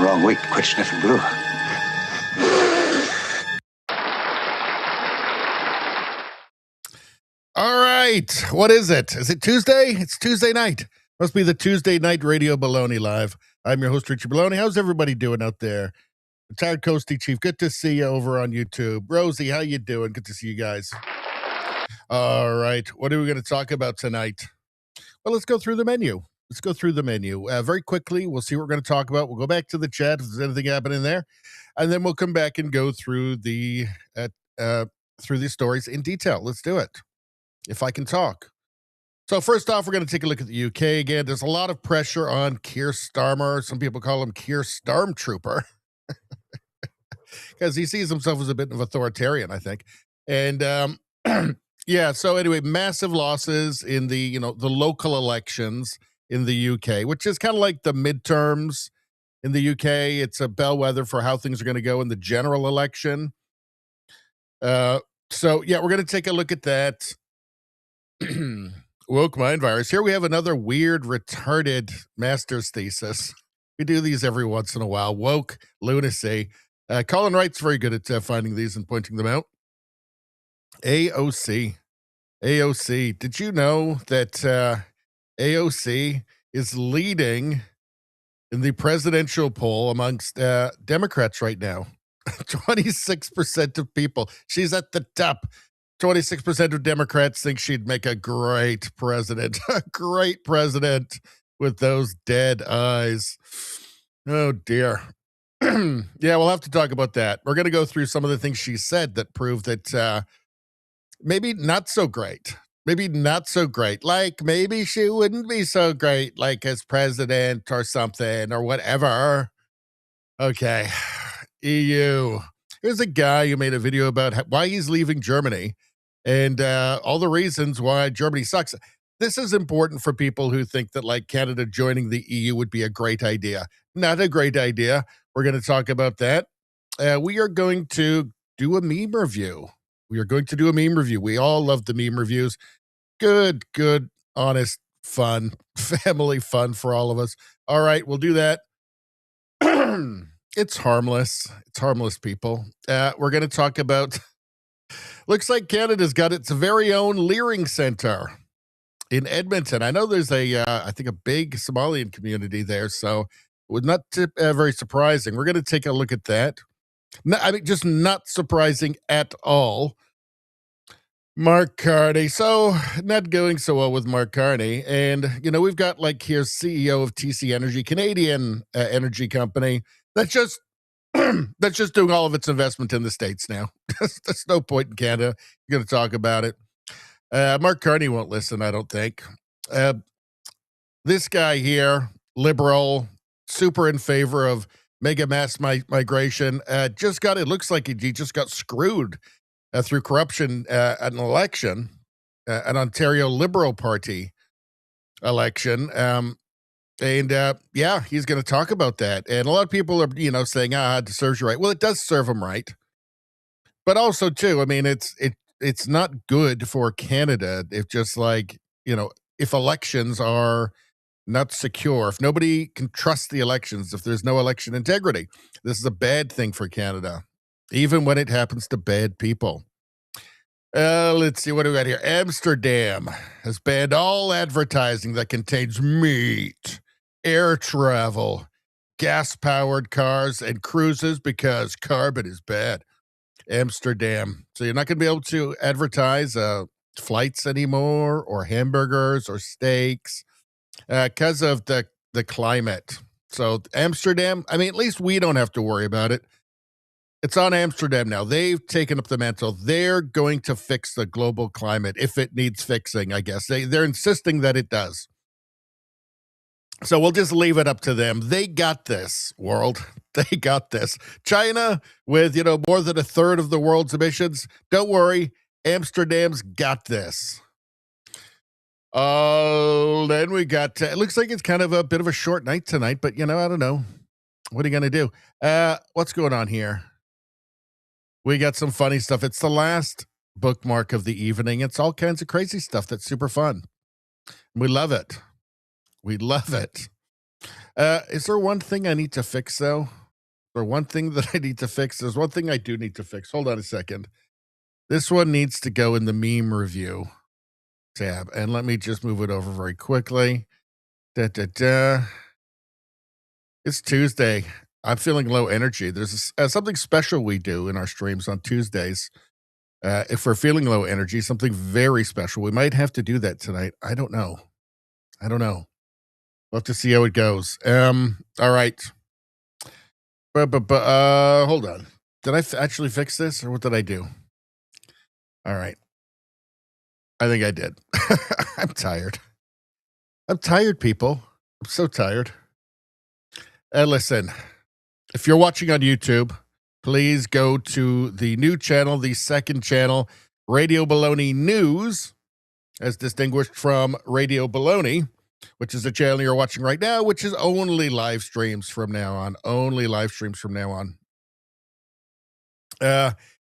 Wrong week. Quit sniffing glue. All right. What is it? Is it Tuesday? It's Tuesday night. Must be the Tuesday night radio Baloney live. I'm your host, Richard Baloney. How's everybody doing out there? Retired Coastie Chief, good to see you over on YouTube. Rosie, how you doing? Good to see you guys. All right. What are we going to talk about tonight? Well, let's go through the menu. Very quickly, we'll see what we're going to talk about. We'll go back to the chat if there's anything happening there. And then we'll come back and go through the stories in detail. Let's do it. If I can talk. So first off, we're going to take a look at the UK again. There's a lot of pressure on Keir Starmer. Some people call him Keir Stormtrooper because he sees himself as a bit of authoritarian, I think. And yeah, so anyway, massive losses in the local elections in the UK, which is kind of like the midterms in the UK. It's a bellwether for how things are going to go in the general election. So yeah, we're going to take a look at that. Woke mind virus. Here we have another weird, retarded master's thesis. We do these every once in a while. Woke lunacy. Colin Wright's very good at finding these and pointing them out. AOC. Did you know that AOC is leading in the presidential poll amongst Democrats right now? 26% of people. She's at the top. 26% of Democrats think she'd make a great president. A great president with those dead eyes. Oh, dear. Yeah, we'll have to talk about that. We're going to go through some of the things she said that prove that maybe not so great. Like, maybe she wouldn't be so great, like, as president or something or whatever. Okay. EU. Here's a guy who made a video about why he's leaving Germany and all the reasons why Germany sucks. This is important for people who think that, like, Canada joining the EU would be a great idea. Not a great idea. We're going to talk about that. We are going to do a meme review. We all love the meme reviews. Good, honest, fun, family fun for all of us. All right, we'll do that. It's harmless. People. We're going to talk about, looks like Canada's got its very own Leering Center in Edmonton. I know there's I think a big Somalian community there, so it was not very surprising. We're going to take a look at that. No, I mean, just not surprising at all. Mark Carney. So not going so well with Mark Carney. And, we've got here's CEO of TC Energy, Canadian energy company. That's just doing all of its investment in the States now. There's no point in Canada. You're going to talk about it. Mark Carney won't listen, I don't think. This guy here, liberal, super in favor of mega mass migration, it looks like he just got screwed through corruption at an election, an Ontario Liberal Party election. Yeah, he's going to talk about that. And a lot of people are, saying, it serves you right. Well, it does serve him right. But also, too, I mean, it's not good for Canada if if elections are not secure, if nobody can trust the elections, if there's no election integrity. This is a bad thing for Canada, even when it happens to bad people. Let's see, what do we got here? Amsterdam has banned all advertising that contains meat, air travel, gas-powered cars, and cruises because carbon is bad. Amsterdam. So you're not going to be able to advertise flights anymore, or hamburgers, or steaks, because of the climate. So Amsterdam, I mean, at least we don't have to worry about it. It's on Amsterdam now. They've taken up the mantle. They're going to fix the global climate if it needs fixing, I guess. They're insisting that it does. So we'll just leave it up to them. They got this, world. They got this. China, with, more than a third of the world's emissions, don't worry. Amsterdam's got this. Oh, then we got, it looks like it's kind of a bit of a short night tonight, but, I don't know. What are you going to do? What's going on here? We got some funny stuff. It's the last bookmark of the evening. It's all kinds of crazy stuff that's super fun. We love it. Is there one thing I need to fix though? Or one thing that I need to fix? There's one thing I do need to fix. Hold on a second. This one needs to go in the meme review tab, and let me just move it over very quickly. Da da da. It's Tuesday. I'm feeling low energy. There's something special we do in our streams on Tuesdays. If we're feeling low energy, something very special. We might have to do that tonight. I don't know. I don't know. We'll have to see how it goes. All right. Hold on. Did I actually fix this, or what did I do? All right. I think I did. I'm tired. I'm tired, people. I'm so tired. Listen, if you're watching on YouTube, please go to the new channel, the second channel, Radio Baloney News, as distinguished from Radio Baloney, which is the channel you're watching right now, which is only live streams from now on. Only live streams from now on.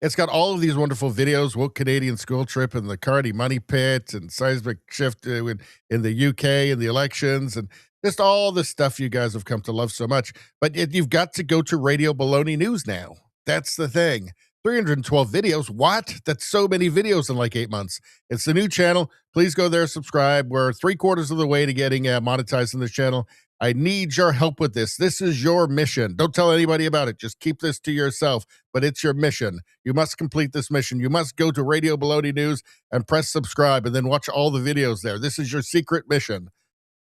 It's got all of these wonderful videos, woke Canadian school trip and the Carney money pit and seismic shift in the UK and the elections and just all the stuff you guys have come to love so much. But you've got to go to Radio Baloney News now. That's the thing. 312 videos. What? That's so many videos in like 8 months. It's the new channel. Please go there, subscribe. We're 3/4 of the way to getting monetized on this channel. I need your help with this. This is your mission. Don't tell anybody about it. Just keep this to yourself, but it's your mission. You must complete this mission. You must go to Radio Baloney News and press subscribe and then watch all the videos there. This is your secret mission.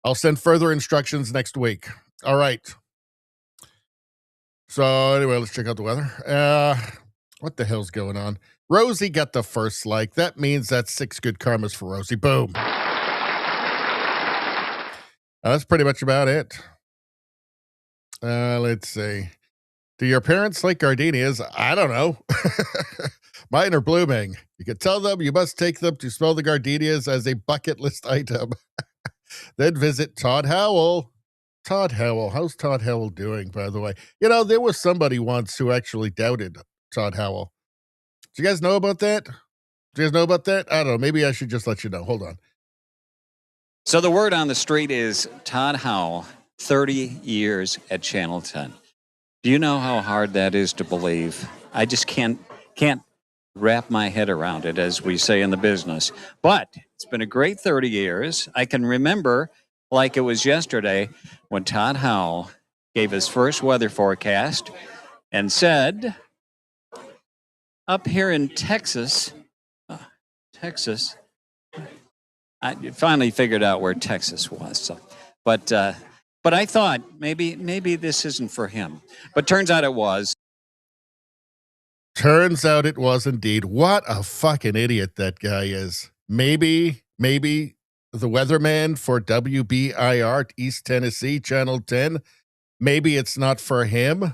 I'll send further instructions next week. All right. So anyway, let's check out the weather. What the hell's going on? Rosie got the first like. That means that's 6 good karmas for Rosie. Boom. That's pretty much about it. Let's see. Do your parents like gardenias? I don't know. Mine are blooming. You can tell them you must take them to smell the gardenias as a bucket list item. Then visit Todd Howell. Todd Howell. How's Todd Howell doing, by the way? You know, there was somebody once who actually doubted Todd Howell. Do you guys know about that? Do you guys know about that? I don't know. Maybe I should just let you know. Hold on. So the word on the street is Todd Howell, 30 years at Channel 10. Do you know how hard that is to believe? I just can't wrap my head around it, as we say in the business. But it's been a great 30 years. I can remember like it was yesterday when Todd Howell gave his first weather forecast and said, up here in Texas, I finally figured out where Texas was. So, but I thought maybe this isn't for him. But turns out it was. Turns out it was indeed. What a fucking idiot that guy is. Maybe the weatherman for WBIR East Tennessee Channel 10. Maybe it's not for him.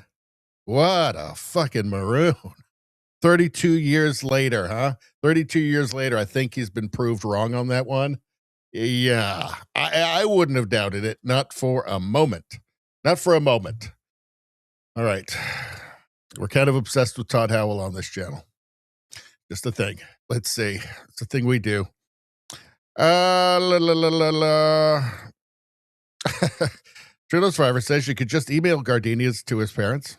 What a fucking maroon. 32 years later, huh? 32 years later, I think he's been proved wrong on that one. Yeah, I wouldn't have doubted it. Not for a moment. Not for a moment. All right. We're kind of obsessed with Todd Howell on this channel. Just a thing. Let's see. It's a thing we do. Trudeau's Survivor says you could just email gardenias to his parents.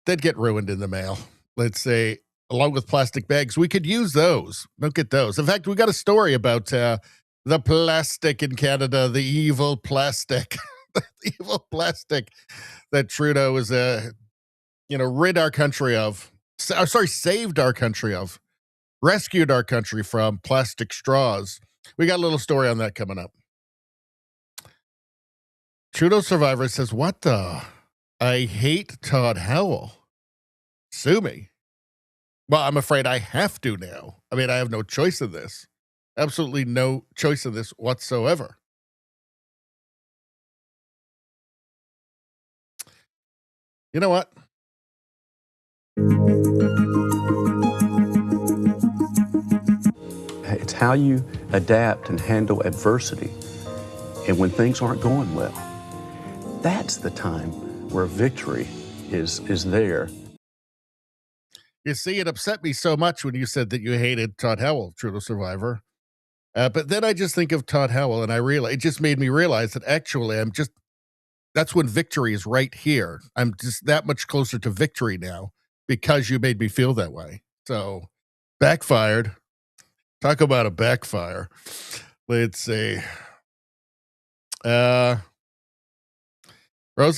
They'd get ruined in the mail. Let's say, along with plastic bags, we could use those. Don't get those. In fact, we got a story about the plastic in Canada, the evil plastic, the evil plastic that Trudeau is, rid our country of. Saved our country of, rescued our country from plastic straws. We got a little story on that coming up. Trudeau Survivor says, what the? I hate Todd Howell. Sue me. Well, I'm afraid I have to now. I mean, I have no choice in this. Absolutely no choice in this whatsoever. You know what? It's how you adapt and handle adversity. And when things aren't going well, that's the time where victory is there. You see, it upset me so much when you said that you hated Todd Howell, Trudeau Survivor. But then I just think of Todd Howell, and it just made me realize that actually that's when victory is right here. I'm just that much closer to victory now because you made me feel that way. So backfired. Talk about a backfire. Let's see. Rosie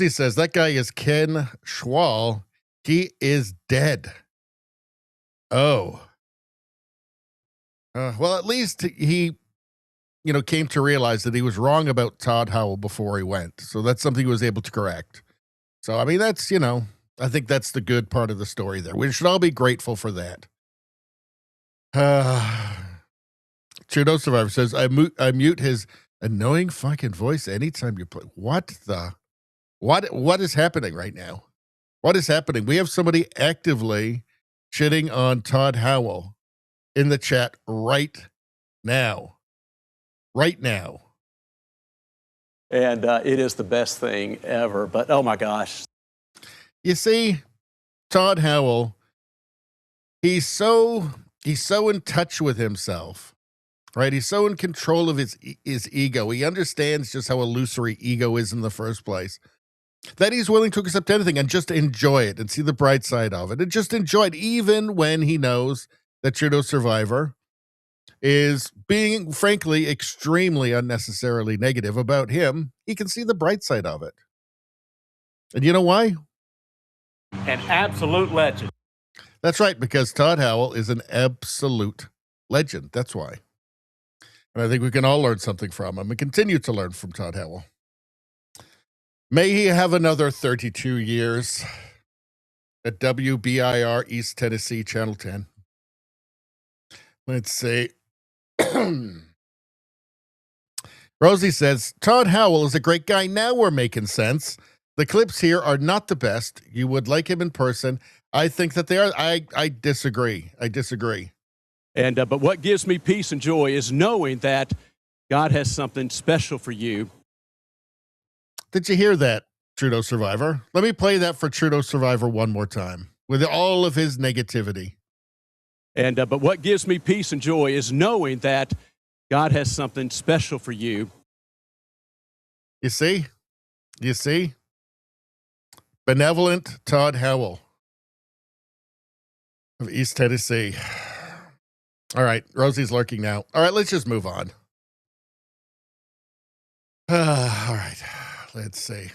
says that guy is Ken Schwal. He is dead. Oh. Well, at least he, came to realize that he was wrong about Todd Howell before he went. So that's something he was able to correct. So, I mean, that's, I think that's the good part of the story there. We should all be grateful for that. Trudeau Survivor says, I mute his annoying fucking voice anytime you play. What is happening right now? What is happening? We have somebody actively shitting on Todd Howell in the chat right now. Right now. And it is the best thing ever. But, oh, my gosh. You see, Todd Howell, he's so in touch with himself, right? He's so in control of his ego. He understands just how illusory ego is in the first place, that he's willing to accept anything and just enjoy it and see the bright side of it and just enjoy it, even when he knows that Trudeau Survivor is being, frankly, extremely unnecessarily negative about him. He can see the bright side of it. And you know why? An absolute legend. That's right, because Todd Howell is an absolute legend. That's why. And I think we can all learn something from him and continue to learn from Todd Howell. May he have another 32 years at WBIR East Tennessee, Channel 10. Let's see. Rosie says, Todd Howell is a great guy. Now we're making sense. The clips here are not the best. You would like him in person. I think that they are. I disagree. And but what gives me peace and joy is knowing that God has something special for you. Did you hear that, Trudeau Survivor? Let me play that for Trudeau Survivor one more time with all of his negativity. And but what gives me peace and joy is knowing that God has something special for you. You see? Benevolent Todd Howell of East Tennessee. All right, Rosie's lurking now. All right, let's just move on. All right, let's see.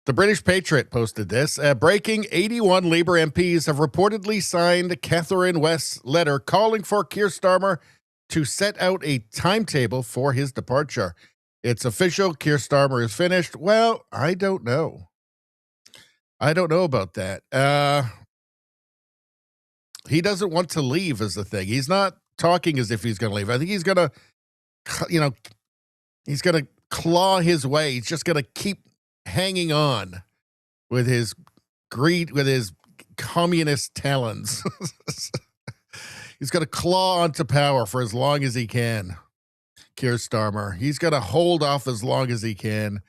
The British Patriot posted this. Breaking 81 Labour MPs have reportedly signed Catherine West's letter calling for Keir Starmer to set out a timetable for his departure. It's official. Keir Starmer is finished. Well, I don't know. I don't know about that. He doesn't want to leave is the thing. He's not talking as if he's going to leave. I think he's going to, he's going to claw his way. He's just going to keep hanging on with his greed, with his communist talons. He's going to claw onto power for as long as he can. Keir Starmer. He's going to hold off as long as he can.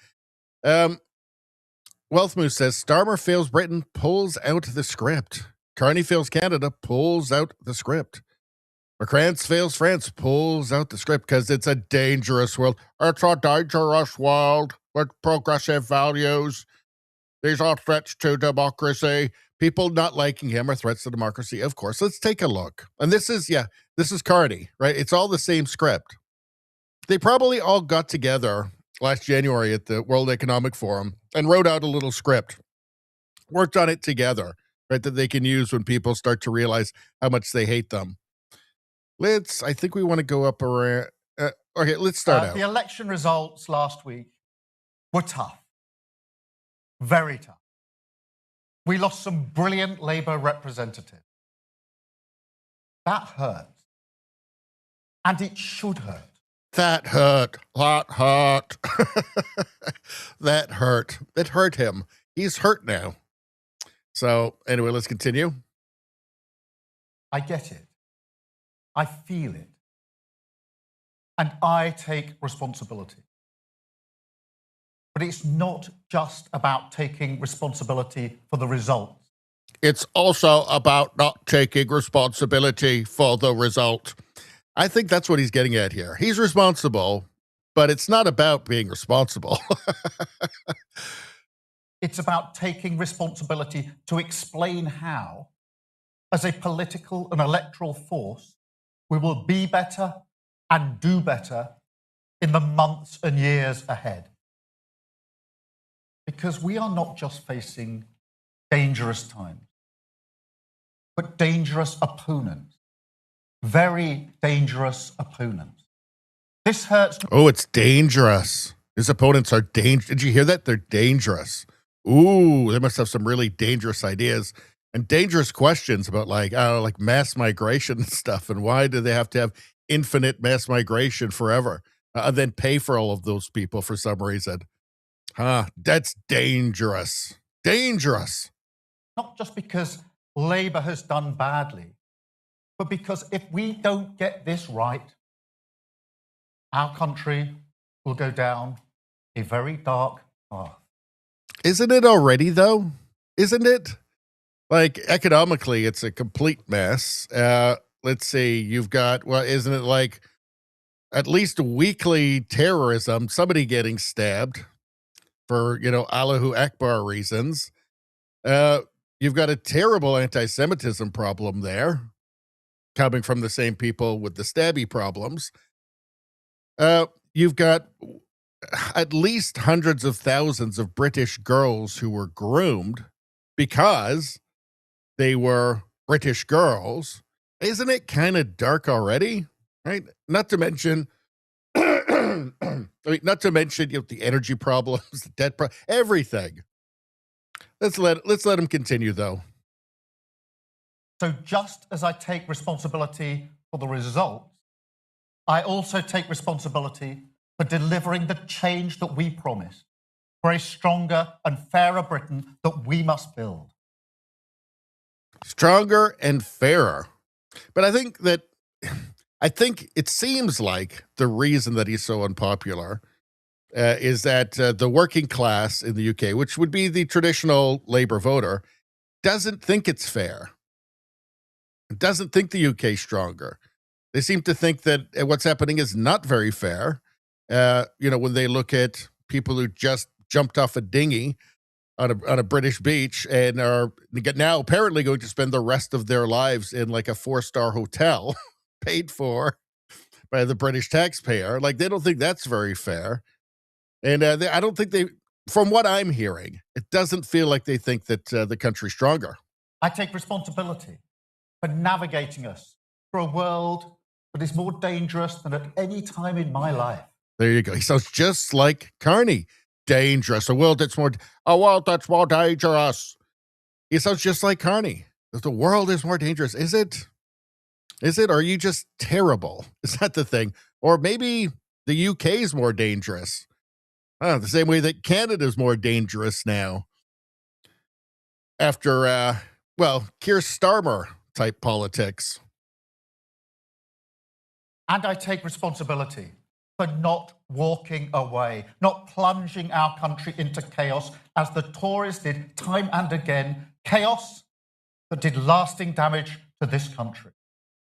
Wealth Moose says Starmer fails Britain, pulls out the script. Carney fails Canada, pulls out the script. McCrance fails France, pulls out the script because it's a dangerous world. It's a dangerous world with progressive values. These are threats to democracy. People not liking him are threats to democracy, of course. Let's take a look. And this is Carney, right? It's all the same script. They probably all got together last January at the World Economic Forum and wrote out a little script, worked on it together, right, that they can use when people start to realize how much they hate them. I think we want to go up around. Okay, let's start out. The election results last week were tough. Very tough. We lost some brilliant Labour representatives. That hurt. And it should hurt. That hurt. That hurt. It hurt him. He's hurt now. So, anyway, let's continue. I get it. I feel it. And I take responsibility. But it's not just about taking responsibility for the results. It's also about not taking responsibility for the result. I think that's what he's getting at here. He's responsible, but it's not about being responsible. It's about taking responsibility to explain how, as a political and electoral force, we will be better and do better in the months and years ahead. Because we are not just facing dangerous times, but dangerous opponents, very dangerous opponents. This hurts. Oh, it's dangerous. His opponents are dangerous. Did you hear that? They're dangerous. Ooh, they must have some really dangerous ideas and dangerous questions about like mass migration and stuff. And why do they have to have infinite mass migration forever and then pay for all of those people for some reason? That's dangerous. Dangerous. Not just because Labour has done badly, but because if we don't get this right, our country will go down a very dark path. Isn't it already, though? Isn't it? Like, economically, it's a complete mess. Let's see, you've got, well, isn't it like at least weekly terrorism, somebody getting stabbed for, Allahu Akbar reasons. You've got a terrible anti-Semitism problem there, coming from the same people with the stabby problems. You've got at least hundreds of thousands of British girls who were groomed because they were British girls. Isn't it kind of dark already? Right? Not to mention, the energy problems, the debt everything. Let's let them continue, though. So just as I take responsibility for the results, I also take responsibility for delivering the change that we promised, for a stronger and fairer Britain that we must build. Stronger and fairer. But I think it seems like the reason that he's so unpopular is that the working class in the UK, which would be the traditional Labour voter, doesn't think it's fair. Doesn't think the UK is stronger. They seem to think that what's happening is not very fair. When they look at people who just jumped off a dinghy on a British beach and are now apparently going to spend the rest of their lives in like a 4-star hotel paid for by the British taxpayer. Like, they don't think that's very fair. And I don't think from what I'm hearing, it doesn't feel like they think that the country's stronger. I take responsibility for navigating us through a world that is more dangerous than at any time in my life. There you go. He sounds just like Carney. Dangerous. A world that's more dangerous. He sounds just like Carney. The world is more dangerous. Is it? Or are you just terrible? Is that the thing? Or maybe the UK is more dangerous. The same way that Canada is more dangerous now. After, Keir Starmer type politics. And I take responsibility for not walking away, not plunging our country into chaos as the Tories did time and again, chaos that did lasting damage to this country.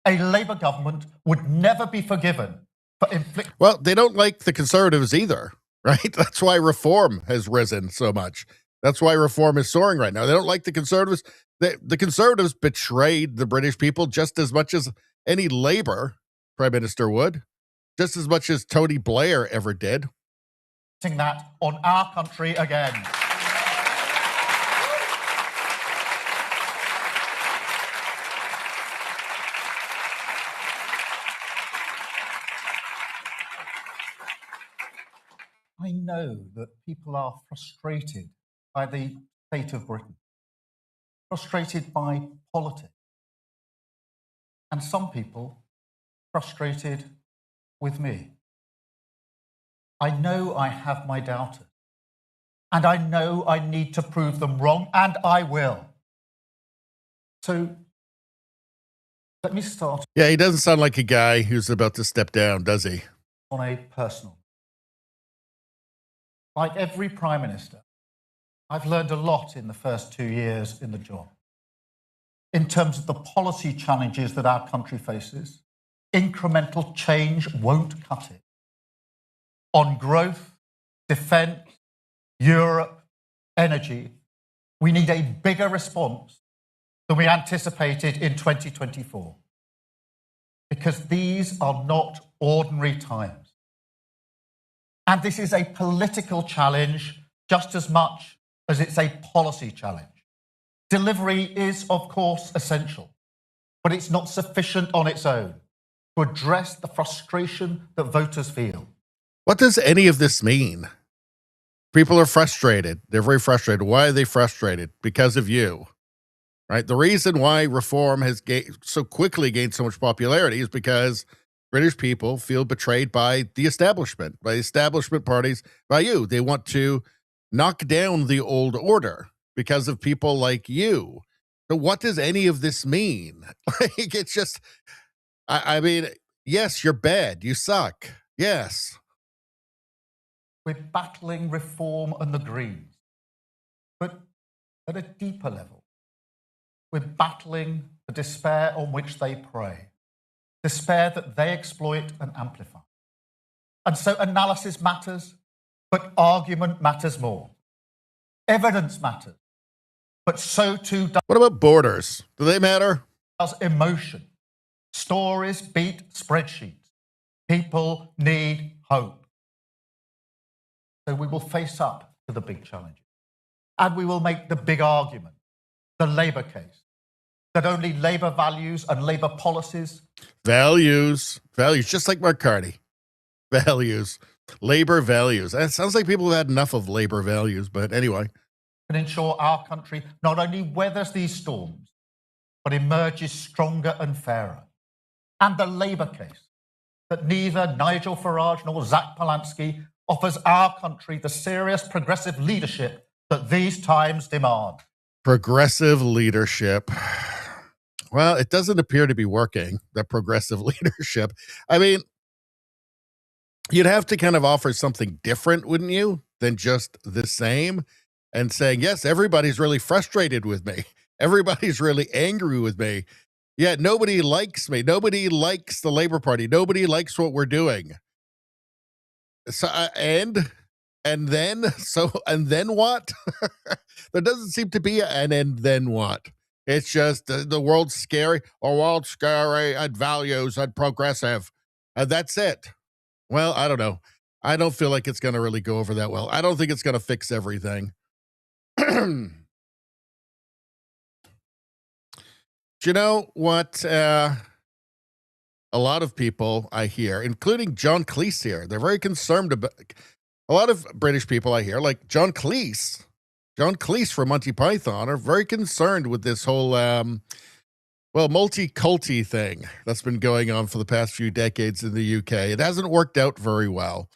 A Labour government would never be forgiven for inflicting... Well, they don't like the Conservatives either, right? That's why reform has risen so much. That's why reform is soaring right now. They don't like the Conservatives. The Conservatives betrayed the British people just as much as any Labour Prime Minister would, just as much as Tony Blair ever did. That on our country again. I know that people are frustrated by the state of Britain, frustrated by politics, and some people frustrated with me. I know I have my doubters, and I know I need to prove them wrong, and I will. So let me start. Yeah, he doesn't sound like a guy who's about to step down, does he? On a personal. Like every Prime Minister, I've learned a lot in the first 2 years in the job. In terms of the policy challenges that our country faces, incremental change won't cut it. on growth, defence, Europe, energy, we need a bigger response than we anticipated in 2024. Because these are not ordinary times. And this is a political challenge just as much as it's a policy challenge. Delivery is, of course, essential, but it's not sufficient on its own to address the frustration that voters feel. What does any of this mean? People are frustrated. They're very frustrated. Why are they frustrated? Because of you, right? The reason why reform has so quickly gained so much popularity is because British people feel betrayed by the establishment parties, by you. They want to knock down the old order because of people like you. So what does any of this mean? Like, it's just, I mean, yes, you're bad. You suck. Yes. We're battling reform and the Greens, but at a deeper level, we're battling the despair on which they prey, despair that they exploit and amplify. And so analysis matters, but argument matters more. Evidence matters, but so too What about borders? Do they matter? does emotion. Stories beat spreadsheets. People need hope. So we will face up to the big challenges. And we will make the big argument, the Labour case, that only Labour values and Labour policies. Values, just like Mark Carney. Values, Labour values. It sounds like people have had enough of Labour values, but anyway. Can ensure our country not only weathers these storms, but emerges stronger and fairer. And the Labour case, that neither Nigel Farage nor Zach Polansky offers our country the serious progressive leadership that these times demand. Progressive leadership. Well, it doesn't appear to be working, the progressive leadership. I mean, you'd have to kind of offer something different, wouldn't you, than just the same? And saying, yes, everybody's really frustrated with me. Everybody's really angry with me. Yeah, nobody likes me. Nobody likes the Labour Party. Nobody likes what we're doing. So, and then what? There doesn't seem to be an and then what. It's just the world's scary. Oh, world's scary and values and progressive. And that's it. Well, I don't know. I don't feel like it's going to really go over that well. I don't think it's going to fix everything. Do you know what? A lot of people I hear, including John Cleese here, they're very concerned about a lot of British people I hear, like John Cleese from Monty Python, are very concerned with this whole, multi-culty thing that's been going on for the past few decades in the UK. It hasn't worked out very well.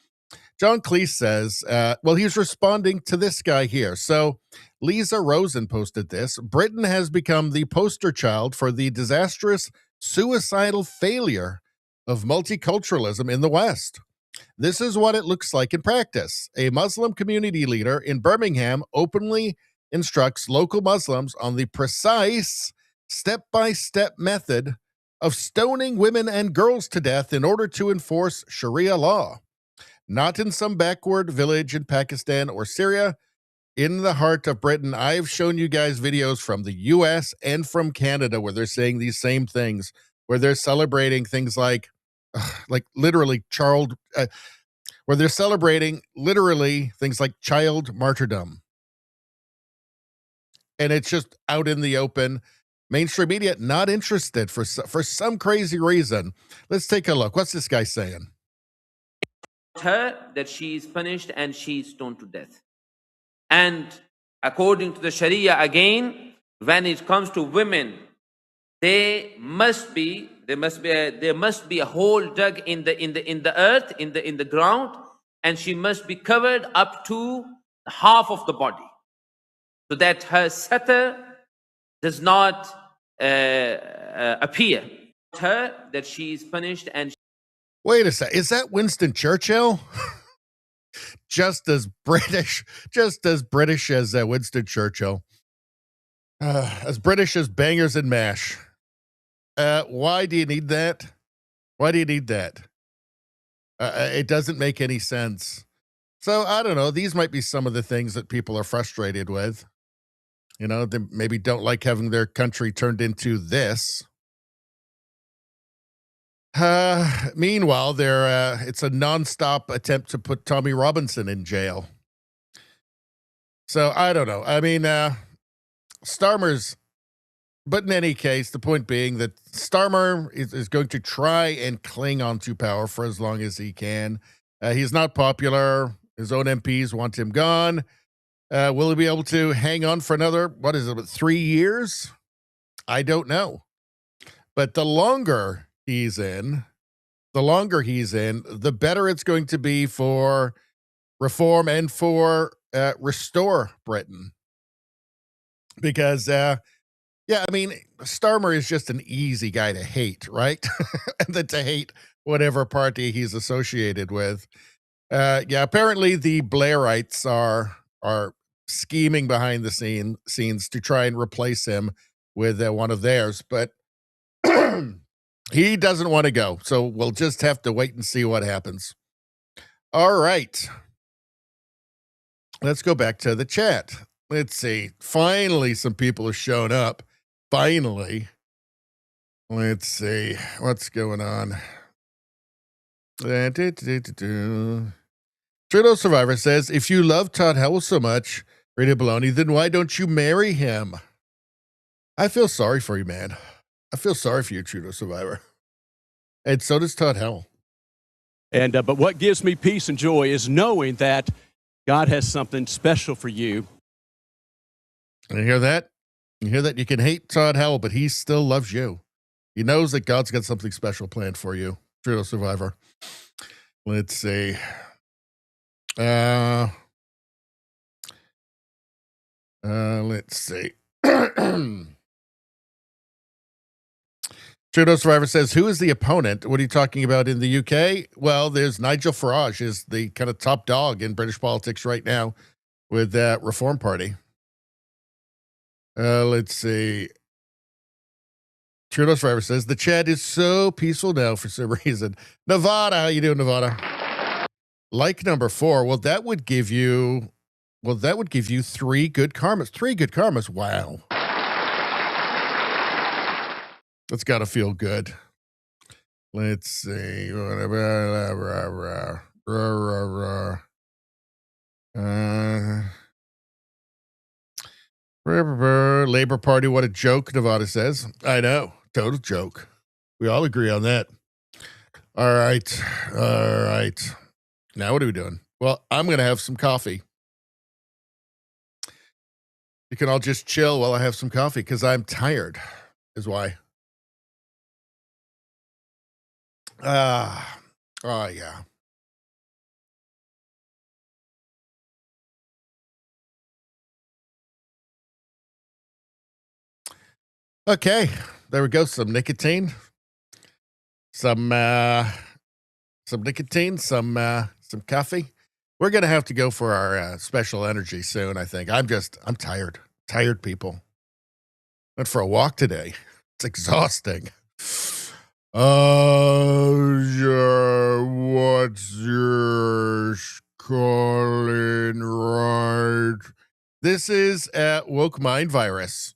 John Cleese says, he's responding to this guy here. So Lisa Rosen posted this. Britain has become the poster child for the disastrous suicidal failure of multiculturalism in the West. This is what it looks like in practice. A Muslim community leader in Birmingham openly instructs local Muslims on the precise step-by-step method of stoning women and girls to death in order to enforce Sharia law. Not in some backward village in Pakistan or Syria, in the heart of Britain. I've shown you guys videos from the US and from Canada where they're saying these same things, where they're celebrating things like literally where they're celebrating literally things like child martyrdom. And it's just out in the open. Mainstream media not interested for some crazy reason. Let's take a look. What's this guy saying? Her that she is punished and she is stoned to death. And according to the Sharia, again, when it comes to women, there must be a hole dug in the earth, in the ground, and she must be covered up to half of the body, so that her satar does not appear. Her that she is punished and. Wait a sec. Is that Winston Churchill? just as British as Winston Churchill. As British as bangers and mash. Why do you need that? Why do you need that? It doesn't make any sense. So I don't know. These might be some of the things that people are frustrated with. You know, they maybe don't like having their country turned into this. Meanwhile, it's a nonstop attempt to put Tommy Robinson in jail. So I don't know. I mean, Starmer's, but in any case, the point being that Starmer is going to try and cling on to power for as long as he can. He's not popular. His own MPs want him gone. Will he be able to hang on for another, 3 years? I don't know. But the longer he's in, the better it's going to be for reform and for restore Britain. Because, I mean, Starmer is just an easy guy to hate, right? And then to hate whatever party he's associated with. Apparently the Blairites are scheming behind the scenes to try and replace him with one of theirs, but he doesn't want to go. So we'll just have to wait and see what happens. All right. Let's go back to the chat. Let's see. Finally, some people have shown up. Finally. Let's see. What's going on? Trudeau Survivor says, if you love Todd Howell so much, Radio Baloney, then why don't you marry him? I feel sorry for you, man. I feel sorry for you, Trudeau Survivor. And so does Todd Howell. And but what gives me peace and joy is knowing that God has something special for you. And you hear that? You hear that? You can hate Todd Howell, but he still loves you. He knows that God's got something special planned for you, Trudeau Survivor. Let's see. Let's see. Trudeau Survivor says, who is the opponent? What are you talking about in the UK? Well, there's Nigel Farage is the kind of top dog in British politics right now with that Reform Party. Let's see. Trudeau Survivor says, the chat is so peaceful now for some reason. Nevada, how you doing, Nevada? Like number 4, well, that would give you 3 good karmas. 3 good karmas. Wow. That's got to feel good. Let's see. Labor Party, what a joke, Nevada says. I know. Total joke. We all agree on that. All right. Now what are we doing? Well, I'm going to have some coffee. You can all just chill while I have some coffee because I'm tired, is why. Oh, yeah. Okay, there we go. Some nicotine, some nicotine, some coffee. We're gonna have to go for our special energy soon. I think I'm tired. Tired people. Went for a walk today. It's exhausting. What's your calling right? This is Woke Mind Virus.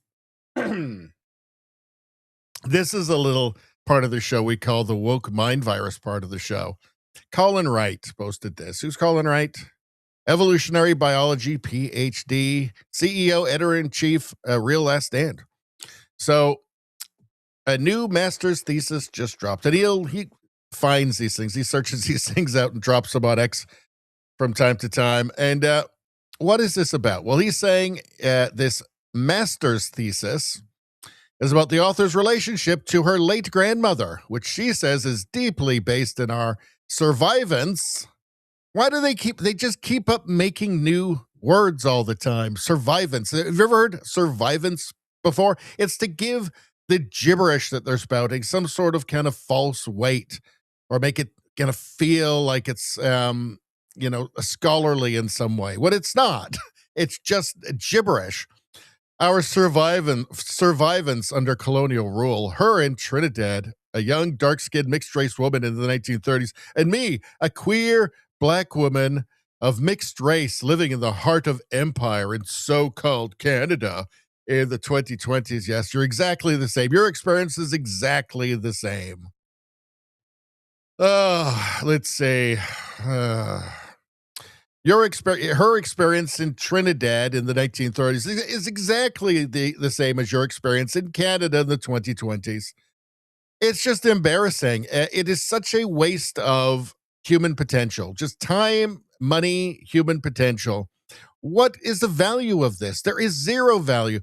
This is a little part of the show we call the Woke Mind Virus part of the show. Colin Wright posted this. Who's Colin Wright? Evolutionary Biology, PhD, CEO, Editor-in-Chief, Real Last Stand. So a new master's thesis just dropped. And he finds these things. He searches these things out and drops them on X from time to time. And what is this about? Well, he's saying this master's thesis is about the author's relationship to her late grandmother, which she says is deeply based in our survivance. Why do they just keep up making new words all the time? Survivance. Have you ever heard survivance before? It's to give the gibberish that they're spouting some sort of kind of false weight or make it kind of feel like it's, scholarly in some way. What it's not. It's just gibberish. Our survivance under colonial rule, her in Trinidad a young, dark-skinned, mixed-race woman in the 1930s, and me, a queer black woman of mixed race living in the heart of empire in so-called Canada in the 2020s. Yes, you're exactly the same. Your experience is exactly the same. Let's see. Her experience in Trinidad in the 1930s is exactly the same as your experience in Canada in the 2020s. It's just embarrassing. It is such a waste of human potential, just time, money, human potential. What is the value of this? There is zero value.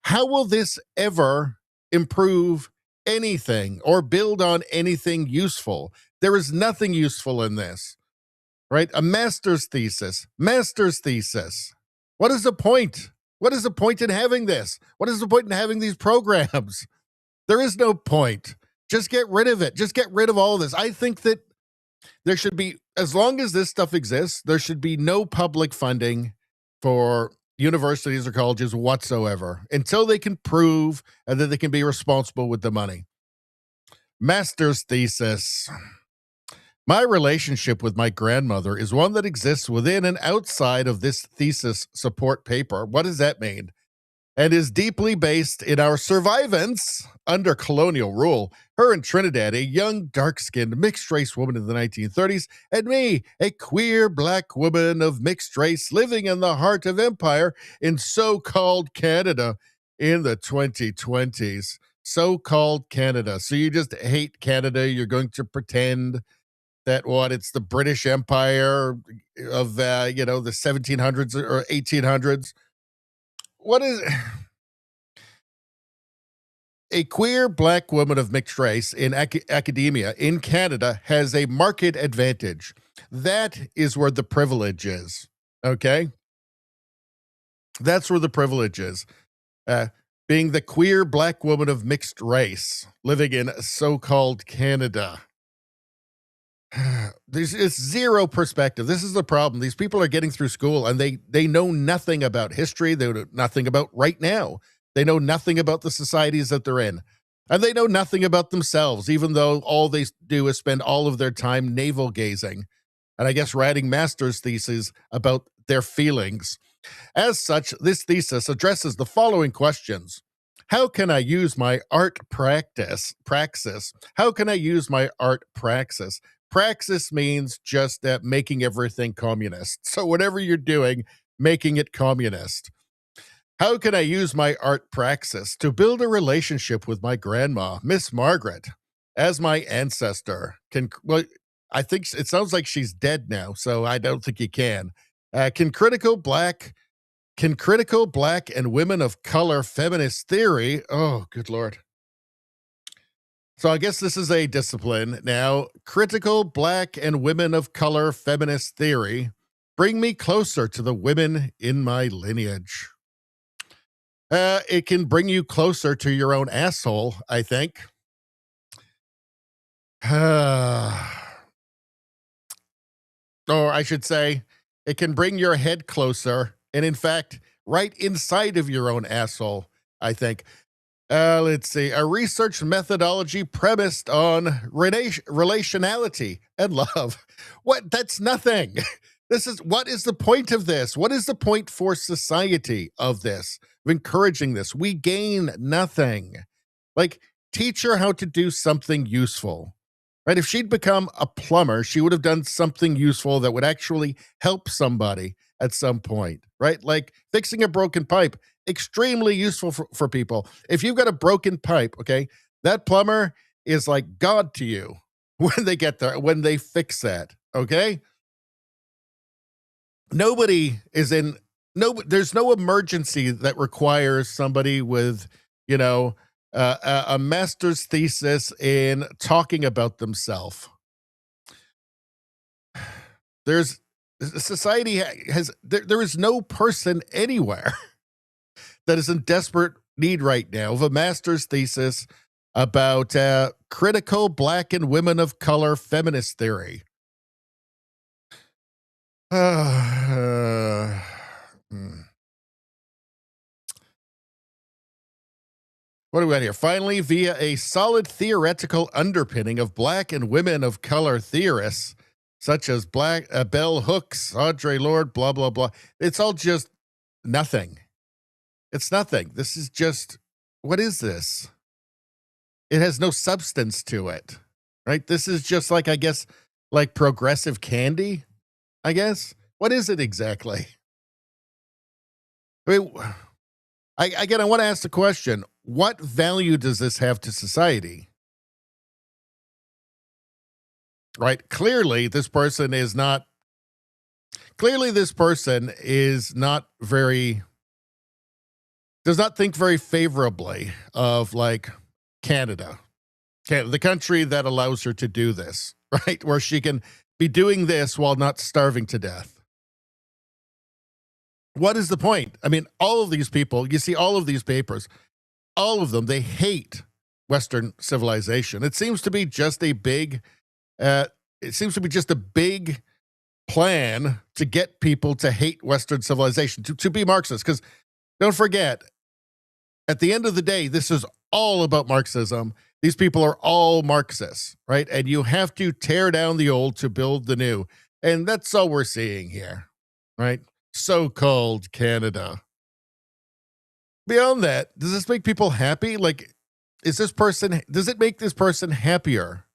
How will this ever improve anything or build on anything useful? There is nothing useful in this, right? A master's thesis. Master's thesis. What is the point? What is the point in having this? What is the point in having these programs? There is no point. Just get rid of it. Just get rid of all of this. I think that there should be, as long as this stuff exists, there should be no public funding for universities or colleges whatsoever until they can prove that they can be responsible with the money. Master's thesis. My relationship with my grandmother is one that exists within and outside of this thesis support paper. What does that mean? And is deeply based in our survivance under colonial rule. Her in Trinidad, a young, dark-skinned, mixed-race woman in the 1930s, and me, a queer black woman of mixed race living in the heart of empire in so-called Canada in the 2020s. So-called Canada. So you just hate Canada. You're going to pretend that it's the British Empire of, the 1700s or 1800s. What is a queer black woman of mixed race in academia in Canada has a market advantage. That is where the privilege is. Okay. That's where the privilege is. Being the queer black woman of mixed race living in so-called Canada. There's zero perspective. This is the problem. These people are getting through school and they know nothing about history. They know nothing about right now. They know nothing about the societies that they're in. And they know nothing about themselves, even though all they do is spend all of their time navel gazing. And I guess writing master's theses about their feelings. As such, this thesis addresses the following questions. How can I use my art praxis? How can I use my art praxis? Praxis means just making everything communist. So whatever you're doing, making it communist. How can I use my art praxis to build a relationship with my grandma, Miss Margaret, as my ancestor? I think it sounds like she's dead now, so I don't think you can. Can critical black and women of color feminist theory? Oh, good Lord. So I guess this is a discipline now. Critical black and women of color feminist theory bring me closer to the women in my lineage. It can bring you closer to your own asshole, I think. Or I should say, it can bring your head closer, and in fact, right inside of your own asshole, I think. Let's see. A research methodology premised on relationality and love. What? That's nothing. What is the point of this? What is the point for society of this, of encouraging this? We gain nothing. Like, teach her how to do something useful, right? If she'd become a plumber, she would have done something useful that would actually help somebody at some point, right? Like fixing a broken pipe, extremely useful for people. If you've got a broken pipe, okay, that plumber is like God to you when they get there, when they fix that, okay? There's no emergency that requires somebody with, a master's thesis in talking about themselves. Society there is no person anywhere that is in desperate need right now of a master's thesis about critical black and women of color feminist theory. What do we got here? Finally, via a solid theoretical underpinning of black and women of color theorists, such as Bell Hooks, Audre Lorde, blah, blah, blah. It's all just nothing. It's nothing. This is just, what is this? It has no substance to it, right? This is just like, I guess, like progressive candy, I guess. What is it exactly? I mean, I want to ask the question, what value does this have to society? Right? Clearly, this person is not very, does not think very favorably of like Canada, the country that allows her to do this, right? Where she can be doing this while not starving to death. What is the point? I mean, all of these people, you see all of these papers, all of them, they hate Western civilization. It seems to be just a big, plan to get people to hate Western civilization, to be Marxist. Because don't forget, at the end of the day, this is all about Marxism. These people are all Marxists, right? And you have to tear down the old to build the new. And that's all we're seeing here, right? So-called Canada. Beyond that, does this make people happy? Like, does it make this person happier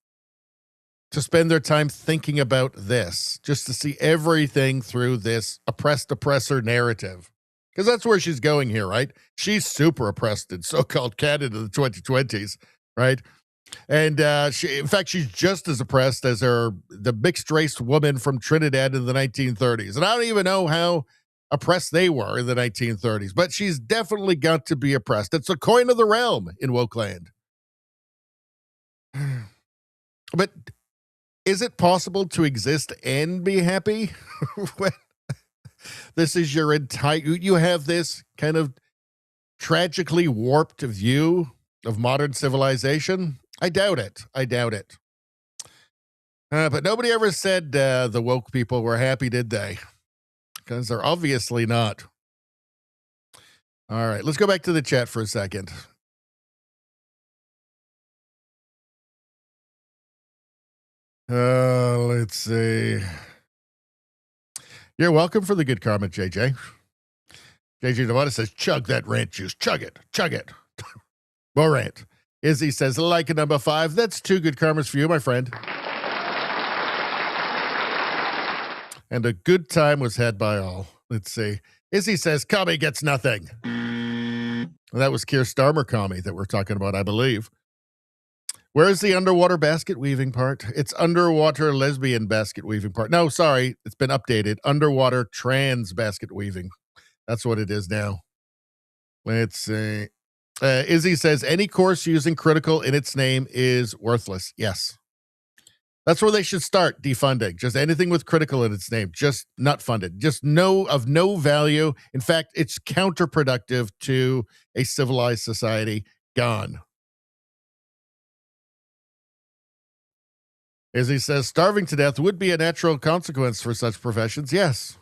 to spend their time thinking about this, just to see everything through this oppressed oppressor narrative? Because that's where she's going here, right? She's super oppressed in so-called Canada in the 2020s, right? And in fact, she's just as oppressed as the mixed-race woman from Trinidad in the 1930s. And I don't even know how oppressed they were in the 1930s, but she's definitely got to be oppressed. It's a coin of the realm in Wokeland. But is it possible to exist and be happy? When this is your entire, you have this kind of tragically warped view of modern civilization? I doubt it. But nobody ever said the woke people were happy, did they? Because they're obviously not. All right, let's go back to the chat for a second. Let's see. You're welcome for the good comment, JJ. JJ Devada says, chug that rant juice. Chug it. More rant. Izzy says, like a number 5. That's 2 good karmas for you, my friend. And a good time was had by all. Let's see. Izzy says, Kami gets nothing. And that was Keir Starmer Kami that we're talking about, I believe. Where's the underwater basket weaving part? It's underwater lesbian basket weaving part. No, sorry. It's been updated. Underwater trans basket weaving. That's what it is now. Let's see. Izzy says, any course using critical in its name is worthless. Yes. That's where they should start defunding. Just anything with critical in its name, just not funded. Just of no value. In fact, it's counterproductive to a civilized society. Gone. As he says, starving to death would be a natural consequence for such professions. Yes.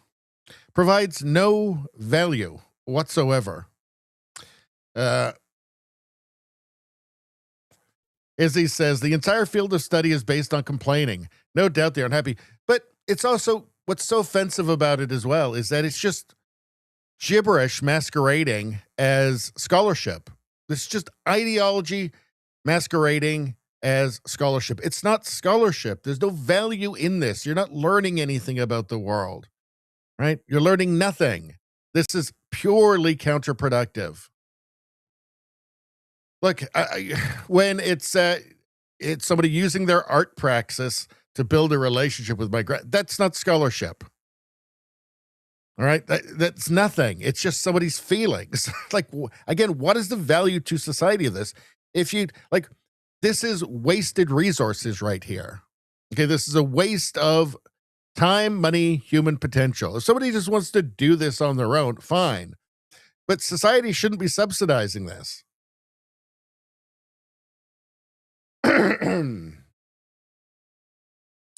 Provides no value whatsoever. As he says, the entire field of study is based on complaining. No doubt they're unhappy. But it's also, what's so offensive about it as well is that it's just gibberish masquerading as scholarship. It's just ideology masquerading as scholarship. It's not scholarship. There's no value in this. You're not learning anything about the world, right? You're learning nothing. This is purely counterproductive. Look, when it's somebody using their art praxis to build a relationship with that's not scholarship. All right, that's nothing. It's just somebody's feelings. Like, again, what is the value to society of this? If you like, this is wasted resources right here. Okay, this is a waste of time, money, human potential. If somebody just wants to do this on their own, fine. But society shouldn't be subsidizing this.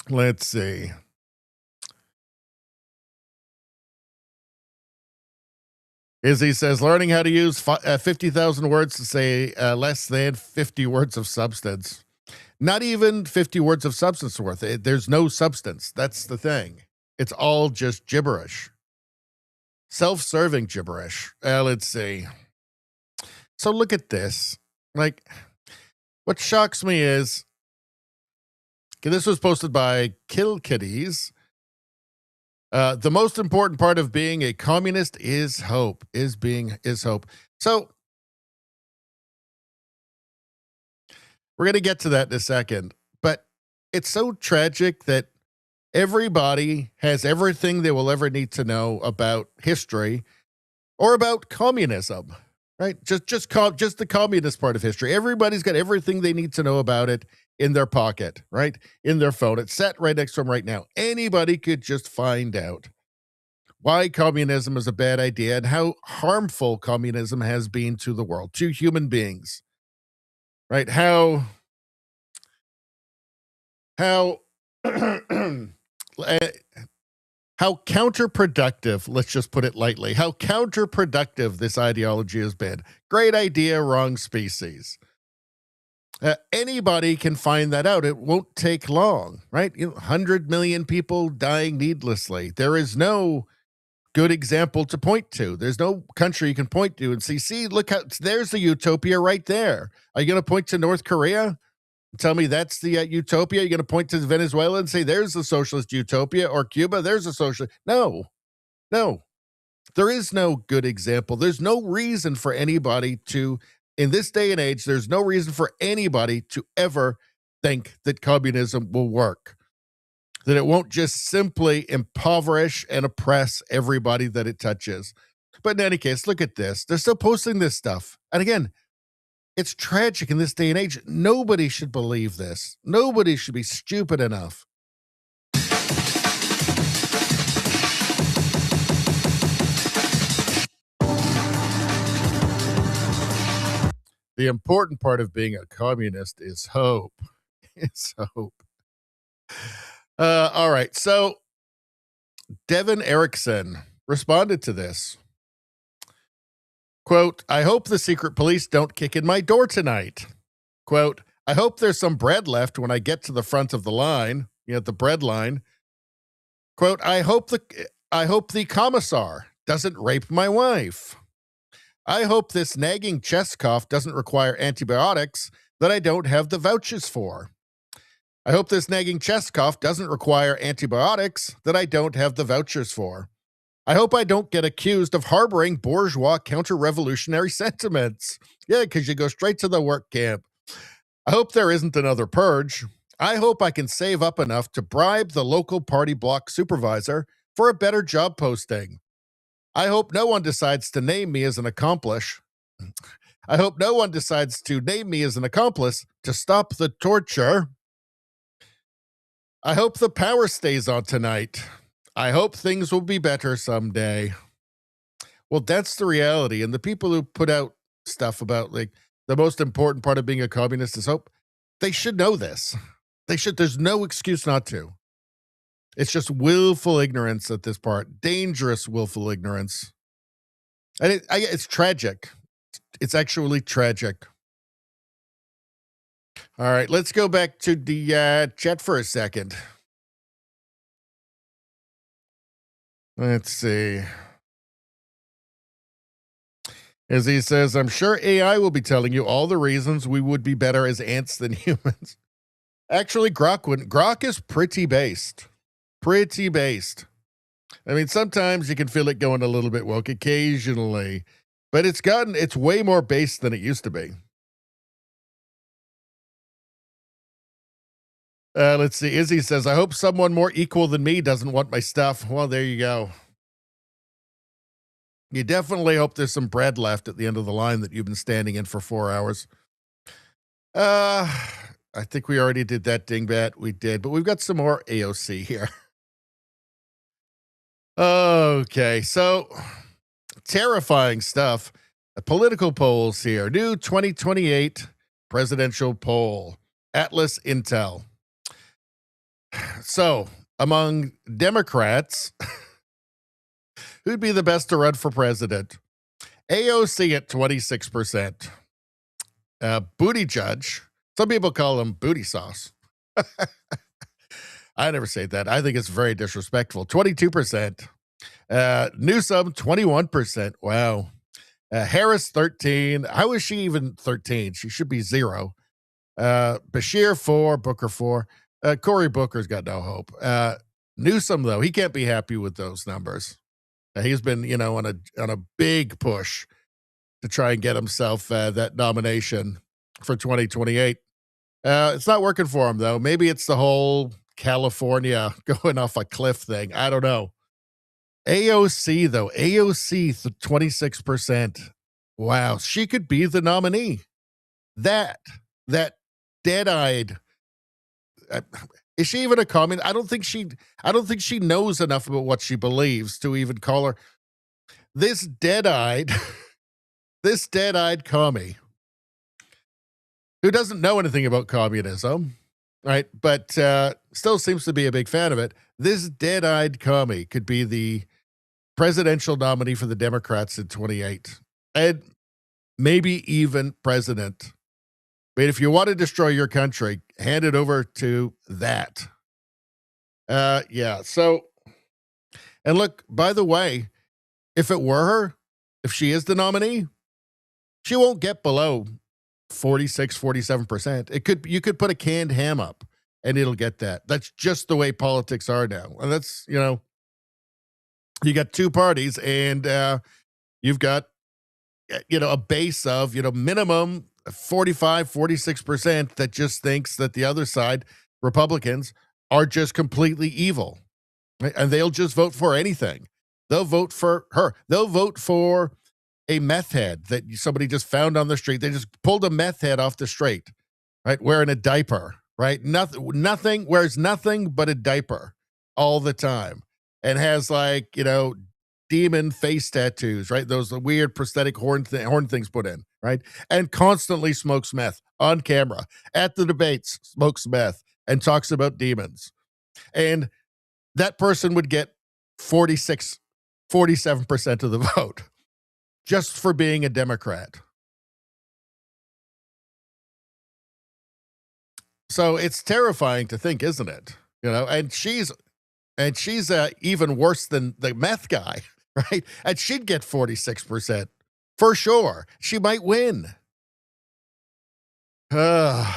Let's see. Izzy says, learning how to use 50,000 words to say less than 50 words of substance. Not even 50 words of substance worth. There's no substance. That's the thing. It's all just gibberish. Self-serving gibberish. Let's see. So look at this. Like, what shocks me is, okay, this was posted by Kill Kitties. The most important part of being a communist is hope. Is hope. So we're going to get to that in a second. But it's so tragic that everybody has everything they will ever need to know about history or about communism, right? Just the communist part of history. Everybody's got everything they need to know about it in their pocket, right? In their phone. It's set right next to them right now. Anybody could just find out why communism is a bad idea and how harmful communism has been to the world, to human beings, right? How how counterproductive, let's just put it lightly, how counterproductive this ideology has been. Great idea, wrong species. Anybody can find that out. It won't take long, right? 100 million people dying needlessly. There is no good example to point to. There's no country you can point to and see, look how, there's the utopia right there. Are you going to point to North Korea? Tell me that's the utopia? You're going to point to Venezuela and say there's the socialist utopia, or Cuba, there's a socialist. No. There is no good example. There's no reason for anybody to, in this day and age, there's no reason for anybody to ever think that communism will work, that it won't just simply impoverish and oppress everybody that it touches. But in any case, look at this. They're still posting this stuff. And again, it's tragic in this day and age. Nobody should believe this. Nobody should be stupid enough. The important part of being a communist is hope. It's hope. All right. So Devin Erickson responded to this. Quote, I hope the secret police don't kick in my door tonight. Quote, I hope there's some bread left when I get to the front of the line, the bread line. Quote, I hope the commissar doesn't rape my wife. I hope this nagging chest cough doesn't require antibiotics that I don't have the vouchers for. I hope this nagging chest cough doesn't require antibiotics that I don't have the vouchers for. I hope I don't get accused of harboring bourgeois counter-revolutionary sentiments. Yeah, because you go straight to the work camp. I hope there isn't another purge. I hope I can save up enough to bribe the local party block supervisor for a better job posting. I hope no one decides to name me as an accomplice. I hope no one decides to name me as an accomplice to stop the torture. I hope the power stays on tonight. I hope things will be better someday. Well, that's the reality. And the people who put out stuff about like the most important part of being a communist is hope, they should know this. They should. There's no excuse not to. It's just willful ignorance at this part. Dangerous willful ignorance. And it's tragic. It's actually tragic. All right, let's go back to the chat for a second. Let's see. As he says, I'm sure AI will be telling you all the reasons we would be better as ants than humans. Actually, Grok is pretty based. Pretty based. I mean, sometimes you can feel it going a little bit woke occasionally, but it's way more based than it used to be. Let's see. Izzy says, I hope someone more equal than me doesn't want my stuff. Well, there you go. You definitely hope there's some bread left at the end of the line that you've been standing in for 4 hours. I think we already did that, dingbat. We did, but we've got some more AOC here. Okay, so terrifying stuff. Political polls here. New 2028 presidential poll. Atlas Intel. So, among Democrats, who'd be the best to run for president? AOC at 26%. Booty Judge. Some people call him booty sauce. I never say that. I think it's very disrespectful. 22%. Newsom, 21%. Wow. Harris, 13. How is she even 13? She should be 0. Bashir, 4. Booker, 4. Cory Booker's got no hope. Newsom, though, he can't be happy with those numbers. He's been, on a big push to try and get himself that nomination for 2028. It's not working for him, though. Maybe it's the whole California going off a cliff thing. I don't know. AOC, though. AOC, 26%. Wow. She could be the nominee. That dead-eyed. Is she even a communist? I don't think she knows enough about what she believes to even call her this dead-eyed commie who doesn't know anything about communism, right? But still seems to be a big fan of it. This dead-eyed commie could be the presidential nominee for the Democrats in 28, and maybe even president. But if you want to destroy your country, hand it over to that. Yeah. So, and look, by the way, if it were her, if she is the nominee, she won't get below 46, 47%. You could put a canned ham up and it'll get that. That's just the way politics are now. And that's, you got two parties and you've got, a base of, minimum 45, 46% that just thinks that the other side, Republicans, are just completely evil. Right? And they'll just vote for anything. They'll vote for her. They'll vote for a meth head that somebody just found on the street. They just pulled a meth head off the street, right? Wearing a diaper, right? Nothing, wears nothing but a diaper all the time. And has demon face tattoos, right? Those weird prosthetic horn things put in, right? And constantly smokes meth on camera at the debates, smokes meth and talks about demons. And that person would get 47% of the vote just for being a Democrat. So it's terrifying to think, isn't it? And she's even worse than the meth guy. Right? And she'd get 46% for sure. She might win. Let's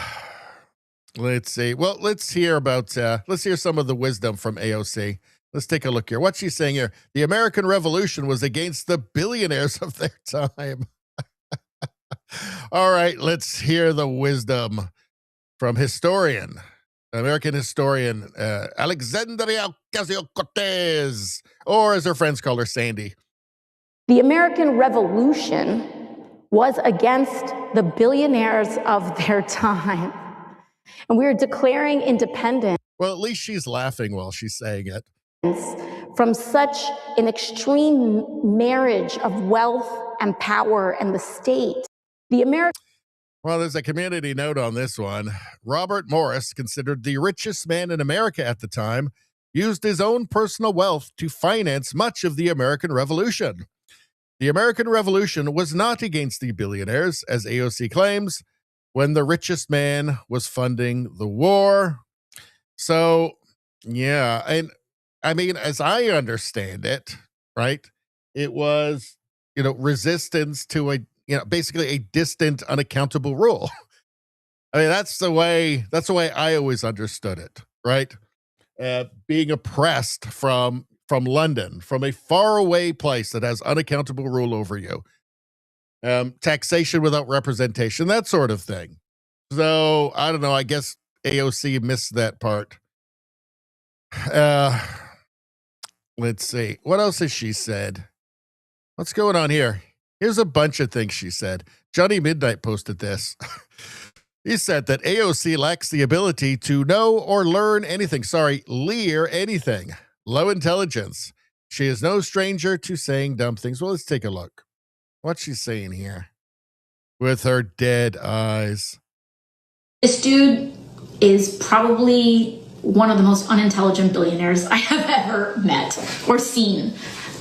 see. Well, let's hear some of the wisdom from AOC. Let's take a look here. What's she saying here? The American Revolution was against the billionaires of their time. All right, let's hear the wisdom from American historian Alexandria Ocasio-Cortez, or as her friends call her, Sandy. The American Revolution was against the billionaires of their time. And we are declaring independence. Well, at least she's laughing while she's saying it. From such an extreme marriage of wealth and power and the state. Well, there's a community note on this one. Robert Morris, considered the richest man in America at the time, used his own personal wealth to finance much of the American Revolution. The American Revolution was not against the billionaires, as AOC claims, when the richest man was funding the war. So, yeah, and I mean, as I understand it, right, it was, resistance to basically a distant, unaccountable rule. I mean, that's the way I always understood it, right? Being oppressed from London, from a faraway place that has unaccountable rule over you. Taxation without representation, that sort of thing. So, I don't know, I guess AOC missed that part. Let's see. What else has she said? What's going on here? Here's a bunch of things she said. Johnny Midnight posted this. He said that AOC lacks the ability to know or learn anything. Lear anything. Low intelligence. She is no stranger to saying dumb things. Well, let's take a look. What's she saying here? With her dead eyes. This dude is probably one of the most unintelligent billionaires I have ever met or seen.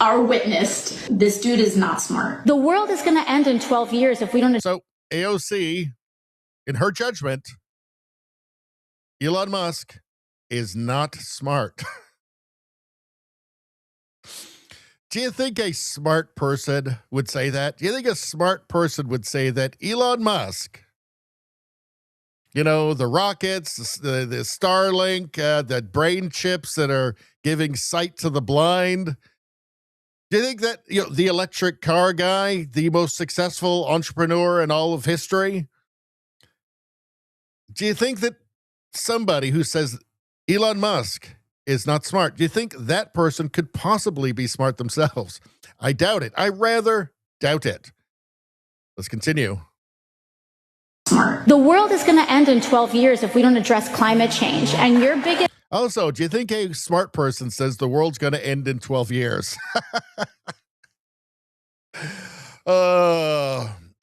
are witnessed. This dude is not smart. The world is going to end in 12 years if we don't. So AOC, in her judgment, Elon Musk is not smart. Do you think a smart person would say that? Do you think a smart person would say that Elon Musk, you know, the rockets, the Starlink, the brain chips that are giving sight to the blind, do you think that, you know, the electric car guy, the most successful entrepreneur in all of history, do you think that somebody who says Elon Musk is not smart, do you think that person could possibly be smart themselves? I doubt it. I rather doubt it. Let's continue. Smart. The world is going to end in 12 years if we don't address climate change. And your biggest. Also, do you think a smart person says the world's going to end in 12 years?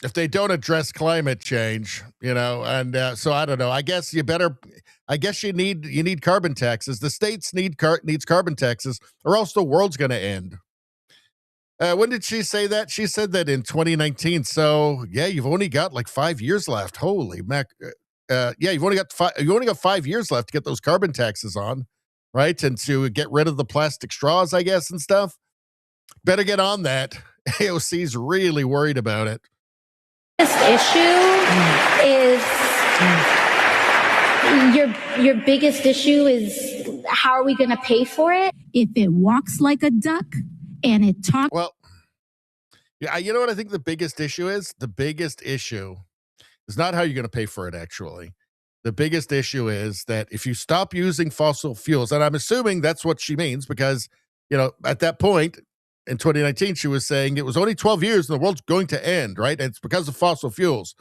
If they don't address climate change, you know, and so I don't know. I guess you need carbon taxes. The states needs carbon taxes, or else the world's going to end. When did she say that? She said that in 2019. So yeah, you've only got like 5 years left. Holy mac! Yeah, you've only got 5 years left to get those carbon taxes on, right? And to get rid of the plastic straws, I guess, and stuff. Better get on that. AOC's really worried about it. Your biggest issue is how are we going to pay for it? If it walks like a duck and it talks. Well, yeah, you know what I think the biggest issue is? The biggest issue is not how you're going to pay for it, actually. The biggest issue is that if you stop using fossil fuels, and I'm assuming that's what she means, because, you know, at that point in 2019, she was saying it was only 12 years and the world's going to end, right? And it's because of fossil fuels.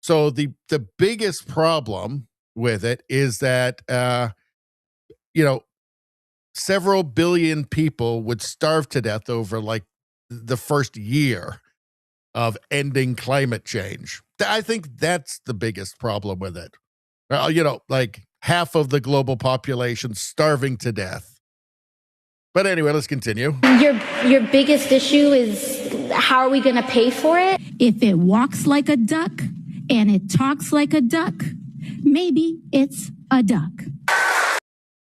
So the biggest problem with it is that, you know, several billion people would starve to death over like the first year of ending climate change. I think that's the biggest problem with it. You know, like half of the global population starving to death. But anyway, let's continue. Your biggest issue is how are we going to pay for it? If it walks like a duck and it talks like a duck, maybe it's a duck.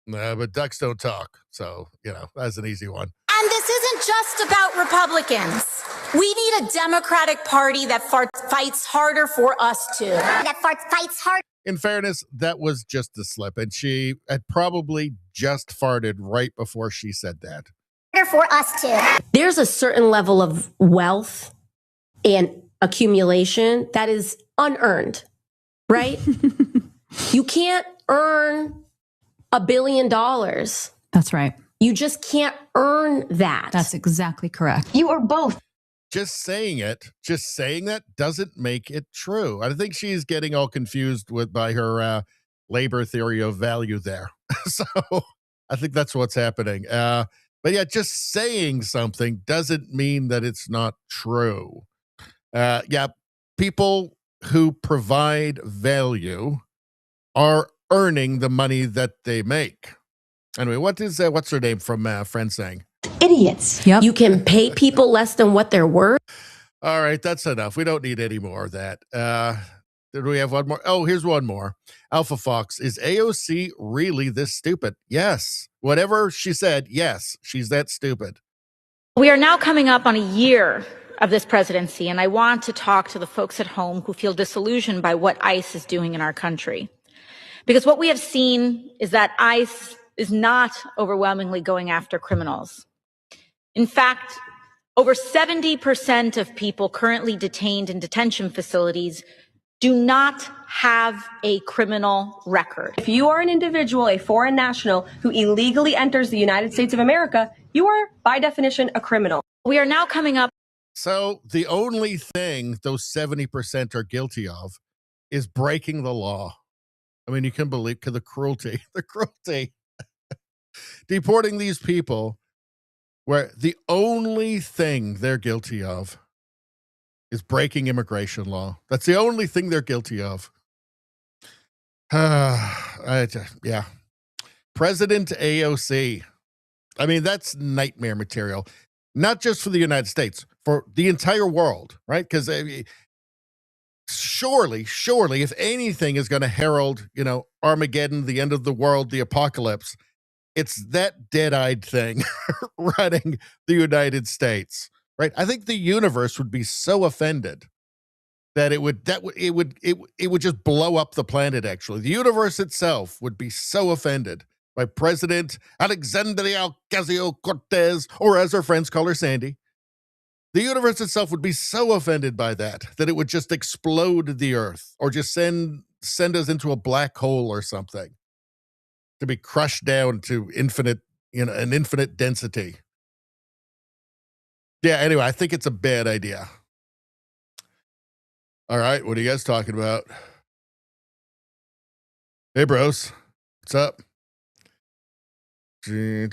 But ducks don't talk. So, you know, that's an easy one. And this isn't just about Republicans. We need a Democratic Party that fights harder for us too. That fights hard. In fairness, that was just a slip, and she had probably just farted right before she said that. For us too. There's a certain level of wealth and accumulation that is unearned, right? You can't earn $1 billion. That's right. You just can't earn that. That's exactly correct. You are both. Just saying that doesn't make it true. I think she's getting all confused by her labor theory of value there. So I think that's what's happening. But yeah, just saying something doesn't mean that it's not true. Yeah, people who provide value are earning the money that they make. Anyway, what's her name from Friends saying? Idiots. Yep. You can pay people less than what they're worth. All right, that's enough. We don't need any more of that. Did we have one more? Oh, here's one more. Alpha Fox, is AOC really this stupid? Yes. Whatever she said, yes, she's that stupid. We are now coming up on a year of this presidency, and I want to talk to the folks at home who feel disillusioned by what ICE is doing in our country. Because what we have seen is that ICE is not overwhelmingly going after criminals. In fact, over 70% of people currently detained in detention facilities do not have a criminal record. If you are an individual, a foreign national who illegally enters the United States of America, you are, by definition, a criminal. We are now coming up. So the only thing those 70% are guilty of is breaking the law. I mean, you can believe the cruelty, deporting these people where the only thing they're guilty of is breaking immigration law. That's the only thing they're guilty of. Yeah. President AOC. I mean, that's nightmare material. not just for the United States, for the entire world, right? Because surely, if anything is going to herald, Armageddon, the end of the world, the apocalypse, it's that dead-eyed thing running the United States, right? I think the universe would be so offended that it would just blow up the planet. Actually, the universe itself would be so offended by President Alexandria Ocasio-Cortez, or as her friends call her, Sandy. The universe itself would be so offended by that it would just explode the Earth, or just send us into a black hole or something, to be crushed down to infinite, an infinite density. Yeah. Anyway, I think it's a bad idea. All right, what are you guys talking about? Hey, bros, what's up? What are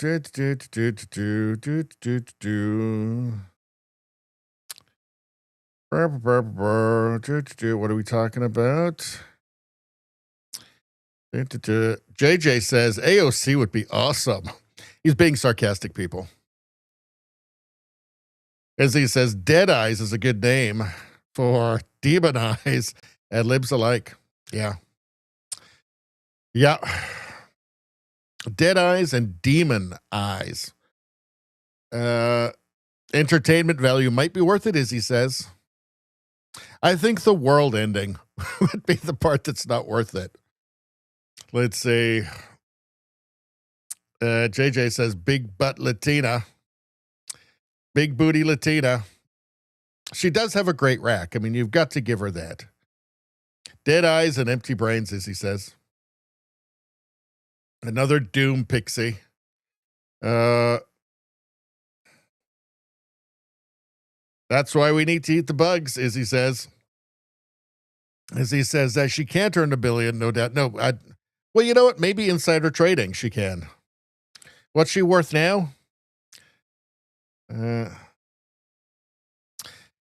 we talking about? JJ says AOC would be awesome. He's being sarcastic, people. As he says, Dead Eyes is a good name for demon eyes and libs alike. Yeah. Yeah. Dead eyes and demon eyes. Entertainment value might be worth it, as he says. I think the world ending would be the part that's not worth it. Let's see. JJ says big butt Latina. Big booty Latina. She does have a great rack. I mean, you've got to give her that. Dead eyes and empty brains, as he says. Another doom pixie. That's why we need to eat the bugs, as he says. As he says that she can't earn $1 billion, no doubt. No, well, you know what? Maybe insider trading she can. What's she worth now?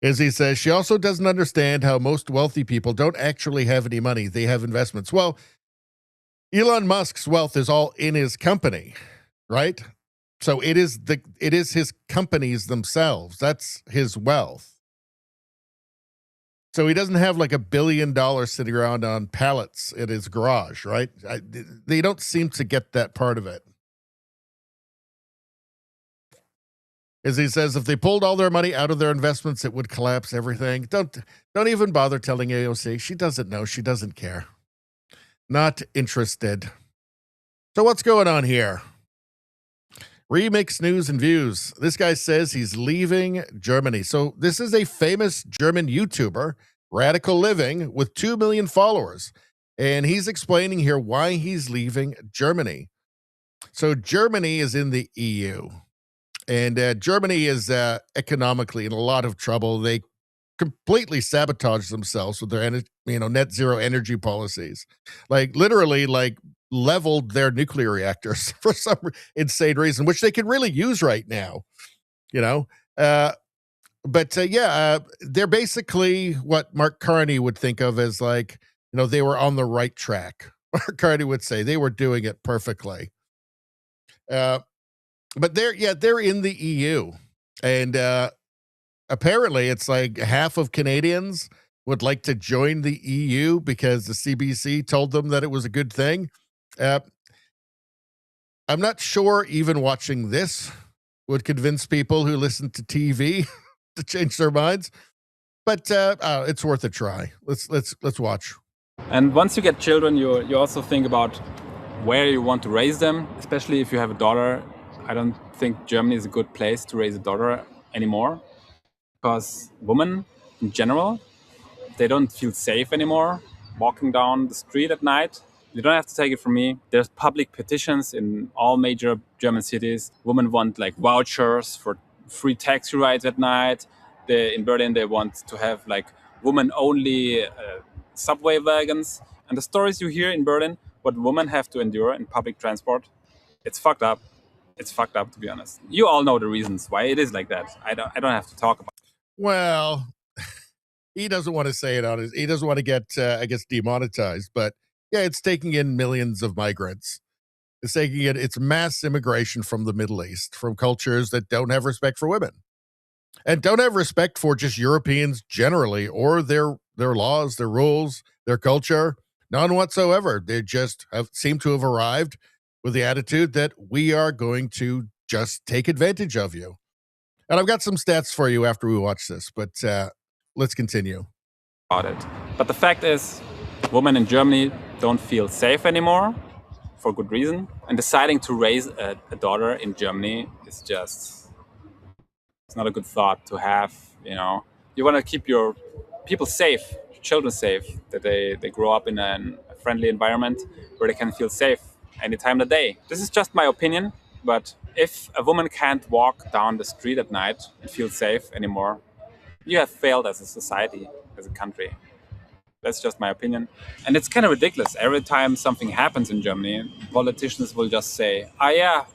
As he says, she also doesn't understand how most wealthy people don't actually have any money. They have investments. Well, Elon Musk's wealth is all in his company, right? So it is his companies themselves. That's his wealth. So he doesn't have like $1 billion sitting around on pallets in his garage, right? They don't seem to get that part of it. As he says, if they pulled all their money out of their investments, it would collapse everything. Don't even bother telling AOC. She doesn't know. She doesn't care. Not interested. So what's going on here? Remix news and views. This guy says he's leaving Germany. So this is a famous German YouTuber, Radical Living, with 2 million followers. And he's explaining here why he's leaving Germany. So Germany is in the EU. And Germany is economically in a lot of trouble. They completely sabotage themselves with their net zero energy policies. Like literally leveled their nuclear reactors for some insane reason, which they could really use right now, But they're basically what Mark Carney would think of as they were on the right track. Mark Carney would say they were doing it perfectly. But they're in the EU, and apparently it's like half of Canadians would like to join the EU because the CBC told them that it was a good thing. I'm not sure even watching this would convince people who listen to TV to change their minds, but it's worth a try. Let's watch. And once you get children, you also think about where you want to raise them, especially if you have a daughter. I don't think Germany is a good place to raise a daughter anymore, because women in general, they don't feel safe anymore walking down the street at night. You don't have to take it from me. There's public petitions in all major German cities. Women want vouchers for free taxi rides at night. In Berlin, they want to have women-only subway wagons. And the stories you hear in Berlin, what women have to endure in public transport, it's fucked up. It's fucked up, to be honest. You all know the reasons why it is like that. I don't have to talk about it. Well, he doesn't want to say it on his. He doesn't want to get, demonetized. But yeah, it's taking in millions of migrants. It's taking it. It's mass immigration from the Middle East, from cultures that don't have respect for women, and don't have respect for just Europeans generally, or their laws, their rules, their culture. None whatsoever. They just seem to have arrived with the attitude that we are going to just take advantage of you. And I've got some stats for you after we watch this, but let's continue. About it. But the fact is, women in Germany don't feel safe anymore for good reason. And deciding to raise a daughter in Germany is just, it's not a good thought to have, you know. You want to keep your people safe, your children safe, that they grow up in a friendly environment where they can feel safe any time of the day. This is just my opinion, but if a woman can't walk down the street at night and feel safe anymore, you have failed as a society, as a country. That's just my opinion. And it's kind of ridiculous. Every time something happens in Germany, politicians will just say, ah, yeah,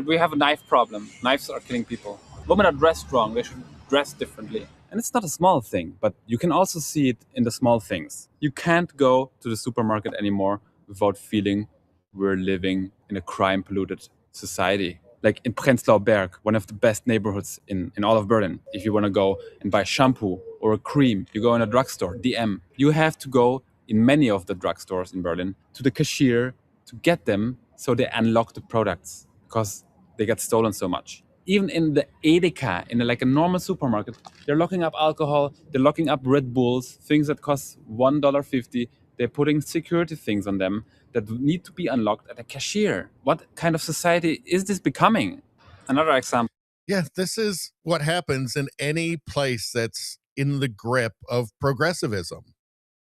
we have a knife problem. Knives are killing people. Women are dressed wrong. They should dress differently. And it's not a small thing, but you can also see it in the small things. You can't go to the supermarket anymore without feeling we're living in a crime-polluted society. Like in Prenzlauer Berg, one of the best neighborhoods in all of Berlin. If you want to go and buy shampoo or a cream, you go in a drugstore, DM. You have to go in many of the drugstores in Berlin to the cashier to get them so they unlock the products because they get stolen so much. Even in the Edeka, in like a normal supermarket, they're locking up alcohol, they're locking up Red Bulls, things that cost $1.50. They're putting security things on them that need to be unlocked at a cashier. What kind of society is this becoming? Another example. Yeah, this is what happens in any place that's in the grip of progressivism,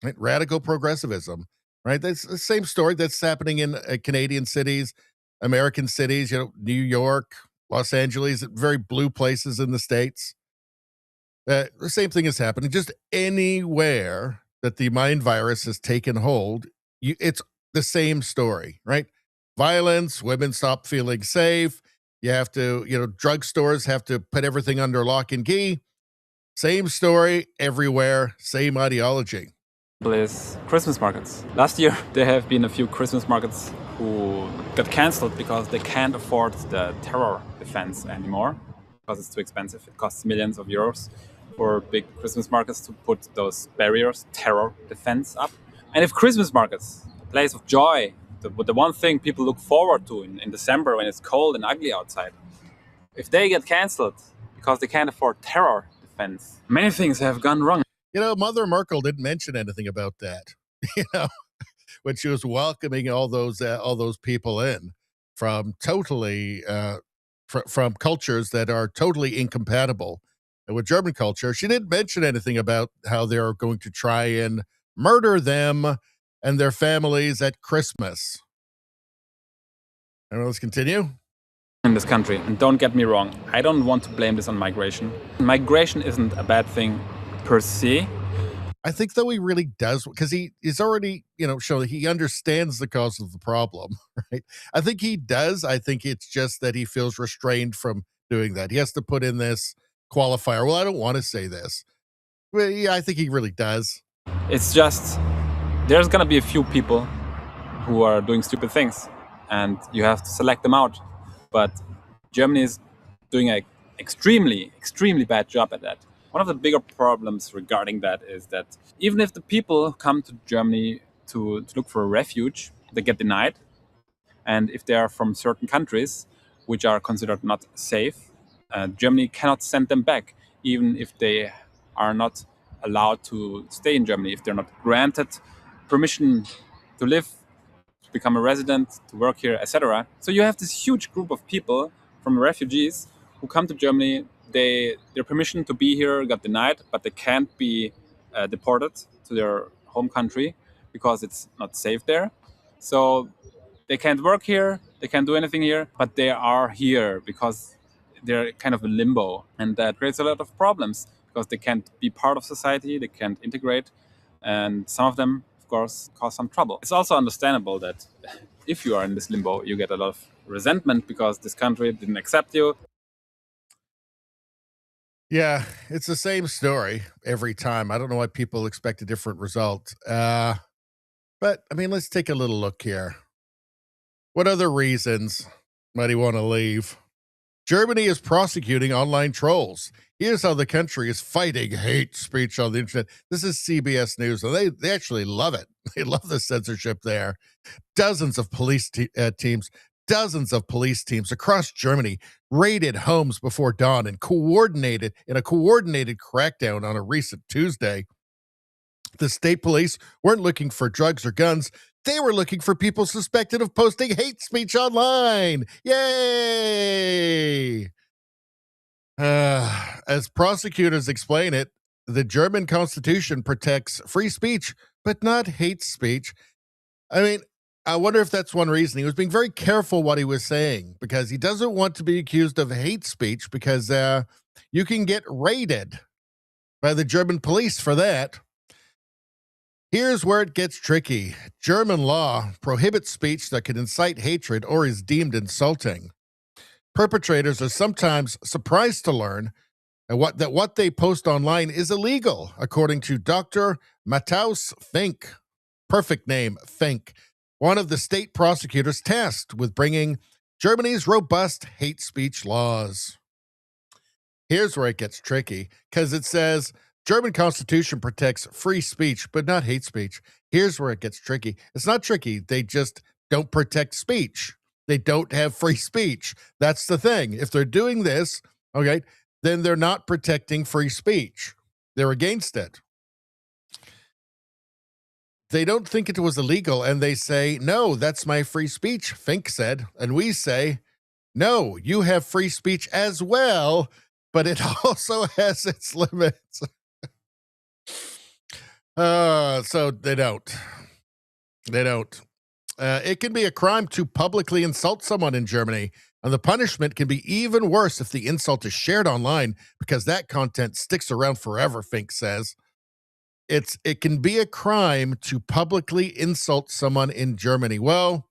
right? Radical progressivism, right? That's the same story that's happening in Canadian cities, American cities, New York, Los Angeles, very blue places in the States. The same thing is happening just anywhere that the mind virus has taken hold. It's the same story, right? Violence, women stop feeling safe. You have to, drugstores have to put everything under lock and key. Same story everywhere, same ideology. Is Christmas markets. Last year, there have been a few Christmas markets who got cancelled because they can't afford the terror defense anymore because it's too expensive. It costs millions of euros for big Christmas markets to put those barriers, terror defense up. And if Christmas markets, a place of joy, the one thing people look forward to in December when it's cold and ugly outside, if they get cancelled because they can't afford terror defense, many things have gone wrong. Mother Merkel didn't mention anything about that, when she was welcoming all those people in from totally from cultures that are totally incompatible with German culture. She didn't mention anything about how they're going to try and murder them and their families at Christmas. And let's continue. In this country, and don't get me wrong, I don't want to blame this on migration. Migration isn't a bad thing per se. I think though he really does, because he's already shown that he understands the cause of the problem, right? I think he does. I think it's just that he feels restrained from doing that. He has to put in this qualifier. Well, I don't want to say this. Well, yeah, I think he really does. It's just there's gonna be a few people who are doing stupid things, and you have to select them out. But Germany is doing an extremely, extremely bad job at that. One of the bigger problems regarding that is that even if the people come to Germany to look for a refuge, they get denied. And if they are from certain countries, which are considered not safe, Germany cannot send them back, even if they are not allowed to stay in Germany, if they're not granted permission to live, to become a resident, to work here, etc. So you have this huge group of people from refugees who come to Germany. Their permission to be here got denied, but they can't be deported to their home country because it's not safe there. So they can't work here, they can't do anything here, but they are here because they're kind of in limbo. And that creates a lot of problems because they can't be part of society, they can't integrate, and some of them, of course, cause some trouble. It's also understandable that if you are in this limbo, you get a lot of resentment because this country didn't accept you. Yeah, it's the same story every time. I don't know why people expect a different result. But I mean, let's take a little look here. What other reasons might he want to leave? Germany is prosecuting online trolls. Here's how the country is fighting hate speech on the internet. This is CBS News, and they actually love it. They love the censorship there. Dozens of police teams across Germany raided homes before dawn and coordinated crackdown on a recent Tuesday. The state police weren't looking for drugs or guns. They were looking for people suspected of posting hate speech online. Yay! As prosecutors explain it, the German constitution protects free speech, but not hate speech. I mean, I wonder if that's one reason. He was being very careful what he was saying because he doesn't want to be accused of hate speech because you can get raided by the German police for that. Here's where it gets tricky. German law prohibits speech that can incite hatred or is deemed insulting. Perpetrators are sometimes surprised to learn that what they post online is illegal, according to Dr. Matthaus Fink. Perfect name, Fink. One of the state prosecutors tasked with bringing Germany's robust hate speech laws. Here's where it gets tricky, because it says German constitution protects free speech, but not hate speech. Here's where it gets tricky. It's not tricky. They just don't protect speech. They don't have free speech. That's the thing. If they're doing this, okay, then they're not protecting free speech. They're against it. They don't think it was illegal, and they say, no, that's my free speech, Fink said. And we say, no, you have free speech as well, but it also has its limits. So they don't. They don't. It can be a crime to publicly insult someone in Germany, and the punishment can be even worse if the insult is shared online because that content sticks around forever, Fink says. It can be a crime to publicly insult someone in Germany. Well,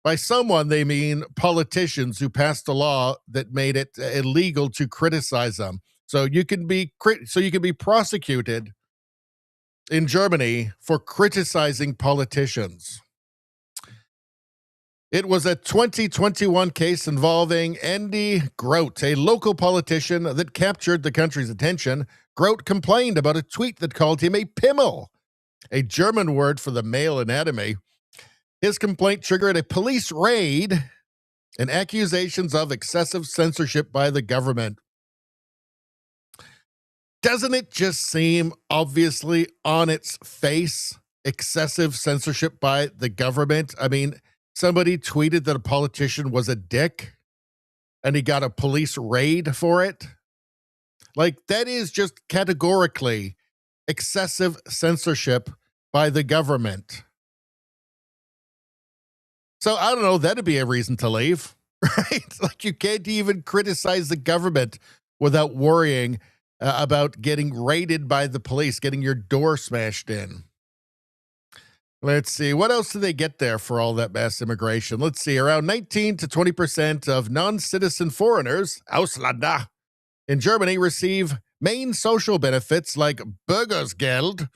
by someone, they mean politicians who passed a law that made it illegal to criticize them. So you can be prosecuted in Germany for criticizing politicians. It was a 2021 case involving Andy Grote, a local politician that captured the country's attention. Grote complained about a tweet that called him a Pimmel, a German word for the male anatomy. His complaint triggered a police raid and accusations of excessive censorship by the government. Doesn't it just seem obviously on its face excessive censorship by the government? I mean, somebody tweeted that a politician was a dick and he got a police raid for it. Like, that is just categorically excessive censorship by the government. So I don't know, that'd be a reason to leave, right? Like, you can't even criticize the government without worrying about getting raided by the police, getting your door smashed in. Let's see, what else do they get there for all that mass immigration? Let's see, around 19 to 20% of non-citizen foreigners, Ausländer, in Germany receive main social benefits like Bürgersgeld.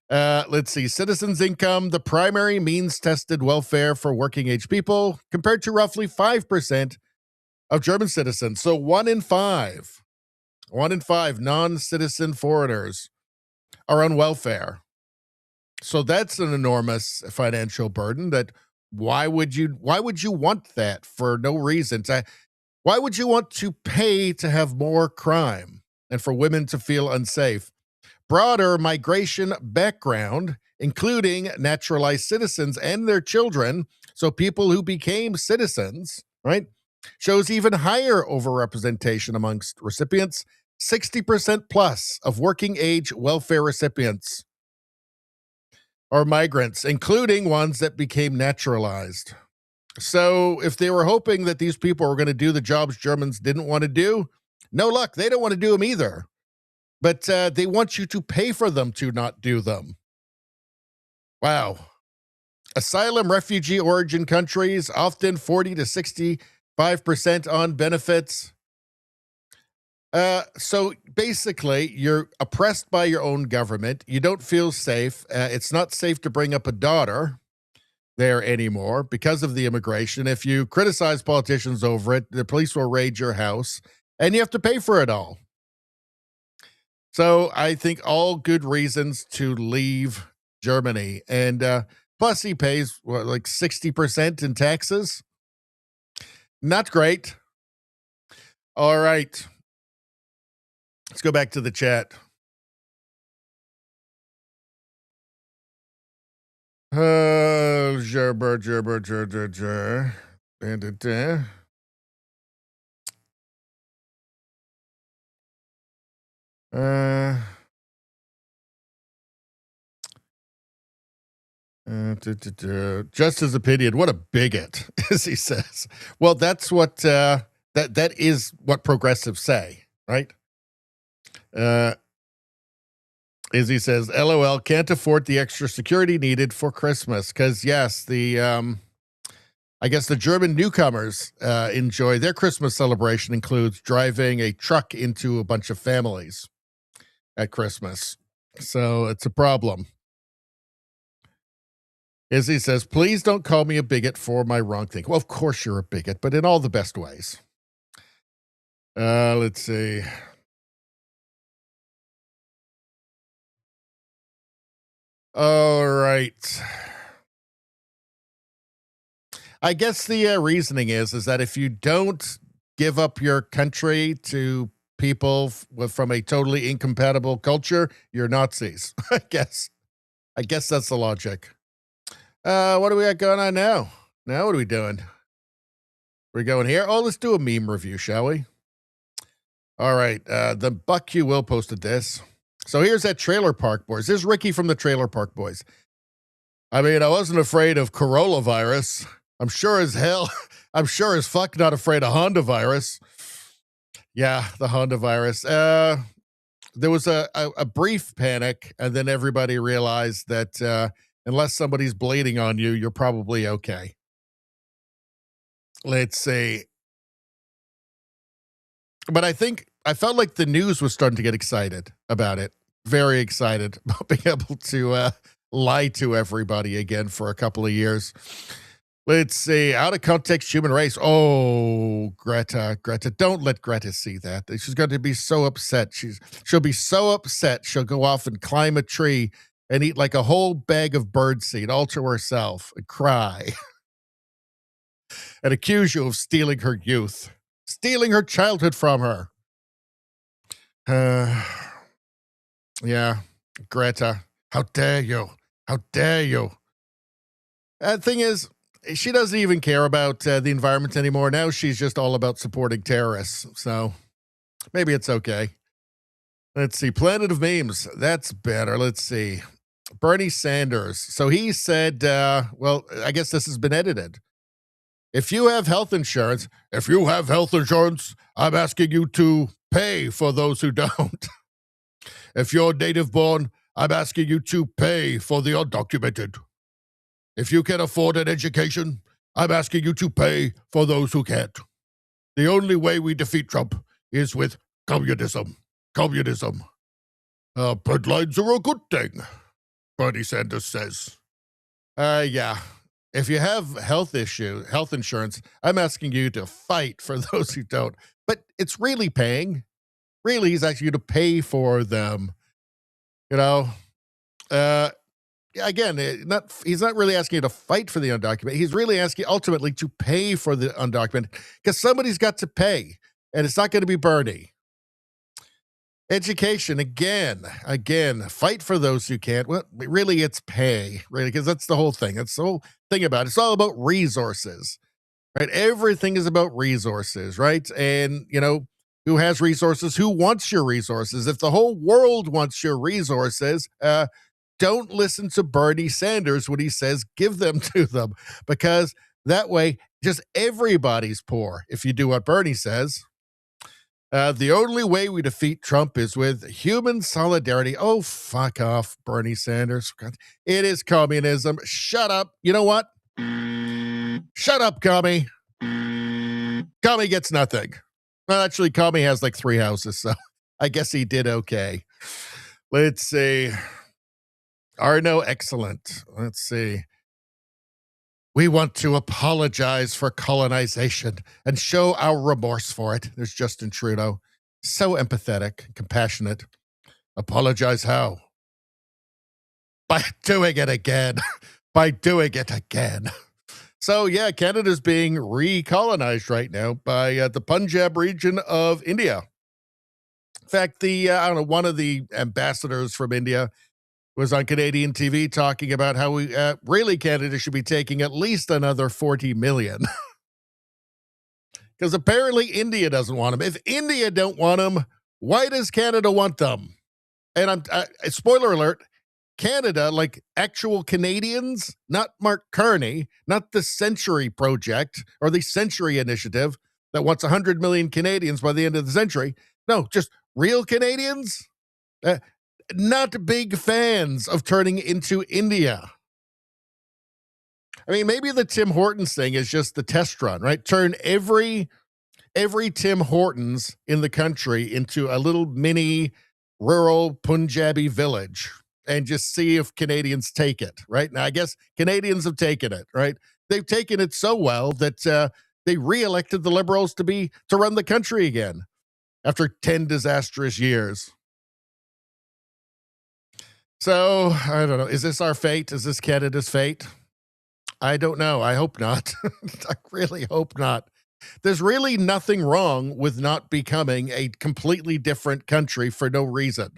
Let's see, citizens' income, the primary means-tested welfare for working-age people, compared to roughly 5% of German citizens. So 1 in 5 non-citizen foreigners are on welfare. So that's an enormous financial burden. That why would you want that for no reason? Why would you want to pay to have more crime and for women to feel unsafe? Broader migration background, including naturalized citizens and their children, so people who became citizens, right, shows even higher overrepresentation amongst recipients. 60% plus of working age welfare recipients are migrants, including ones that became naturalized. So if they were hoping that these people were going to do the jobs Germans didn't want to do, no luck. They don't want to do them either. But they want you to pay for them to not do them. Wow. Asylum refugee origin countries, often 40 to 65% on benefits. So basically, you're oppressed by your own government. You don't feel safe. It's not safe to bring up a daughter. there anymore because of the immigration. If you criticize politicians over it, the police will raid your house and you have to pay for it all. So I think all good reasons to leave Germany. And plus he pays like 60% in taxes. Not great. All right. Let's go back to the chat. Gerber. Just his opinion. What a bigot, as he says. Well, that's what that is what progressives say, right? As he says, LOL, can't afford the extra security needed for Christmas. Because, yes, I guess the German newcomers enjoy their Christmas celebration includes driving a truck into a bunch of families at Christmas. So it's a problem. As he says, please don't call me a bigot for my wrong thing. Well, of course you're a bigot, but in all the best ways. Let's see. All right. I guess the reasoning is that if you don't give up your country to people from a totally incompatible culture, you're Nazis. I guess that's the logic. What do we got going on now? Now what are we doing? We're going here. Oh, let's do a meme review, shall we? All right. The Buck You Will posted this. So here's that Trailer Park Boys. This is Ricky from the Trailer Park Boys. I mean, I wasn't afraid of coronavirus. I'm sure as fuck not afraid of Honda virus. Yeah, the Honda virus. There was a brief panic, and then everybody realized that unless somebody's bleeding on you, you're probably okay. Let's see. But I felt like the news was starting to get excited about it. Very excited about being able to lie to everybody again for a couple of years. Let's see. Out of context human race. Oh, Greta. Don't let Greta see that. She's going to be so upset. She'll be so upset. She'll go off and climb a tree and eat like a whole bag of birdseed all to herself and cry and accuse you of stealing her youth, stealing her childhood from her. Yeah, Greta, how dare you? How dare you? The thing is, she doesn't even care about the environment anymore. Now she's just all about supporting terrorists. So maybe it's okay. Let's see. Planet of Memes. That's better. Let's see. Bernie Sanders. So he said, well, I guess this has been edited. If you have health insurance, I'm asking you to pay for those who don't. If you're native born, I'm asking you to pay for the undocumented. If you can afford an education, I'm asking you to pay for those who can't. The only way we defeat Trump is with communism. Communism. Bloodlines are a good thing, Bernie Sanders says. Yeah. If you have health insurance, I'm asking you to fight for those who don't. But it's really paying. Really, he's asking you to pay for them. You know, again, he's not really asking you to fight for the undocumented. He's really asking ultimately to pay for the undocumented because somebody's got to pay, and it's not going to be Bernie. Education, again, fight for those who can't. Well, really, it's pay, really, because that's the whole thing. That's the whole thing about it. It's all about resources, right? Everything is about resources, right? And, you know, who has resources? Who wants your resources? If the whole world wants your resources, don't listen to Bernie Sanders when he says give them to them, because that way, just everybody's poor if you do what Bernie says. The only way we defeat Trump is with human solidarity. Oh, fuck off, Bernie Sanders. God, it is communism. Shut up. You know what? Shut up, Commie. Commie gets nothing. Well, actually, Commie has like 3 houses, so I guess he did okay. Let's see. Arno, excellent. Let's see. We want to apologize for colonization and show our remorse for it. There's Justin Trudeau. So empathetic, compassionate. Apologize how? By doing it again. By doing it again. So, yeah, Canada's being recolonized right now by the Punjab region of India. In fact, one of the ambassadors from India was on Canadian TV talking about how really Canada should be taking at least another 40 million. Because apparently India doesn't want them. If India don't want them, why does Canada want them? And spoiler alert, Canada, like actual Canadians, not Mark Carney, not the Century Project or the Century Initiative that wants 100 million Canadians by the end of the century. No, just real Canadians, not big fans of turning into India. I mean, maybe the Tim Hortons thing is just the test run, right? Turn every Tim Hortons in the country into a little mini rural Punjabi village and just see if Canadians take it, right? Now, I guess Canadians have taken it, right? They've taken it so well that they re-elected the Liberals to run the country again after 10 disastrous years. So, I don't know. Is this our fate? Is this Canada's fate? I don't know. I hope not. I really hope not. There's really nothing wrong with not becoming a completely different country for no reason.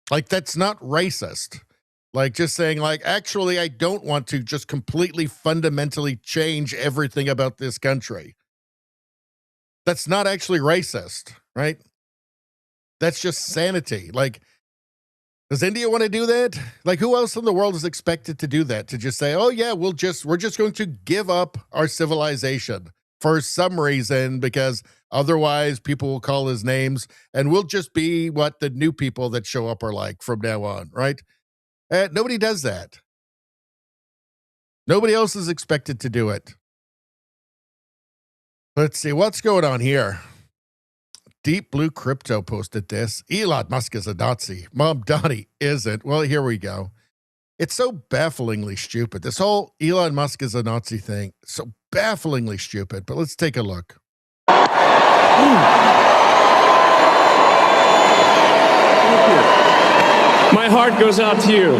Like, that's not racist. Like, just saying, like, actually, I don't want to just completely fundamentally change everything about this country. That's not actually racist, right? That's just sanity. Like, does India want to do that? Like, who else in the world is expected to do that? To just say, oh, yeah, we're just going to give up our civilization for some reason because otherwise people will call us names and we'll just be what the new people that show up are like from now on, right? Nobody does that. Nobody else is expected to do it. Let's see what's going on here. Deep Blue Crypto posted this. Elon Musk is a Nazi. Mom Donnie isn't. Well, here we go. It's so bafflingly stupid. This whole Elon Musk is a Nazi thing, so bafflingly stupid. But let's take a look. My heart goes out to you.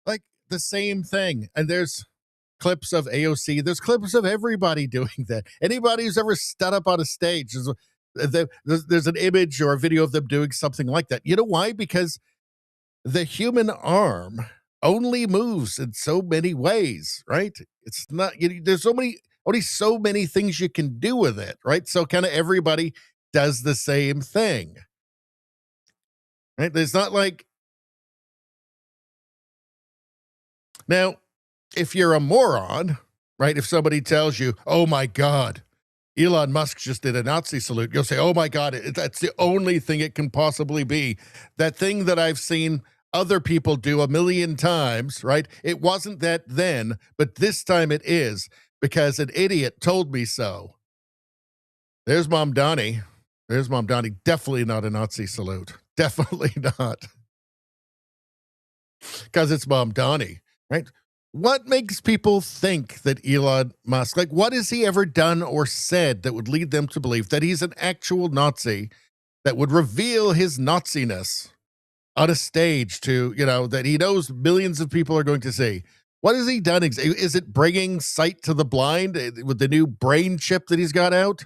Like the same thing. And there's clips of AOC. There's clips of everybody doing that. Anybody who's ever stood up on a stage, there's an image or a video of them doing something like that. You know why? Because the human arm only moves in so many ways, right? It's not, there's only so many things you can do with it, right? So kind of everybody does the same thing, right? There's not like, now, if you're a moron, right? If somebody tells you, oh my God, Elon Musk just did a Nazi salute, you'll say, oh my God, that's the only thing it can possibly be. That thing that I've seen other people do 1,000,000 times, right? It wasn't that then, but this time it is because an idiot told me so. There's Mom Donnie. There's Mom Donnie. Definitely not a Nazi salute. Definitely not. Because it's Mom Donnie, right? What makes people think that Elon Musk, like what has he ever done or said that would lead them to believe that he's an actual Nazi that would reveal his Nazi-ness on a stage to, that he knows millions of people are going to see? What has he done? Is it bringing sight to the blind with the new brain chip that he's got out?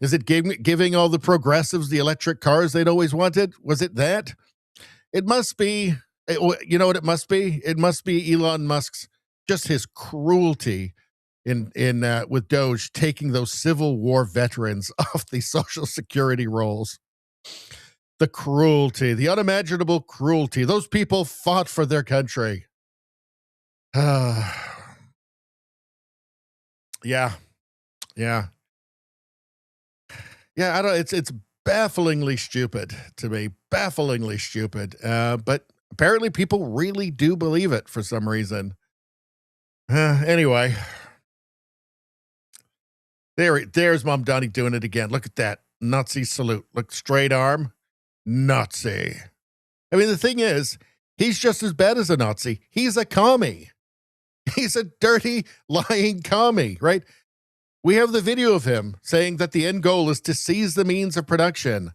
Is it giving all the progressives the electric cars they'd always wanted? Was it that? It must be. You know what it must be? It must be Elon Musk's, just his cruelty in with Doge taking those Civil War veterans off the Social Security rolls. The cruelty, the unimaginable cruelty. Those people fought for their country. Yeah. I don't. It's bafflingly stupid to me. Bafflingly stupid. But apparently people really do believe it for some reason. Anyway. There's Mom Donnie doing it again. Look at that. Nazi salute. Look, straight arm, Nazi. I mean, the thing is, he's just as bad as a Nazi. He's a commie. He's a dirty, lying commie, right? We have the video of him saying that the end goal is to seize the means of production.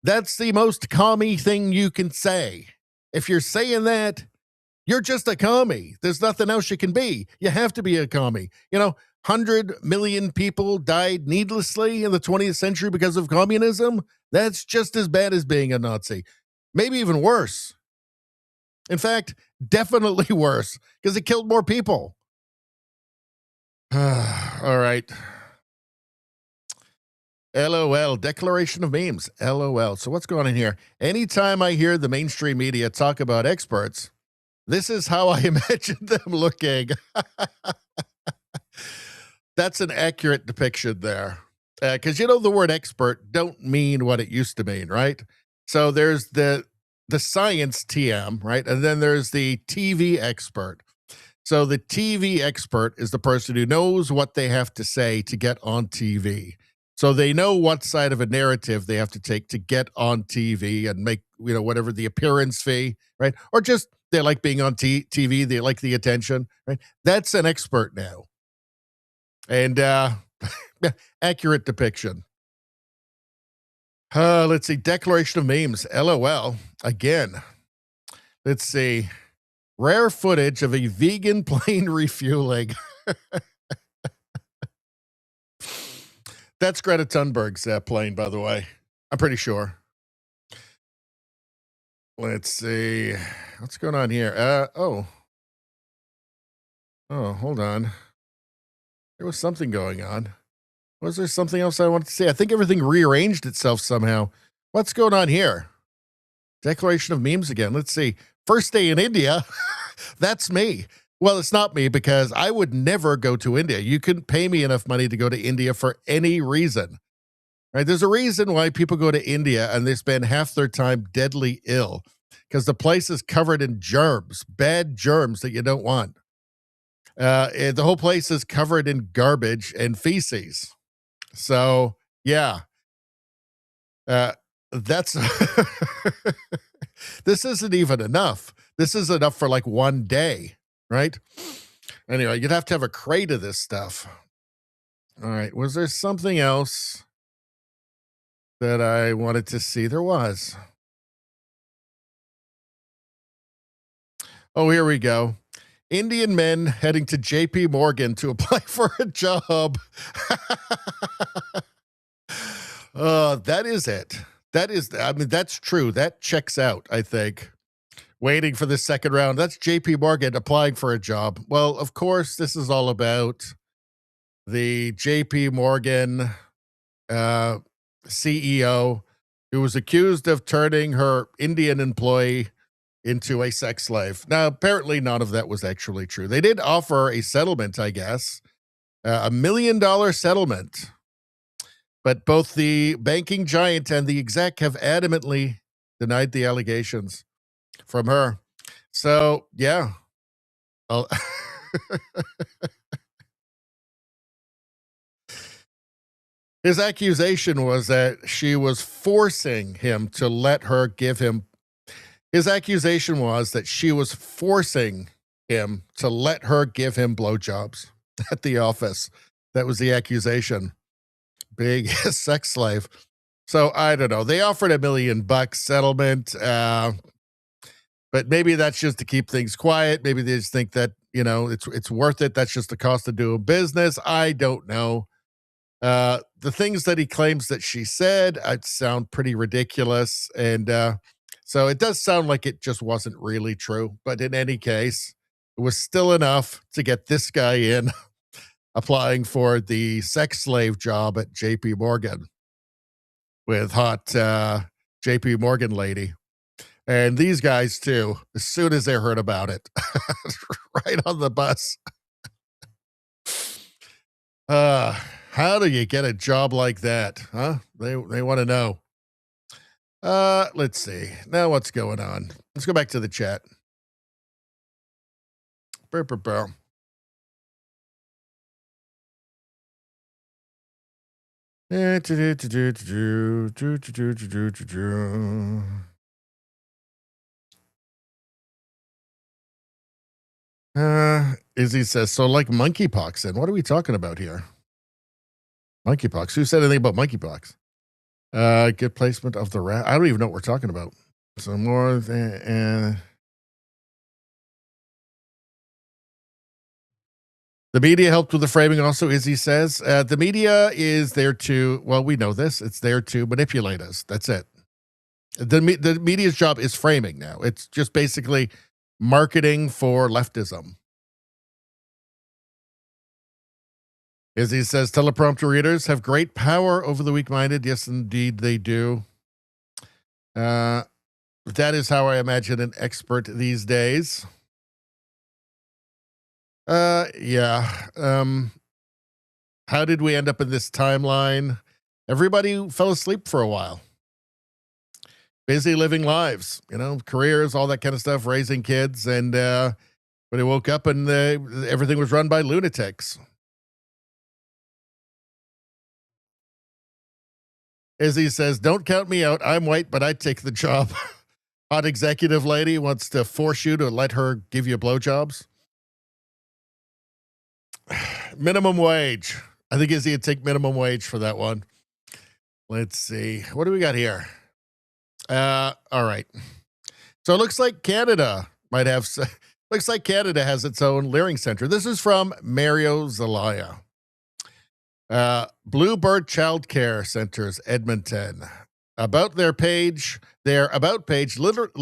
That's the most commie thing you can say. If you're saying that, you're just a commie. There's nothing else you can be. You have to be a commie. 100 million people died needlessly in the 20th century because of communism. That's just as bad as being a Nazi. Maybe even worse. In fact, definitely worse, because it killed more people. All right. LOL, declaration of memes. LOL. So what's going on here? Anytime I hear the mainstream media talk about experts, this is how I imagine them looking. That's an accurate depiction there. Because the word expert don't mean what it used to mean, right? So there's the science TM, right? And then there's the TV expert. So the TV expert is the person who knows what they have to say to get on TV. So they know what side of a narrative they have to take to get on TV and make, whatever the appearance fee, right? Or just they like being on TV, they like the attention, right? That's an expert now. And accurate depiction. Let's see, declaration of memes, LOL, again. Let's see, rare footage of a vegan plane refueling. That's Greta Thunberg's plane, by the way. I'm pretty sure. Let's see. What's going on here? Oh, hold on. There was something going on. Was there something else I wanted to say? I think everything rearranged itself somehow. What's going on here? Declaration of memes again. Let's see. First day in India. That's me. Well, it's not me because I would never go to India. You couldn't pay me enough money to go to India for any reason. Right? There's a reason why people go to India and they spend half their time deadly ill because the place is covered in germs, bad germs that you don't want. The whole place is covered in garbage and feces. So, yeah. That's this isn't even enough. This is enough for like one day, right? Anyway, you'd have to have a crate of this stuff. All right. Was there something else that I wanted to see? There was. Oh, here we go. Indian men heading to JP Morgan to apply for a job. That is it. That's true. That checks out, I think. Waiting for the second round. That's JP Morgan applying for a job. Well, of course, this is all about the JP Morgan CEO who was accused of turning her Indian employee into a sex slave. Now, apparently none of that was actually true. They did offer a settlement, I guess, $1 million settlement. But both the banking giant and the exec have adamantly denied the allegations from her. So, yeah. His accusation was that she was forcing him to let her give him. His accusation was that she was forcing him to let her give him blowjobs at the office. That was the accusation. Big sex slave. So I don't know. They offered $1 million settlement, but maybe that's just to keep things quiet. Maybe they just think that it's worth it. That's just the cost of doing business. I don't know. The things that he claims that she said sound pretty ridiculous, and so it does sound like it just wasn't really true. But in any case, it was still enough to get this guy in. Applying for the sex slave job at JP Morgan with hot JP Morgan lady. And these guys, too, as soon as they heard about it, right on the bus. How do you get a job like that? Huh? They want to know. Let's see. Now what's going on? Let's go back to the chat. Burr. Izzy says, so like monkeypox, then what are we talking about here? Monkeypox. Who said anything about monkeypox? Good placement of the rat. I don't even know what we're talking about. So more than the media helped with the framing also, Izzy says. The media is there to, well, we know this. It's there to manipulate us. That's it. The media's job is framing now. It's just basically marketing for leftism. Izzy says, teleprompter readers have great power over the weak-minded. Yes, indeed, they do. That is how I imagine an expert these days. Yeah. How did we end up in this timeline? Everybody fell asleep for a while. Busy living lives, careers, all that kind of stuff, raising kids. And when they woke up and everything was run by lunatics. Izzy says, don't count me out. I'm white, but I'd take the job. Hot executive lady wants to force you to let her give you blowjobs. Minimum wage. I think Izzy would take minimum wage for that one. Let's see. What do we got here? All right. So it looks like Canada might have, looks like Canada has its own Leering Center. This is from Mario Zelaya. Bluebird Child Care Centers, Edmonton. About their page, their about page literally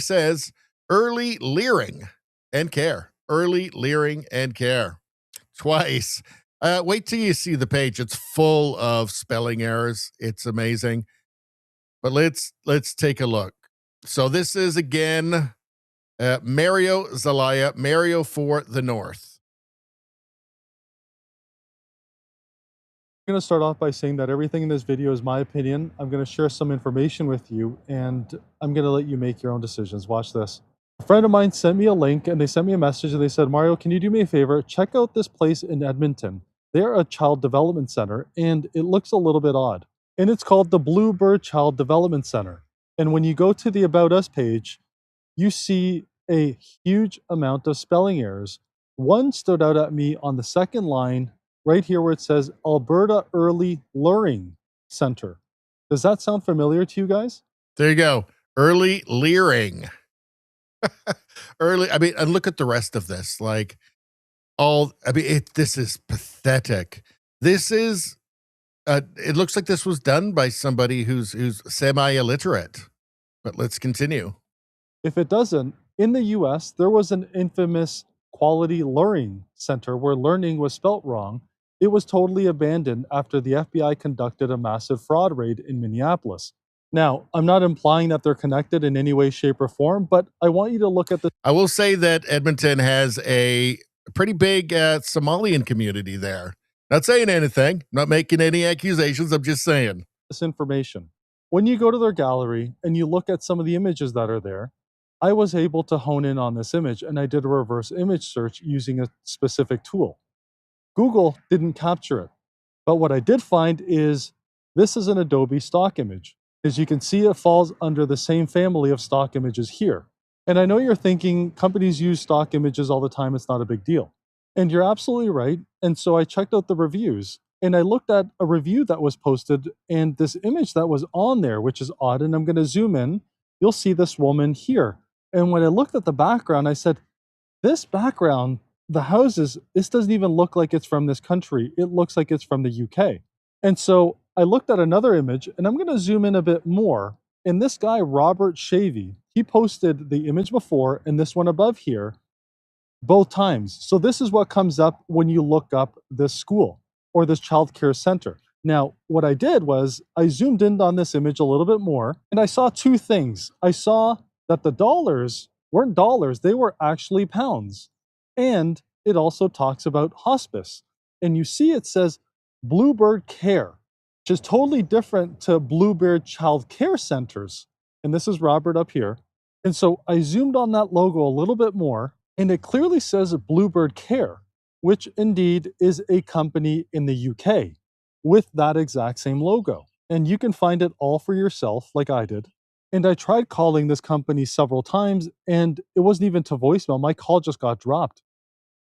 says early leering and care. Early leering and care. Twice. Wait till you see the page. It's full of spelling errors. It's amazing. But let's take a look. So this is again Mario Zelaya, Mario for the North. I'm going to start off by saying that everything in this video is my opinion. I'm going to share some information with you, and I'm going to let you make your own decisions. Watch this. A friend of mine sent me a link, and they sent me a message, and they said, Mario, can you do me a favor? Check out this place in Edmonton. They're a child development center, and it looks a little bit odd. And it's called the Bluebird Child Development Center. And when you go to the About Us page, you see a huge amount of spelling errors. One stood out at me on the second line, right here where it says Alberta Early Learning Center. Does that sound familiar to you guys? There you go. Early leering. I mean, and look at the rest of this. This is pathetic. This is, it looks like this was done by somebody who's semi-illiterate. But let's continue. If it doesn't, in the US, there was an infamous Quality Learning Center where learning was spelt wrong. It was totally abandoned after the FBI conducted a massive fraud raid in Minneapolis. Now, I'm not implying that they're connected in any way, shape, or form, but I want you to look at this. I will say that Edmonton has a pretty big Somalian community there. Not saying anything, not making any accusations, I'm just saying. This information. When you go to their gallery and you look at some of the images that are there, I was able to hone in on this image, and I did a reverse image search using a specific tool. Google didn't capture it. But what I did find is this is an Adobe stock image. As you can see, it falls under the same family of stock images here. And I know you're thinking companies use stock images all the time, it's not a big deal. And you're absolutely right. And so I checked out the reviews and I looked at a review that was posted and this image that was on there, which is odd. And I'm going to zoom in. You'll see this woman here. And when I looked at the background, I said, this background, the houses, this doesn't even look like it's from this country. It looks like it's from the UK. And so I looked at another image, and I'm going to zoom in a bit more. And this guy, Robert Shavy, he posted the image before and this one above here both times. So this is what comes up when you look up this school or this child care center. Now, what I did was I zoomed in on this image a little bit more, and I saw two things. I saw that the dollars weren't dollars, they were actually pounds. And it also talks about hospice. And you see it says Bluebird Care, which is totally different to Bluebird Child Care Centers. And this is Robert up here. And so I zoomed on that logo a little bit more, and it clearly says Bluebird Care. which indeed is a company in the UK with that exact same logo. And you can find it all for yourself, like I did. And I tried calling this company several times, and it wasn't even to voicemail. My call just got dropped.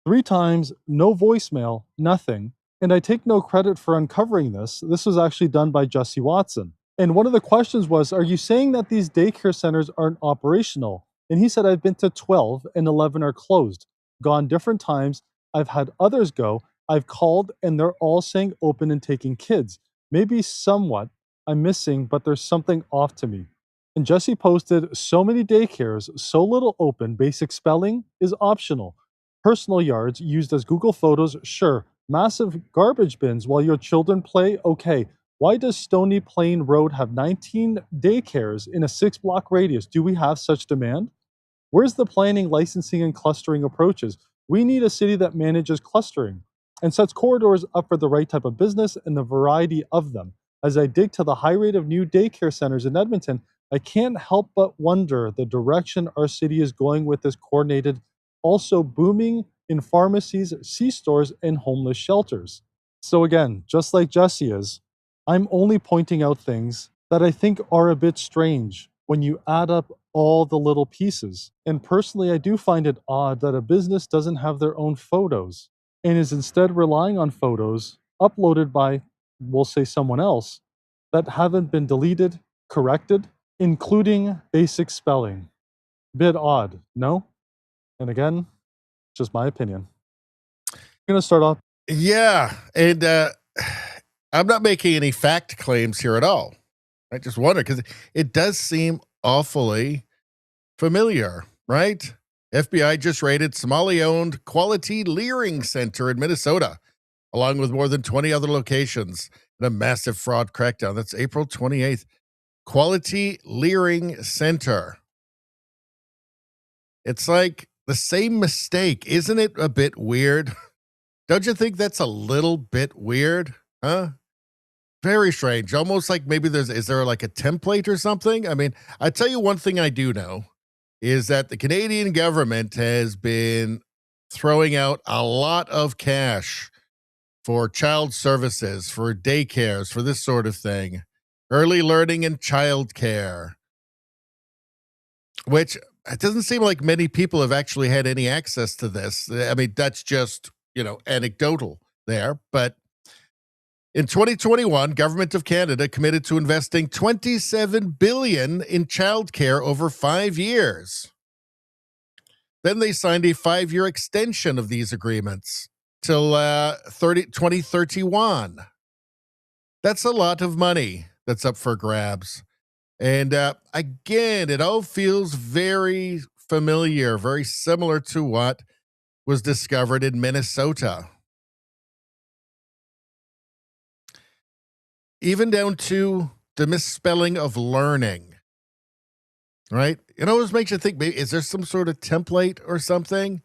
3 times, no voicemail, nothing. And I take no credit for uncovering this. This was actually done by Jesse Watson. And one of the questions was, are you saying that these daycare centers aren't operational? And he said, I've been to 12 and 11 are closed, gone different times. I've had others go. I've called and they're all saying open and taking kids. Maybe somewhat I'm missing, but there's something off to me. And Jesse posted, so many daycares, so little open, basic spelling is optional. Personal yards used as Google Photos, sure. Massive garbage bins while your children play, okay. Why does Stony Plain Road have 19 daycares in a 6-block radius? Do we have such demand? Where's the planning, licensing, and clustering approaches? We need a city that manages clustering and sets corridors up for the right type of business and the variety of them. As I dig to the high rate of new daycare centers in Edmonton, I can't help but wonder the direction our city is going with this coordinated, also booming in pharmacies, C-stores, and homeless shelters. So again, just like Jesse is, I'm only pointing out things that I think are a bit strange when you add up all the little pieces. And personally, I do find it odd that a business doesn't have their own photos and is instead relying on photos uploaded by, we'll say, someone else that haven't been deleted, corrected, including basic spelling. Bit odd, no? And again, just my opinion. I'm going to start off. Yeah. And I'm not making any fact claims here at all. I just wonder because it does seem awfully familiar, right? FBI just raided Somali-owned Quality Leering Center in Minnesota, along with more than 20 other locations in a massive fraud crackdown. That's April 28th. Quality Leering Center. It's like the same mistake. Isn't it a bit weird? Don't you think that's a little bit weird? Huh? Very strange. Almost like maybe is there like a template or something? I mean, I tell you one thing I do know is that the Canadian government has been throwing out a lot of cash for child services, for daycares, for this sort of thing, early learning and childcare, which it doesn't seem like many people have actually had any access to this. I mean, that's just, anecdotal there, but in 2021, Government of Canada committed to investing $27 billion in childcare over 5 years. Then they signed a 5-year extension of these agreements till 2031. That's a lot of money that's up for grabs. And again, it all feels very familiar, very similar to what was discovered in Minnesota. Even down to the misspelling of learning, right? It always makes you think, maybe, is there some sort of template or something?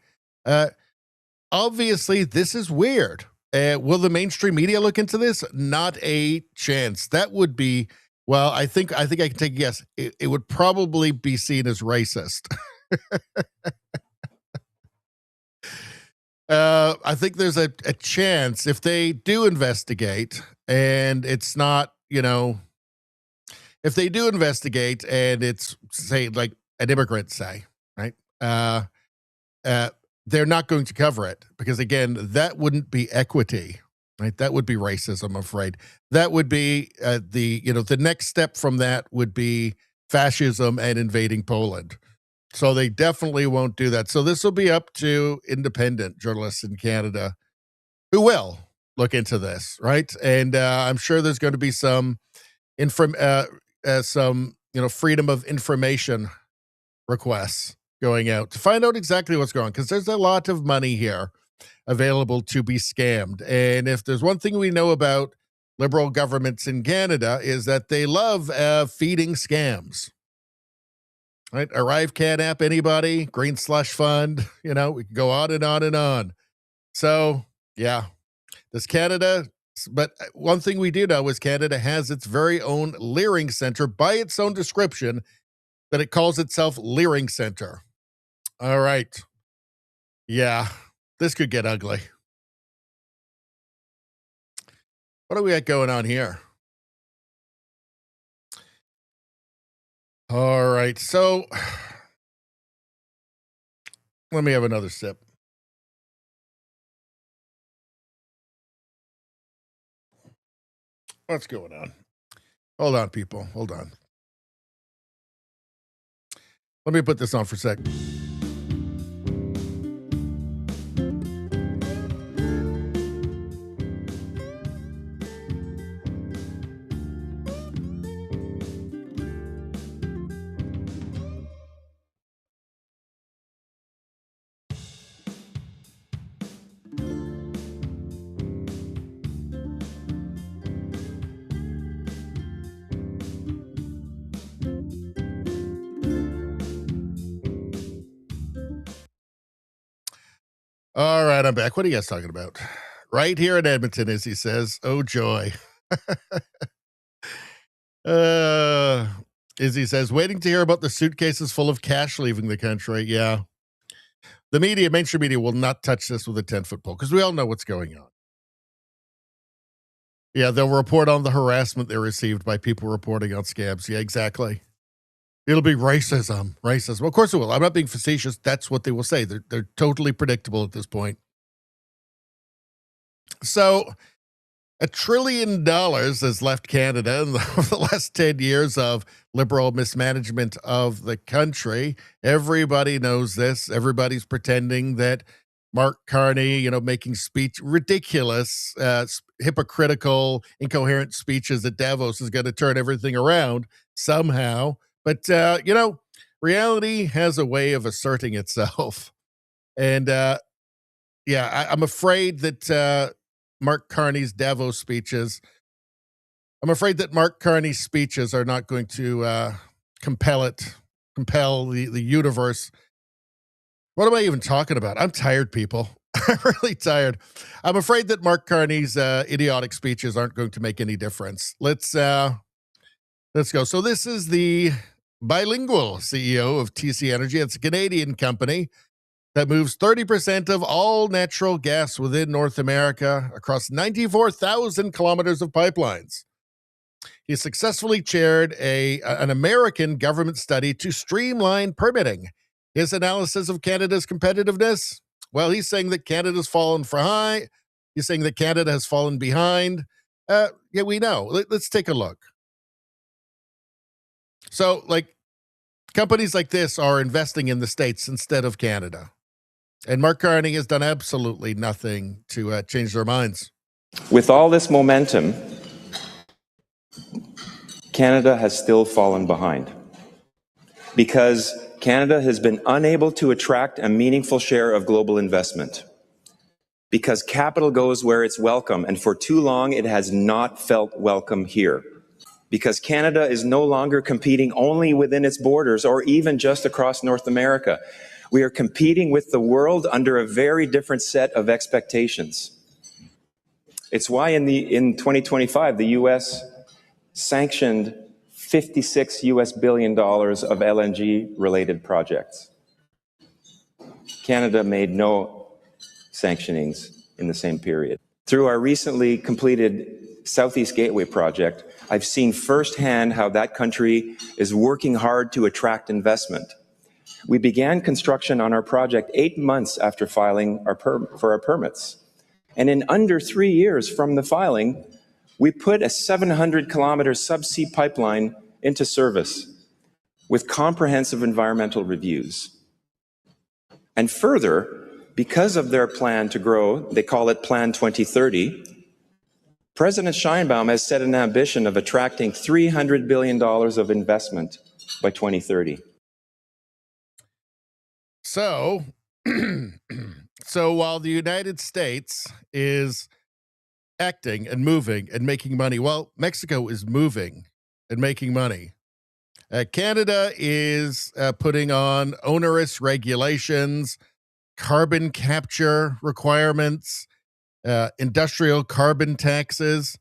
Obviously, this is weird. Will the mainstream media look into this? Not a chance. That would be, well, I think I can take a guess. It would probably be seen as racist. I think there's a chance if they do investigate and it's not, if they do investigate and it's, say, like an immigrant, say, right? They're not going to cover it because, again, that wouldn't be equity, right? That would be racism, I'm afraid. That would be the next step from that would be fascism and invading Poland. So they definitely won't do that. So this will be up to independent journalists in Canada who will look into this, right? And I'm sure there's going to be some freedom of information requests going out to find out exactly what's going on, because there's a lot of money here available to be scammed. And if there's one thing we know about liberal governments in Canada is that they love feeding scams. Right? Arrive Can't App anybody, Green Slush Fund, we can go on and on and on. So, yeah, does Canada, but one thing we do know is Canada has its very own Leering Center by its own description that it calls itself Leering Center. All right. Yeah, this could get ugly. What do we got going on here? All right, so let me have another sip. What's going on? Hold on, people. Hold on. Let me put this on for a sec. All right, I'm back. What are you guys talking about? Right here in Edmonton, as he says, oh joy. Izzy says, waiting to hear about the suitcases full of cash leaving the country. Yeah. The media, mainstream media, will not touch this with a 10-foot pole because we all know what's going on. Yeah, they'll report on the harassment they received by people reporting on scabs. Yeah, exactly. It'll be racism. Racism. Well, of course it will. I'm not being facetious. That's what they will say. They're totally predictable at this point. So, $1 trillion has left Canada in the last 10 years of liberal mismanagement of the country. Everybody knows this. Everybody's pretending that Mark Carney, making ridiculous, hypocritical, incoherent speeches at Davos is going to turn everything around somehow. But, reality has a way of asserting itself. And, I'm afraid that Mark Carney's Davos speeches, are not going to compel the universe. What am I even talking about? I'm tired, people. I'm really tired. I'm afraid that Mark Carney's idiotic speeches aren't going to make any difference. Let's go. So this is the bilingual CEO of TC Energy. It's a Canadian company that moves 30% of all natural gas within North America across 94,000 kilometers of pipelines. He successfully chaired an American government study to streamline permitting. His analysis of Canada's competitiveness? Well, he's saying that Canada's fallen behind. He's saying that Canada has fallen behind. Yeah, we know. Let's take a look. So, companies like this are investing in the States instead of Canada. And Mark Carney has done absolutely nothing to change their minds. With all this momentum, Canada has still fallen behind because Canada has been unable to attract a meaningful share of global investment. Because capital goes where it's welcome, and for too long it has not felt welcome here. Because Canada is no longer competing only within its borders or even just across North America. We are competing with the world under a very different set of expectations. It's why in 2025, the U.S. sanctioned $56 billion of LNG-related projects. Canada made no sanctionings in the same period. Through our recently completed Southeast Gateway project, I've seen firsthand how that country is working hard to attract investment. We began construction on our project 8 months after filing for our permits. And in under 3 years from the filing, we put a 700-kilometer subsea pipeline into service with comprehensive environmental reviews. And further, because of their plan to grow, they call it Plan 2030, President Sheinbaum has set an ambition of attracting $300 billion of investment by 2030. So, while the United States is acting and moving and making money, well, Mexico is moving and making money. Canada is putting on onerous regulations, carbon capture requirements, industrial carbon taxes,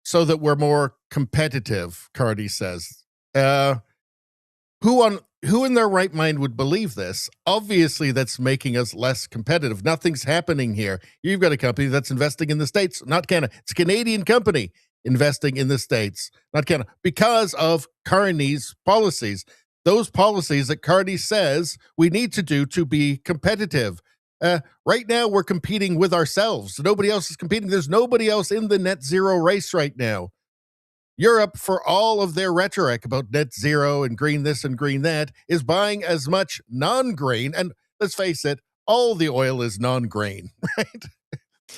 so that we're more competitive, Carney says. Who on who in their right mind would believe this? Obviously, that's making us less competitive. Nothing's happening here. You've got a company that's investing in the States, not Canada. It's a Canadian company investing in the States, not Canada, because of Carney's policies. Those policies that Carney says we need to do to be competitive. Right now, we're competing with ourselves. Nobody else is competing. There's nobody else in the net zero race right now. Europe, for all of their rhetoric about net zero and green this and green that, is buying as much non-green, and let's face it, all the oil is non-green, right?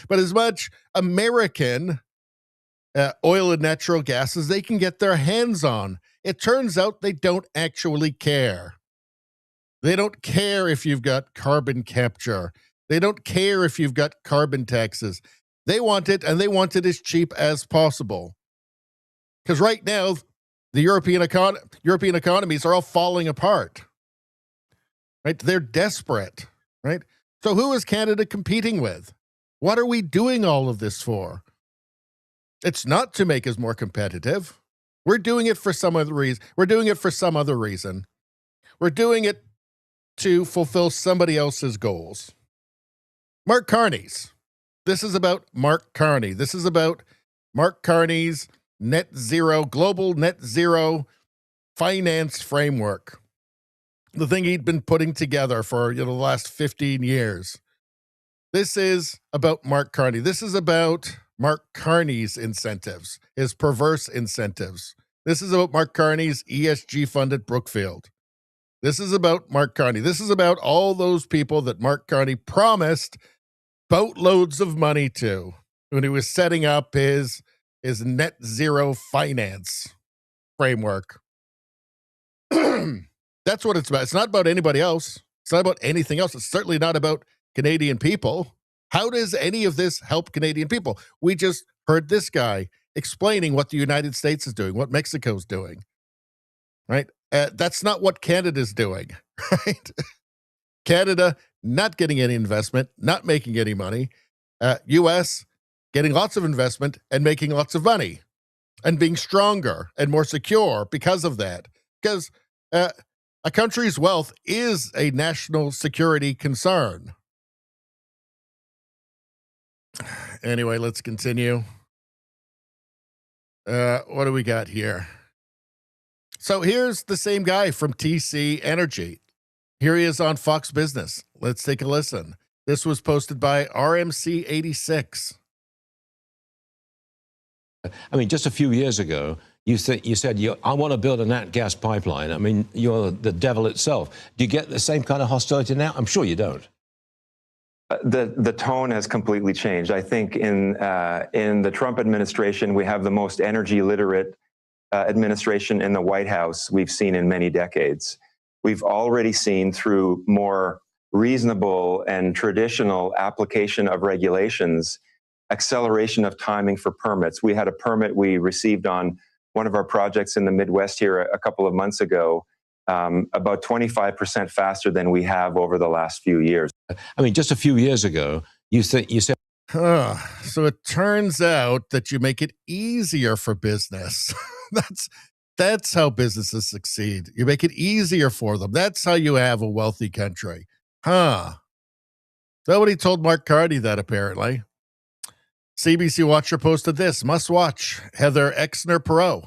But as much American oil and natural gas as they can get their hands on. It turns out they don't actually care. They don't care if you've got carbon capture. They don't care if you've got carbon taxes. They want it, and they want it as cheap as possible. Because right now, the European economies are all falling apart. Right? They're desperate. Right? So who is Canada competing with? What are we doing all of this for? It's not to make us more competitive. We're doing it for some other reason. We're doing it to fulfill somebody else's goals. Mark Carney's. This is about Mark Carney. This is about Mark Carney's global net zero finance framework. The thing he'd been putting together for the last 15 years. This is about Mark Carney. This is about Mark Carney's incentives, his perverse incentives. This is about Mark Carney's ESG fund at Brookfield. This is about Mark Carney. This is about all those people that Mark Carney promised boatloads of money to when he was setting up his net zero finance framework. That's what it's about. It's not about anybody else. It's not about anything else. It's certainly not about Canadian people. How does any of this help Canadian people? We just heard this guy explaining what the United States is doing, what Mexico's doing, right? That's not what Canada's doing, right? Canada not getting any investment, not making any money. U.S. getting lots of investment and making lots of money and being stronger and more secure because of that. Because a country's wealth is a national security concern. Anyway, let's continue. What do we got here? So here's the same guy from TC Energy. Here he is on Fox Business. Let's take a listen. This was posted by RMC86. I mean, just a few years ago, you said, I want to build a nat gas pipeline. I mean, you're the devil itself. Do you get the same kind of hostility now? I'm sure you don't. The tone has completely changed. I think in the Trump administration, we have the most energy literate administration in the White House we've seen in many decades. We've already seen through more reasonable and traditional application of regulations, acceleration of timing for permits. We had a permit we received on one of our projects in the Midwest here a couple of months ago, about 25% faster than we have over the last few years. I mean, just a few years ago, you said. So it turns out that you make it easier for business. That's how businesses succeed. You make it easier for them. That's how you have a wealthy country. Nobody told Mark Carney that, apparently. CBC Watcher posted this. Must watch. Heather Exner-Perot.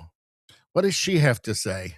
What does she have to say?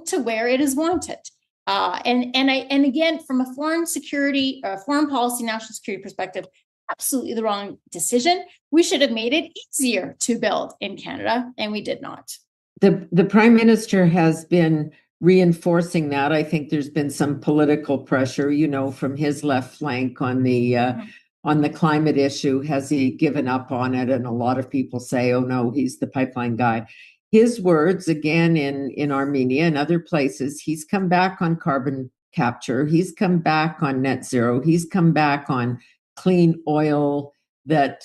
To where it is wanted. And again, from a foreign policy, national security perspective, absolutely the wrong decision. We should have made it easier to build in Canada, and we did not. The Prime Minister has been reinforcing that. I think there's been some political pressure, from his left flank on the climate issue. Has he given up on it? And a lot of people say, oh no, he's the pipeline guy. His words, again, in Armenia and other places, he's come back on carbon capture. He's come back on net zero. He's come back on clean oil that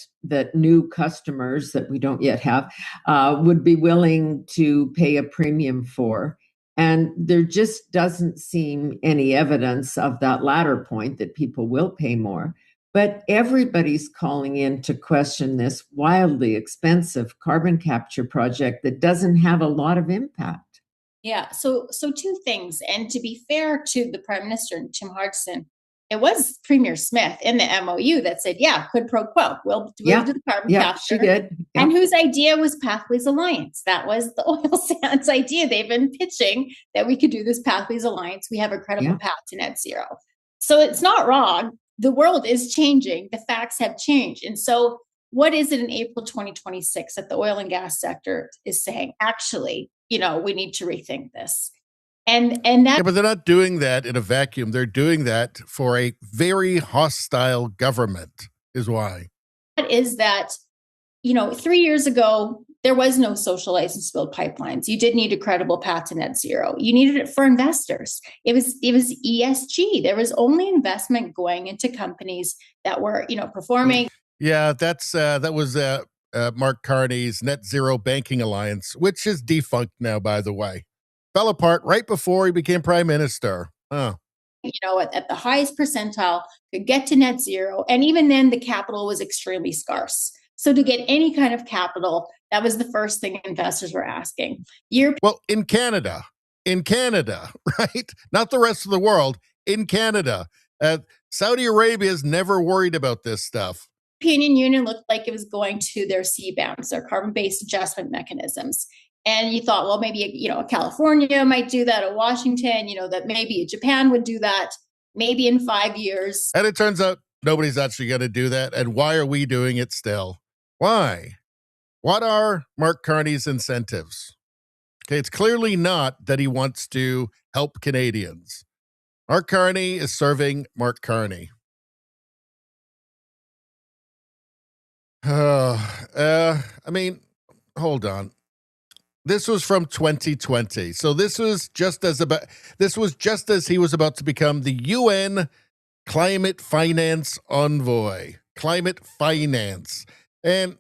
new customers that we don't yet have would be willing to pay a premium for. And there just doesn't seem any evidence of that latter point, that people will pay more. But everybody's calling in to question this wildly expensive carbon capture project that doesn't have a lot of impact. Yeah, so two things. And to be fair to the Prime Minister and Tim Hodgson, it was Premier Smith in the MOU that said, yeah, quid pro quo. We'll do the carbon capture. She did. Yeah. And whose idea was Pathways Alliance? That was the oil sands idea. They've been pitching that we could do this Pathways Alliance. We have a credible path to net zero. So it's not wrong. The world is changing. The facts have changed. And so what is it in April 2026 that the oil and gas sector is saying? Actually, we need to rethink this. And that, but they're not doing that in a vacuum. They're doing that for a very hostile government, is why. Is that, 3 years ago, there was no social license to build pipelines. You did need a credible path to net zero. You needed it for investors. It was ESG. There was only investment going into companies that were, performing. Yeah, that was Mark Carney's Net Zero Banking Alliance, which is defunct now, by the way. Fell apart right before he became prime minister. At the highest percentile, could get to net zero. And even then, the capital was extremely scarce. So to get any kind of capital, that was the first thing investors were asking. Well, in Canada, right? Not the rest of the world. In Canada, Saudi Arabia has never worried about this stuff. European Union looked like it was going to their CBAMs, their carbon-based adjustment mechanisms. And you thought, well, maybe, California might do that, or Washington, that maybe Japan would do that, maybe in 5 years. And it turns out nobody's actually going to do that. And why are we doing it still? Why? What are Mark Carney's incentives? Okay, it's clearly not that he wants to help Canadians. Mark Carney is serving Mark Carney. I mean, hold on. This was from 2020. So this was just as he was about to become the UN climate finance envoy. Climate finance. And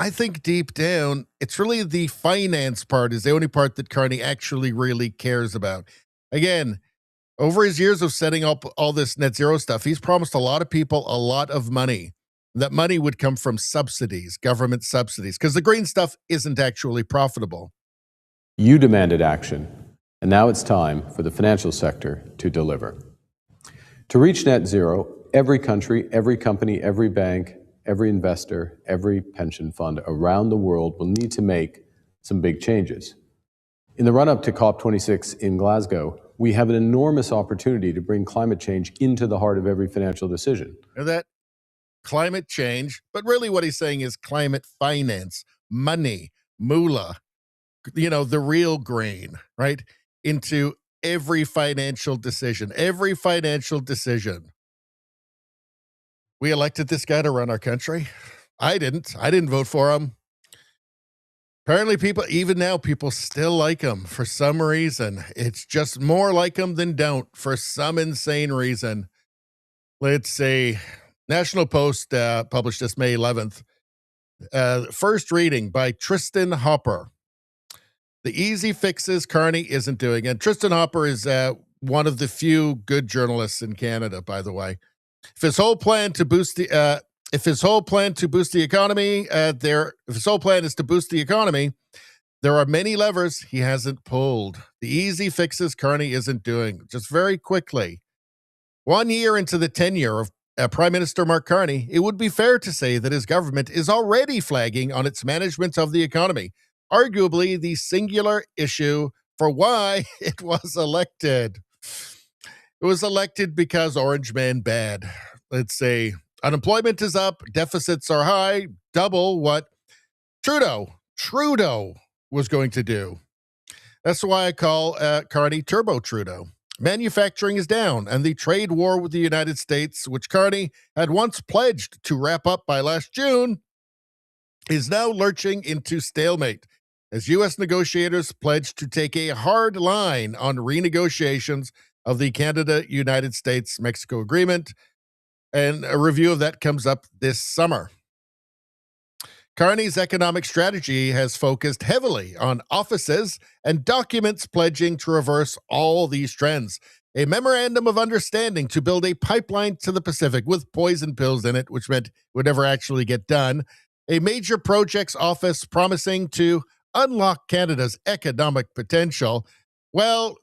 I think deep down, it's really the finance part is the only part that Carney actually really cares about. Again, over his years of setting up all this net zero stuff, he's promised a lot of people a lot of money. That money would come from subsidies, government subsidies, because the green stuff isn't actually profitable. You demanded action, and now it's time for the financial sector to deliver. To reach net zero, every country, every company, every bank, every investor, every pension fund around the world will need to make some big changes. In the run-up to COP26 in Glasgow, we have an enormous opportunity to bring climate change into the heart of every financial decision. And that climate change, but really what he's saying is climate finance, money, moolah, the real green, right? Into every financial decision. We elected this guy to run our country. I didn't vote for him. Apparently people still like him for some reason. It's just more like him than don't for some insane reason. Let's see. National Post published this May 11th. First reading by Tristan Hopper. The easy fixes Carney isn't doing. And Tristan Hopper is one of the few good journalists in Canada, by the way. If his whole plan is to boost the economy, there are many levers he hasn't pulled. The easy fixes Carney isn't doing. Just very quickly, 1 year into the tenure of Prime Minister Mark Carney, it would be fair to say that his government is already flagging on its management of the economy, arguably the singular issue for why it was elected. It was elected because Orange Man bad. Let's say unemployment is up, deficits are high, double what Trudeau was going to do. That's why I call Carney Turbo Trudeau. Manufacturing is down, and the trade war with the United States, which Carney had once pledged to wrap up by last June, is now lurching into stalemate, as U.S. negotiators pledged to take a hard line on renegotiations of the Canada-United States-Mexico agreement, and a review of that comes up this summer. Carney's economic strategy has focused heavily on offices and documents pledging to reverse all these trends. a memorandum of understanding to build a pipeline to the Pacific with poison pills in it, which meant it would never actually get done. A major projects office promising to unlock Canada's economic potential. Well,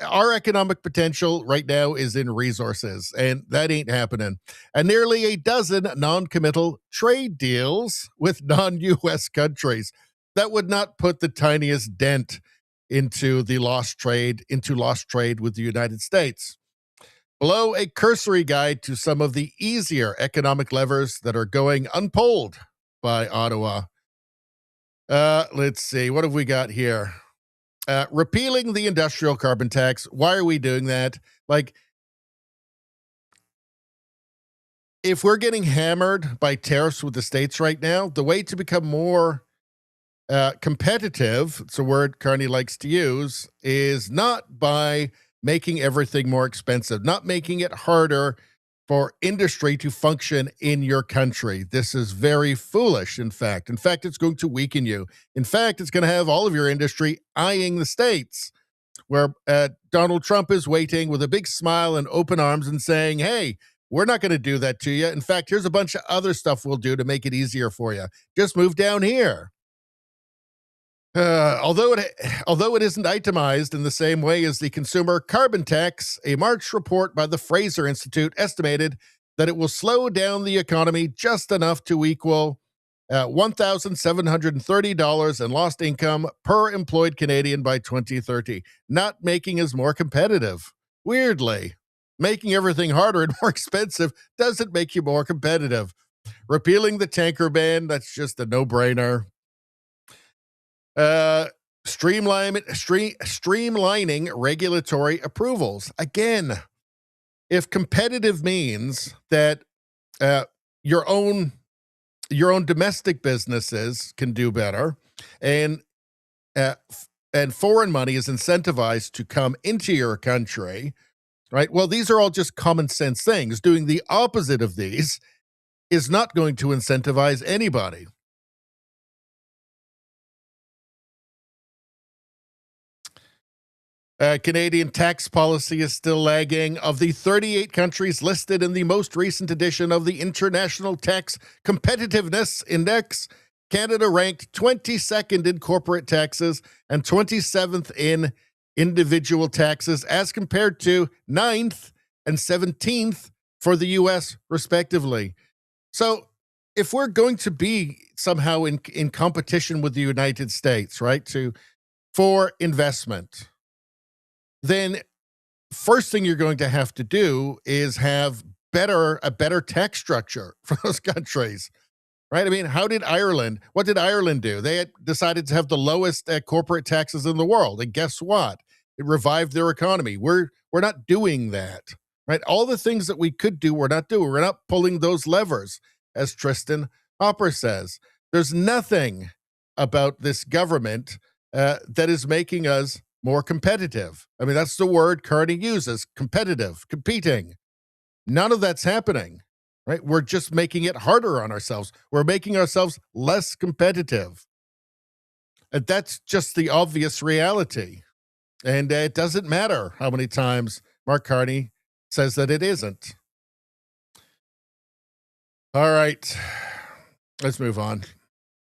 our economic potential right now is in resources, and that ain't happening. And nearly a dozen non-committal trade deals with non-U.S. countries that would not put the tiniest dent into lost trade with the United States. Below, a cursory guide to some of the easier economic levers that are going unpulled by Ottawa. Let's see, what have we got here? Repealing the industrial carbon tax. Why are we doing that? Like, if we're getting hammered by tariffs with the states right now, the way to become more competitive, it's a word Carney likes to use, is not by making everything more expensive, not making it harder for industry to function in your country. This is very foolish, in fact. In fact, it's going to weaken you. In fact, it's going to have all of your industry eyeing the states, where Donald Trump is waiting with a big smile and open arms and saying, hey, we're not going to do that to you. In fact, here's a bunch of other stuff we'll do to make it easier for you. Just move down here. Although it isn't itemized in the same way as the consumer carbon tax, a March report by the Fraser Institute estimated that it will slow down the economy just enough to equal $1,730 in lost income per employed Canadian by 2030, not making us more competitive. Weirdly, making everything harder and more expensive doesn't make you more competitive. Repealing the tanker ban, that's just a no-brainer. Streamlining regulatory approvals. Again, if competitive means that your own domestic businesses can do better, and foreign money is incentivized to come into your country, right? Well, these are all just common sense things. Doing the opposite of these is not going to incentivize anybody. Canadian tax policy is still lagging. Of the 38 countries listed in the most recent edition of the International Tax Competitiveness Index, Canada ranked 22nd in corporate taxes and 27th in individual taxes, as compared to 9th and 17th for the U.S., respectively. So if we're going to be somehow in competition with the United States, right, for investment, then first thing you're going to have to do is have a better tax structure for those countries, right? I mean, what did Ireland do? They had decided to have the lowest corporate taxes in the world. And guess what? It revived their economy. We're not doing that, right? All the things that we could do, we're not doing. We're not pulling those levers, as Tristan Hopper says. There's nothing about this government that is making us more competitive. I mean, that's the word Carney uses, competitive, competing. None of that's happening, right? We're just making it harder on ourselves. We're making ourselves less competitive. And that's just the obvious reality. And it doesn't matter how many times Mark Carney says that it isn't. All right, let's move on.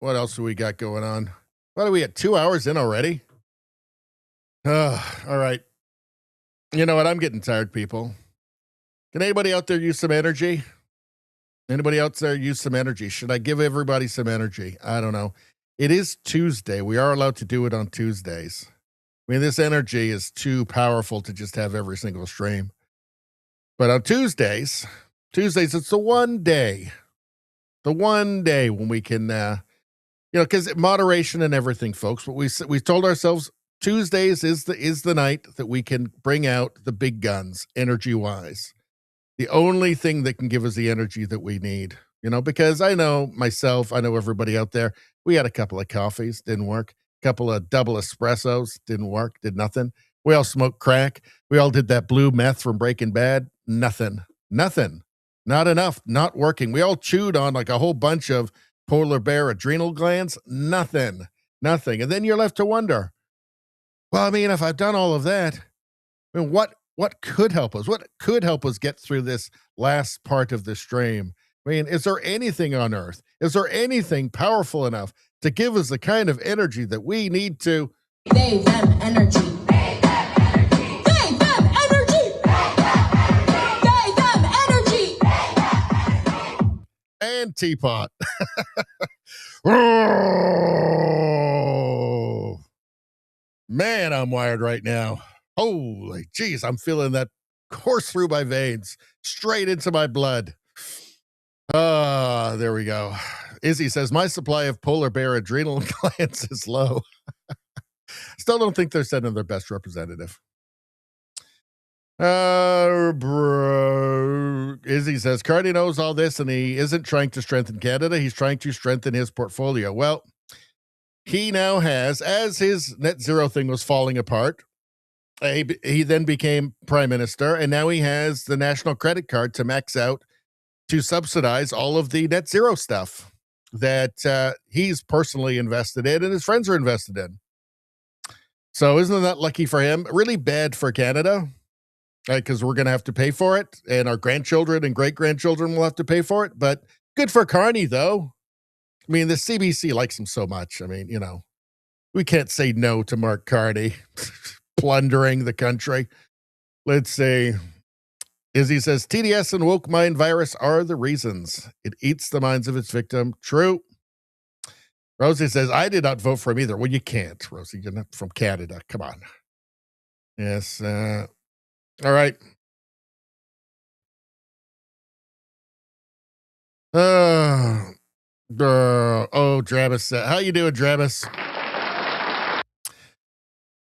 What else do we got going on? What are we at, 2 hours in already? All right. You know what? I'm getting tired, people. Can anybody out there use some energy? Anybody out there use some energy? Should I give everybody some energy? I don't know. It is Tuesday. We are allowed to do it on Tuesdays. I mean, this energy is too powerful to just have every single stream. But on Tuesdays, it's the one day when we can, because moderation and everything, folks. But we told ourselves Tuesdays is the night that we can bring out the big guns, energy-wise. The only thing that can give us the energy that we need, because I know myself, I know everybody out there, we had a couple of coffees, didn't work. A couple of double espressos, didn't work, did nothing. We all smoked crack. We all did that blue meth from Breaking Bad. Nothing. Not enough, not working. We all chewed on like a whole bunch of polar bear adrenal glands. Nothing. And then you're left to wonder, well, I mean, if I've done all of that, I mean, what What could help us? What could help us get through this last part of the stream? I mean, is there anything on earth? Is there anything powerful enough to give us the kind of energy that we need to? They, them, energy. They, them, energy. They, them, energy. And teapot. Oh, man, I'm wired right now. Holy geez, I'm feeling that course through my veins, straight into my blood. There we go. Izzy says, my supply of polar bear adrenal glands is low. Still don't think they're sending their best representative. Izzy says, Carney knows all this and he isn't trying to strengthen Canada. He's trying to strengthen his portfolio. Well, he now has, as his net zero thing was falling apart, he then became prime minister, and now he has the national credit card to max out to subsidize all of the net zero stuff that he's personally invested in and his friends are invested in. So isn't that lucky for him? Really bad for Canada, right? Because we're going to have to pay for it, and our grandchildren and great-grandchildren will have to pay for it. But good for Carney, though. I mean, the CBC likes him so much. I mean, you know, we can't say no to Mark Carney plundering the country. Let's see. Izzy says, TDS and woke mind virus are the reasons. It eats the minds of its victim. True. Rosie says, I did not vote for him either. Well, you can't, Rosie. You're not from Canada. Come on. Yes. All right. Dravis. How you doing, Dravis?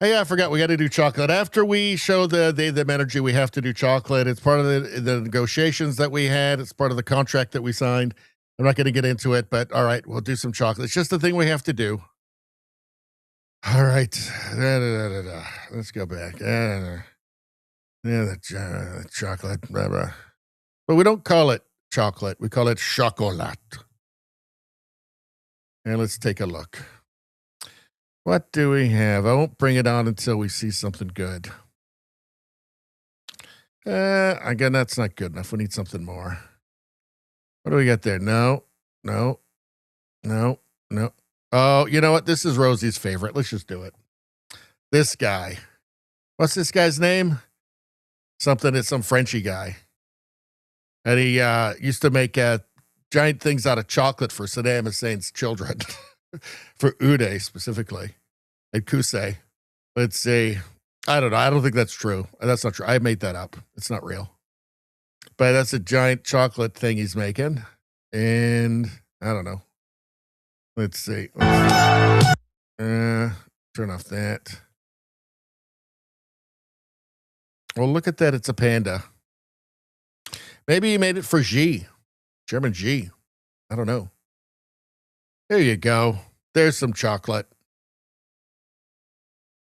Hey, I forgot we got to do chocolate. After we show the energy, we have to do chocolate. It's part of the negotiations that we had. It's part of the contract that we signed. I'm not going to get into it, but all right, we'll do some chocolate. It's just the thing we have to do. All right. Let's go back. The chocolate. Blah, blah. But we don't call it chocolate. We call it chocolat. And let's take a look. What do we have? I won't bring it on until we see something good. Again, that's not good enough. We need something more. What do we got there? No. Oh, you know what? This is Rosie's favorite. Let's just do it. This guy. What's this guy's name? It's some Frenchy guy. And he used to make giant things out of chocolate for Saddam Hussein's children. For Uday specifically, and Kusei. Let's see. I don't know. I don't think that's true. That's not true. I made that up. It's not real. But that's a giant chocolate thing he's making. And I don't know. Let's see. Turn off that. Well, look at that. It's a panda. Maybe he made it for Xi. Chairman Xi. I don't know. There you go. There's some chocolate.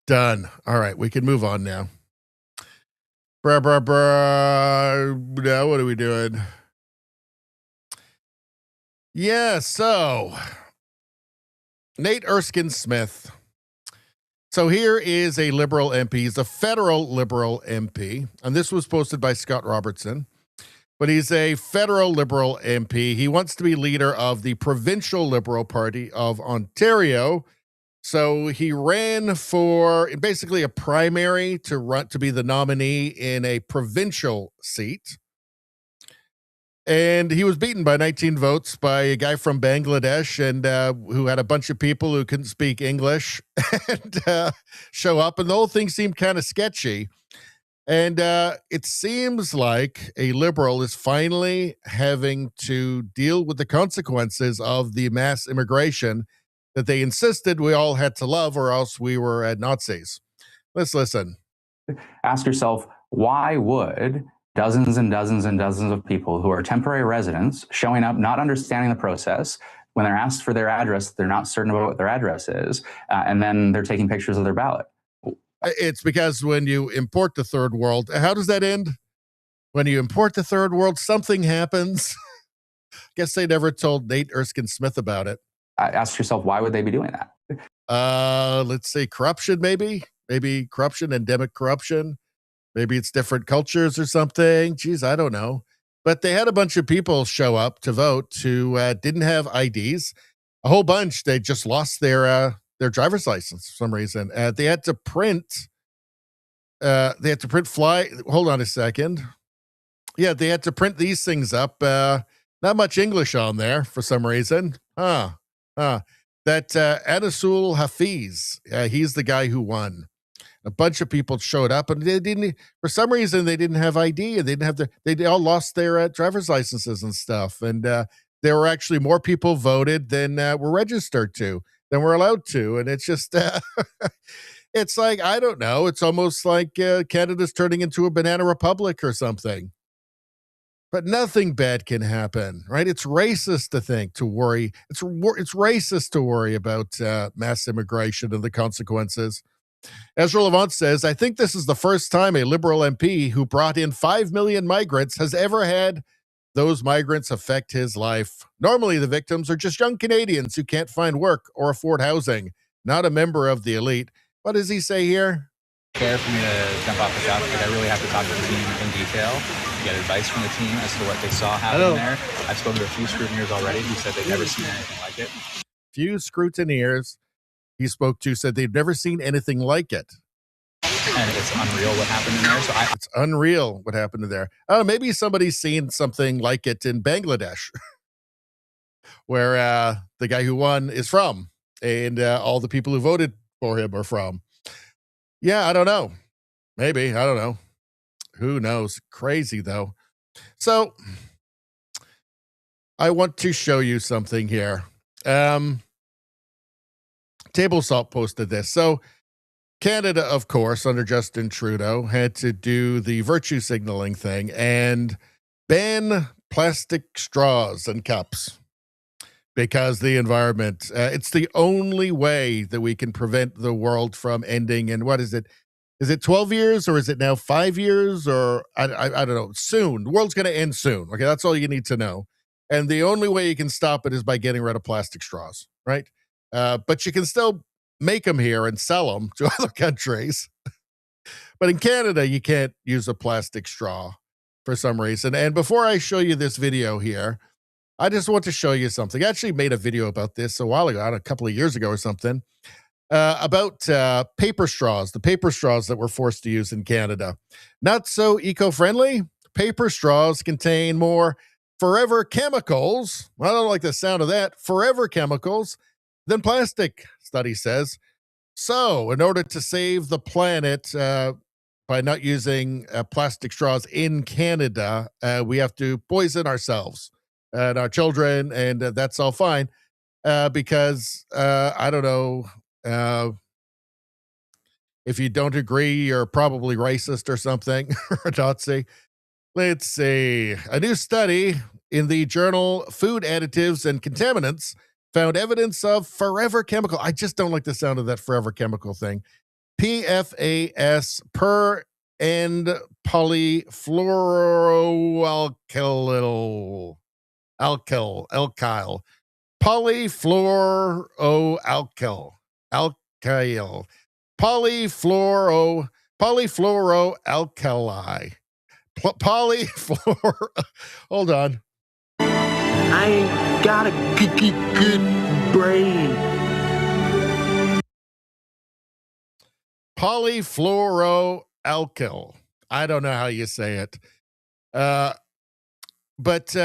Done. All right, we can move on now. Now, what are we doing? Yeah, so Nate Erskine Smith. So here is a Liberal MP. He's a federal Liberal MP, and this was posted by Scott Robertson. But he's a federal Liberal MP. He wants to be leader of the provincial Liberal Party of Ontario. So he ran for basically a primary to be the nominee in a provincial seat. And he was beaten by 19 votes by a guy from Bangladesh and who had a bunch of people who couldn't speak English and show up. And the whole thing seemed kind of sketchy. And it seems like a Liberal is finally having to deal with the consequences of the mass immigration that they insisted we all had to love or else we were Nazis. Let's listen. Ask yourself, why would dozens and dozens and dozens of people who are temporary residents showing up, not understanding the process, when they're asked for their address, they're not certain about what their address is, and then they're taking pictures of their ballot? It's because when you import the third world, how does that end? When you import the third world, something happens. Guess they never told Nate Erskine Smith about it. Ask yourself, why would they be doing that? Let's say corruption, maybe corruption, endemic corruption. Maybe it's different cultures or something. Geez, I don't know. But they had a bunch of people show up to vote who didn't have IDs. A whole bunch. They just lost their driver's license for some reason. They had to print. Hold on a second. Yeah, they had to print these things up. Not much English on there for some reason. That Anasul Hafiz, he's the guy who won. A bunch of people showed up, and they didn't. For some reason, they didn't have ID, and they didn't have they all lost their driver's licenses and stuff. And there were actually more people voted than were registered to, than were allowed to. And it's just, it's like, I don't know. It's almost like Canada's turning into a banana republic or something. But nothing bad can happen, right? It's racist to worry. It's racist to worry about mass immigration and the consequences. Ezra Levant says, I think this is the first time a Liberal MP who brought in 5 million migrants has ever had those migrants affect his life. Normally, the victims are just young Canadians who can't find work or afford housing, not a member of the elite. What does he say here? Fair for me to jump off the couch, but I really have to talk to the team in detail, get advice from the team as to what they saw happen there. I've spoken to a few scrutineers already who said they've never seen anything like it. Few scrutineers he spoke to said they've never seen anything like it. And it's unreal what happened in there. It's unreal what happened in there. Oh, maybe somebody's seen something like it in Bangladesh, where the guy who won is from, and all the people who voted for him are from. Yeah, I don't know. Maybe, I don't know. Who knows? Crazy, though. So, I want to show you something here. Table Salt posted this. So, Canada, of course, under Justin Trudeau, had to do the virtue signaling thing and ban plastic straws and cups because the environment, it's the only way that we can prevent the world from ending. And what is it? Is it 12 years or is it now 5 years? Or I don't know. Soon. The world's going to end soon. Okay, that's all you need to know. And the only way you can stop it is by getting rid of plastic straws, right? But you can still make them here and sell them to other countries. But in Canada, you can't use a plastic straw for some reason. And before I show you this video here, I just want to show you something. I actually made a video about this a while ago, a couple of years ago or something, about paper straws, the paper straws that we're forced to use in Canada. Not so eco-friendly. Paper straws contain more forever chemicals. I don't like the sound of that. Forever chemicals than plastic, study says. So, in order to save the planet by not using plastic straws in Canada, we have to poison ourselves and our children, and that's all fine because, I don't know, if you don't agree, you're probably racist or something, or a Nazi. Let's see. A new study in the journal Food Additives and Contaminants found evidence of forever chemical. I just don't like the sound of that forever chemical thing. PFAS, per and polyfluoroalkyl. Polyfluoroalkyl. Polyfluoroalkali. Hold on. I ain't got a good brain. Polyfluoroalkyl. I don't know how you say it. But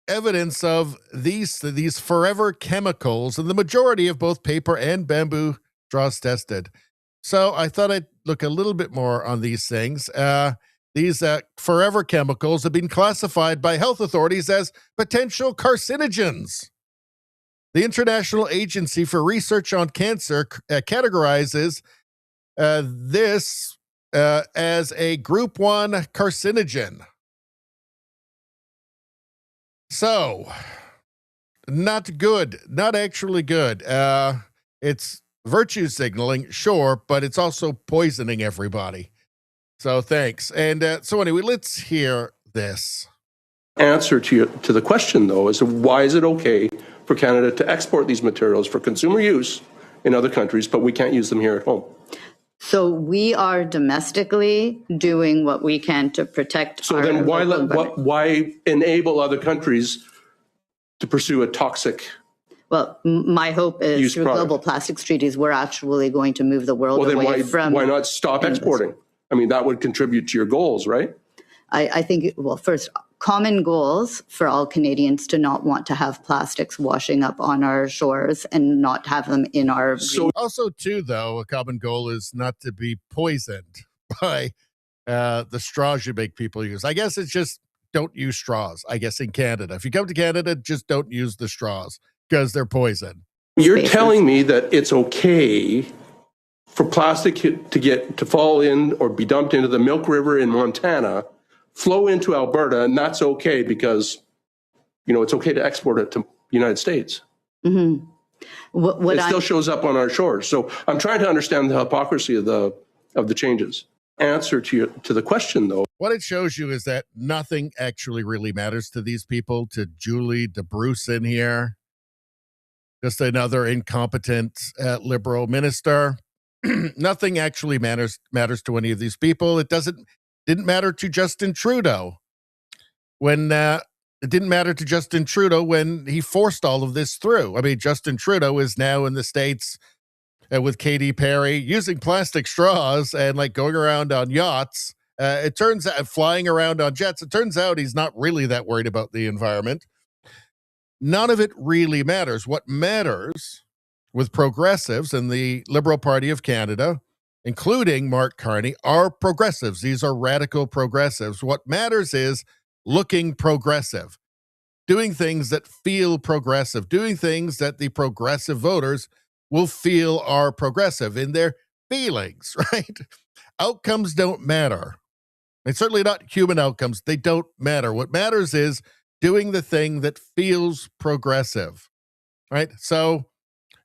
evidence of these forever chemicals in the majority of both paper and bamboo straws tested. So I thought I'd look a little bit more on these things. These forever chemicals have been classified by health authorities as potential carcinogens. The International Agency for Research on Cancer categorizes this as a Group 1 carcinogen. So, not good. Not actually good. It's virtue signaling, sure, but it's also poisoning everybody. So thanks. And so anyway, let's hear this. Answer to the question, though, is why is it okay for Canada to export these materials for consumer use in other countries, but we can't use them here at home? So we are domestically doing what we can to protect So our then local environment. why enable other countries to pursue a toxic? Well, my hope is Use through product. global plastics treaties, we're actually going to move the world Well, then away from. why not stop exporting? I mean, that would contribute to your goals, right? I think, well, first, common goals for all Canadians to not want to have plastics washing up on our shores and not have them in our. So also too, though, a common goal is not to be poisoned by the straws you make people use. I guess it's just don't use straws. I guess in Canada, if you come to Canada, just don't use the straws because they're poison. You're telling me that it's okay for plastic to fall in or be dumped into the Milk River in Montana, flow into Alberta, and that's okay because, it's okay to export it to the United States. Mm-hmm. It still shows up on our shores. So I'm trying to understand the hypocrisy of the changes. Answer to the question, though. What it shows you is that nothing actually really matters to these people, to Julie DeBruce in here. Just another incompetent liberal minister. Nothing actually matters to any of these people. It didn't matter to Justin Trudeau when it didn't matter to Justin Trudeau when he forced all of this through. I mean, Justin Trudeau is now in the States with Katy Perry using plastic straws and like going around on yachts. It turns out flying around on jets. It turns out he's not really that worried about the environment. None of it really matters. What matters with progressives in the Liberal Party of Canada, including Mark Carney, are progressives. These are radical progressives. What matters is looking progressive, doing things that feel progressive, doing things that the progressive voters will feel are progressive in their feelings, right? Outcomes don't matter. And certainly not human outcomes. They don't matter. What matters is doing the thing that feels progressive, right? So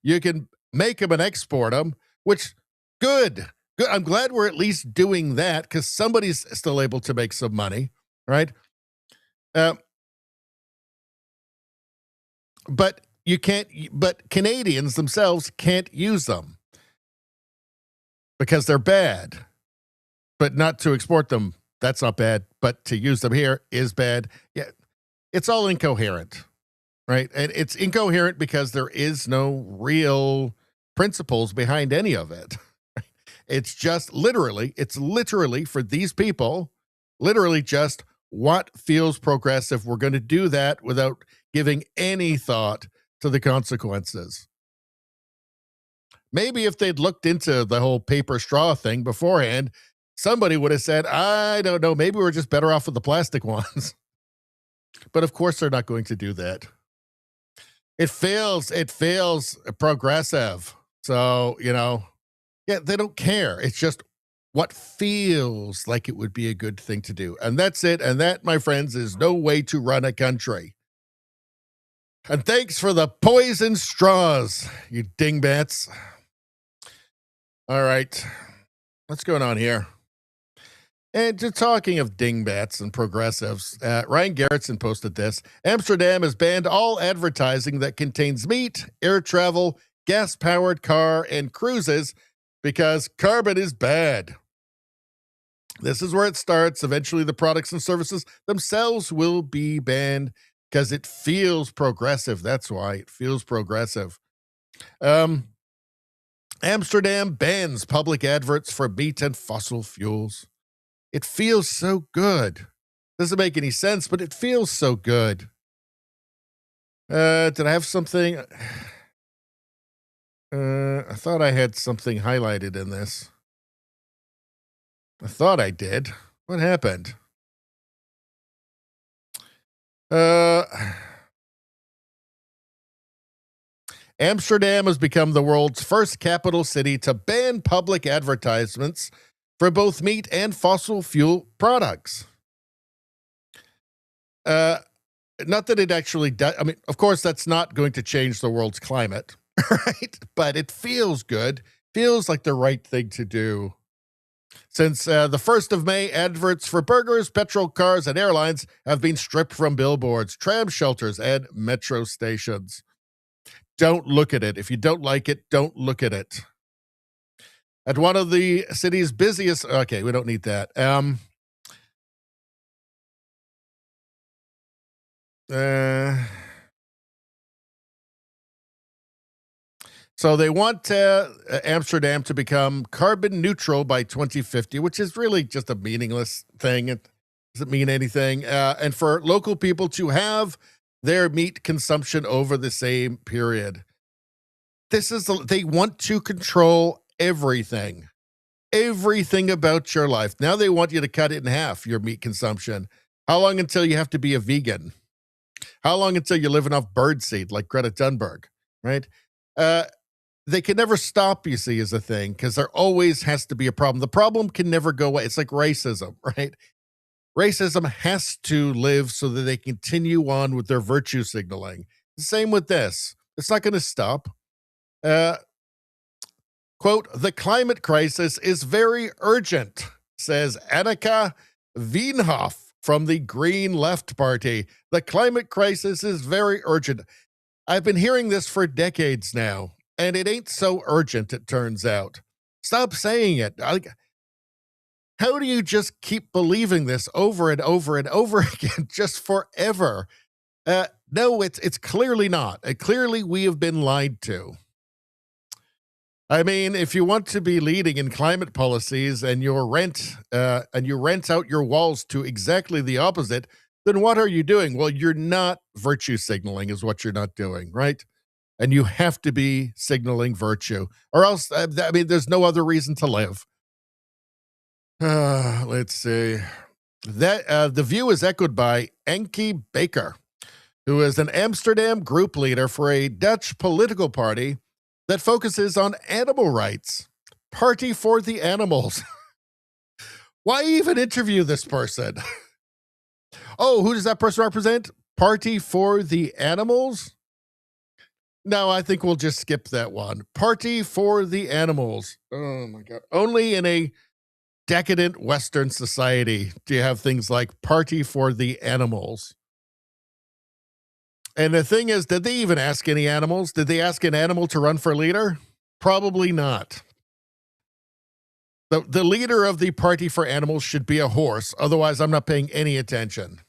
you can make them and export them, which good. I'm glad we're at least doing that because somebody's still able to make some money, right? But you can't. But Canadians themselves can't use them because they're bad. But not to export them, that's not bad. But to use them here is bad. Yeah, it's all incoherent, right? And it's incoherent because there is no real principles behind any of it. It's just literally for these people, literally just what feels progressive. We're going to do that without giving any thought to the consequences. Maybe if they'd looked into the whole paper straw thing beforehand, somebody would have said, I don't know, maybe we're just better off with the plastic ones. But of course they're not going to do that. It feels progressive. So, yeah, they don't care. It's just what feels like it would be a good thing to do. And that's it. And that, my friends, is no way to run a country. And thanks for the poison straws, you dingbats. All right. What's going on here? And just talking of dingbats and progressives, Ryan Garrettson posted this. Amsterdam has banned all advertising that contains meat, air travel, gas-powered car, and cruises because carbon is bad. This is where it starts. Eventually, the products and services themselves will be banned because it feels progressive. That's why it feels progressive. Amsterdam bans public adverts for meat and fossil fuels. It feels so good. Doesn't make any sense, but it feels so good. Did I have something? I thought I had something highlighted in this. I thought I did. What happened? Amsterdam has become the world's first capital city to ban public advertisements for both meat and fossil fuel products. Not that it actually does. I mean, of course, that's not going to change the world's climate, right? But it feels good. Feels like the right thing to do. Since the 1st of May, adverts for burgers, petrol cars, and airlines have been stripped from billboards, tram shelters, and metro stations. Don't look at it. If you don't like it, don't look at it. At one of the city's busiest. Okay, we don't need that. So they want Amsterdam to become carbon neutral by 2050, which is really just a meaningless thing. It doesn't mean anything. And for local people to have their meat consumption over the same period. They want to control everything about your life. Now they want you to cut it in half, your meat consumption. How long until you have to be a vegan? How long until you're living off birdseed like Greta Thunberg, right? They can never stop, you see, is a thing, because there always has to be a problem. The problem can never go away. It's like racism, right? Racism has to live so that they continue on with their virtue signaling. Same with this. It's not going to stop. Quote, the climate crisis is very urgent, says Annika Wienhoff from the Green Left Party. The climate crisis is very urgent. I've been hearing this for decades now, and it ain't so urgent, it turns out. Stop saying it. How do you just keep believing this over and over and over again, just forever? No, it's clearly not. Clearly, we have been lied to. I mean, if you want to be leading in climate policies and you rent out your walls to exactly the opposite, then what are you doing? Well, you're not virtue signaling, is what you're not doing, right? And you have to be signaling virtue, or else, I mean, there's no other reason to live. Let's see. The view is echoed by Enki Baker, who is an Amsterdam group leader for a Dutch political party that focuses on animal rights. Party for the Animals. Why even interview this person? Oh, who does that person represent? Party for the Animals? No, I think we'll just skip that one. Party for the Animals. Oh my God. Only in a decadent Western society do you have things like Party for the Animals. And the thing is, did they even ask any animals? Did they ask an animal to run for leader? Probably not. The leader of the Party for Animals should be a horse. Otherwise, I'm not paying any attention.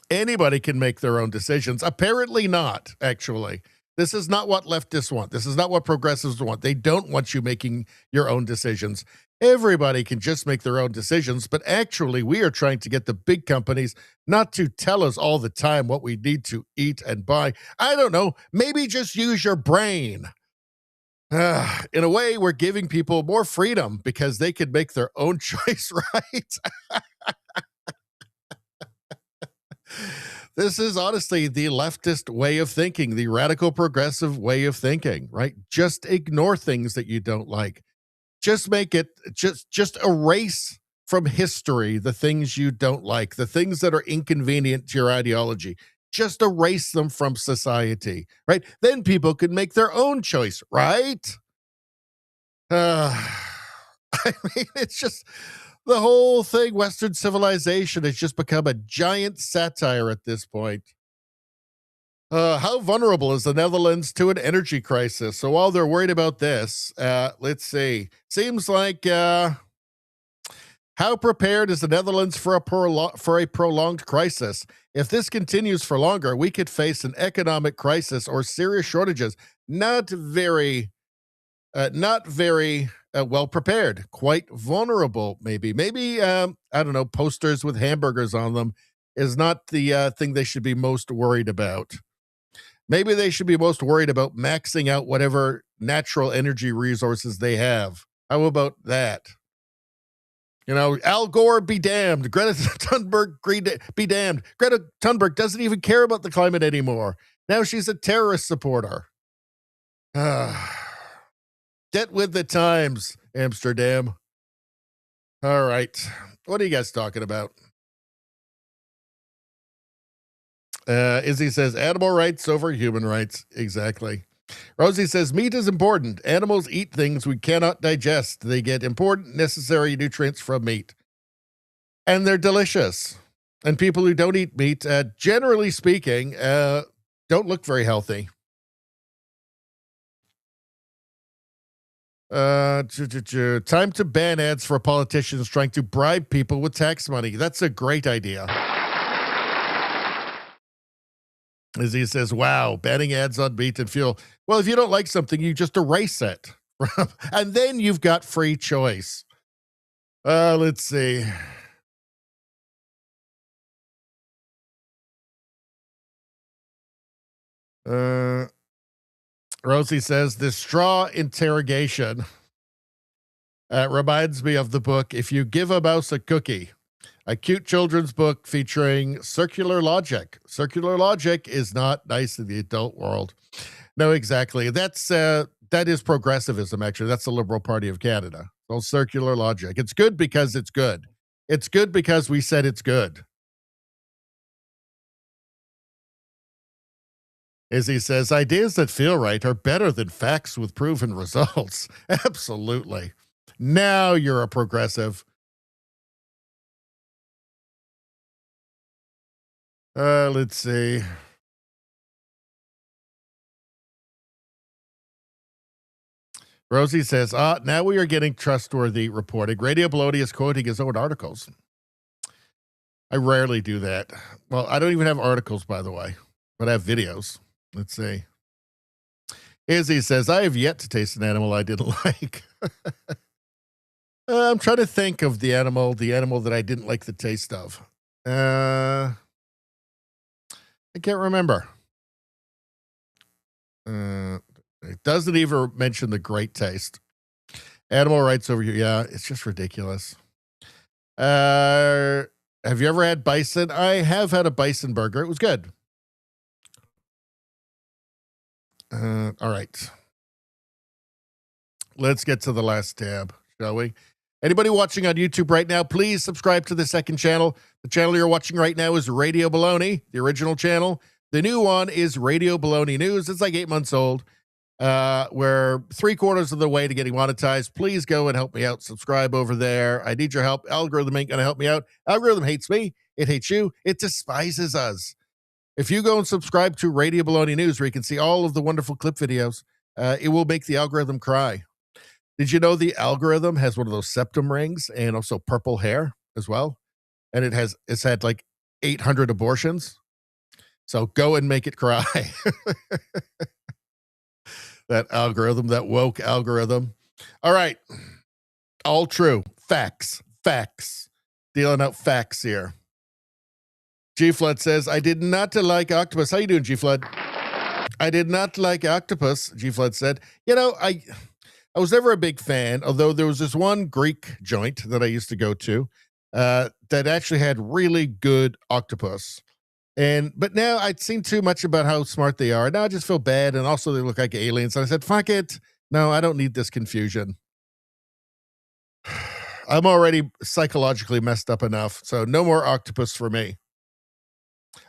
Anybody can make their own decisions. Apparently not, actually. This is not what leftists want. This is not what progressives want. They don't want you making your own decisions. Everybody can just make their own decisions, but actually we are trying to get the big companies not to tell us all the time what we need to eat and buy. I don't know, maybe just use your brain. In a way, we're giving people more freedom because they can make their own choice, right? This is honestly the leftist way of thinking, the radical progressive way of thinking, right? Just ignore things that you don't like. Just make it, just erase from history the things you don't like, the things that are inconvenient to your ideology. Just erase them from society, right? Then people can make their own choice, right? I mean, it's just the whole thing. Western civilization has just become a giant satire at this point. How vulnerable is the Netherlands to an energy crisis? So while they're worried about this, let's see. Seems like how prepared is the Netherlands for a prolonged crisis? If this continues for longer, we could face an economic crisis or serious shortages. Not very well prepared. Quite vulnerable, maybe. Maybe I don't know. Posters with hamburgers on them is not the thing they should be most worried about. Maybe they should be most worried about maxing out whatever natural energy resources they have. How about that? You know, Al Gore be damned. Greta Thunberg be damned. Greta Thunberg doesn't even care about the climate anymore. Now she's a terrorist supporter. Get with the times, Amsterdam. All right. What are you guys talking about? Izzy says animal rights over human rights. Exactly. Rosie says meat is important. Animals eat things we cannot digest. They get important, necessary nutrients from meat. And they're delicious. And people who don't eat meat, generally speaking, don't look very healthy. Time to ban ads for politicians trying to bribe people with tax money. That's a great idea. As he says, wow, banning ads on meat and fuel. Well, if you don't like something, you just erase it. And then you've got free choice. Let's see. Rosie says, this straw interrogation reminds me of the book, If You Give a Mouse a Cookie, a cute children's book featuring circular logic. Circular logic is not nice in the adult world. No, exactly. That is progressivism, actually. That's the Liberal Party of Canada. So circular logic. It's good because it's good. It's good because we said it's good. As he says, ideas that feel right are better than facts with proven results. Absolutely. Now you're a progressive. Let's see. Rosie says, now we are getting trustworthy reporting. Radio Baloney is quoting his own articles. I rarely do that. Well, I don't even have articles, by the way, but I have videos. Let's see. Izzy says, I have yet to taste an animal I didn't like. I'm trying to think of the animal that I didn't like the taste of. I can't remember. It doesn't even mention the great taste. Animal rights over here. Yeah, it's just ridiculous. Have you ever had bison? I have had a bison burger. It was good. All right. Let's get to the last tab, shall we? Anybody watching on YouTube right now, please subscribe to the second channel. The channel you're watching right now is Radio Baloney, the original channel. The new one is Radio Baloney News. It's like 8 months old. We're 3/4 of the way to getting monetized. Please go and help me out. Subscribe over there. I need your help. Algorithm ain't going to help me out. Algorithm hates me. It hates you. It despises us. If you go and subscribe to Radio Baloney News, where you can see all of the wonderful clip videos, it will make the algorithm cry. Did you know the algorithm has one of those septum rings and also purple hair as well? And it's had like 800 abortions. So go and make it cry. That algorithm, that woke algorithm. All right. All true. Facts. Dealing out facts here. G Flood says, I did not like octopus. How you doing, G Flood? I did not like octopus, G Flood said. You know, I was never a big fan, although there was this one Greek joint that I used to go to that actually had really good octopus. But now I'd seen too much about how smart they are. Now I just feel bad, and also they look like aliens. And I said, fuck it. No, I don't need this confusion. I'm already psychologically messed up enough, so no more octopus for me.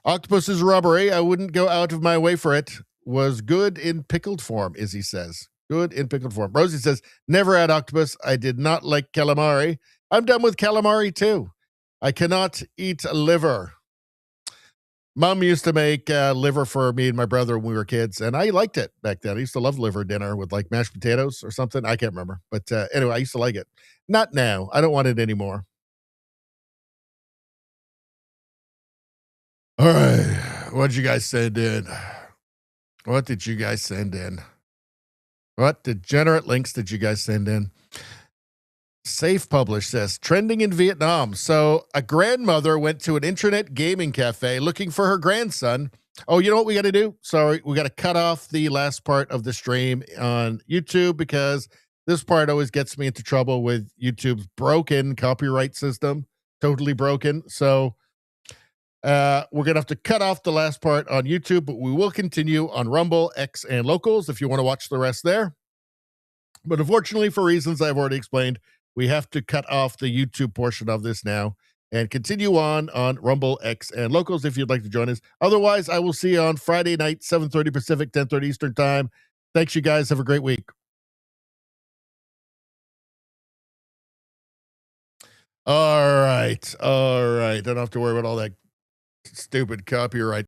Octopus is rubbery. I wouldn't go out of my way for it. Was good in pickled form, Izzy says. Good in pickled form. Rosie says, never had octopus. I did not like calamari. I'm done with calamari too. I cannot eat liver. Mom used to make liver for me and my brother when we were kids, and I liked it back then. I used to love liver dinner with like mashed potatoes or something. I can't remember. But anyway, I used to like it. Not now. I don't want it anymore. All right. What did you guys send in? What degenerate links did you guys send in? Safe Publish says, trending in Vietnam. So a grandmother went to an internet gaming cafe looking for her grandson. Oh, you know what we got to do? Sorry, we got to cut off the last part of the stream on YouTube because this part always gets me into trouble with YouTube's broken copyright system. Totally broken. So we're going to have to cut off the last part on YouTube, but we will continue on Rumble, X, and Locals if you want to watch the rest there. But unfortunately, for reasons I've already explained, we have to cut off the YouTube portion of this now and continue on Rumble, X, and Locals if you'd like to join us. Otherwise, I will see you on Friday night, 7:30 Pacific, 10:30 Eastern Time. Thanks, you guys. Have a great week. All right. I don't have to worry about all that stupid copyright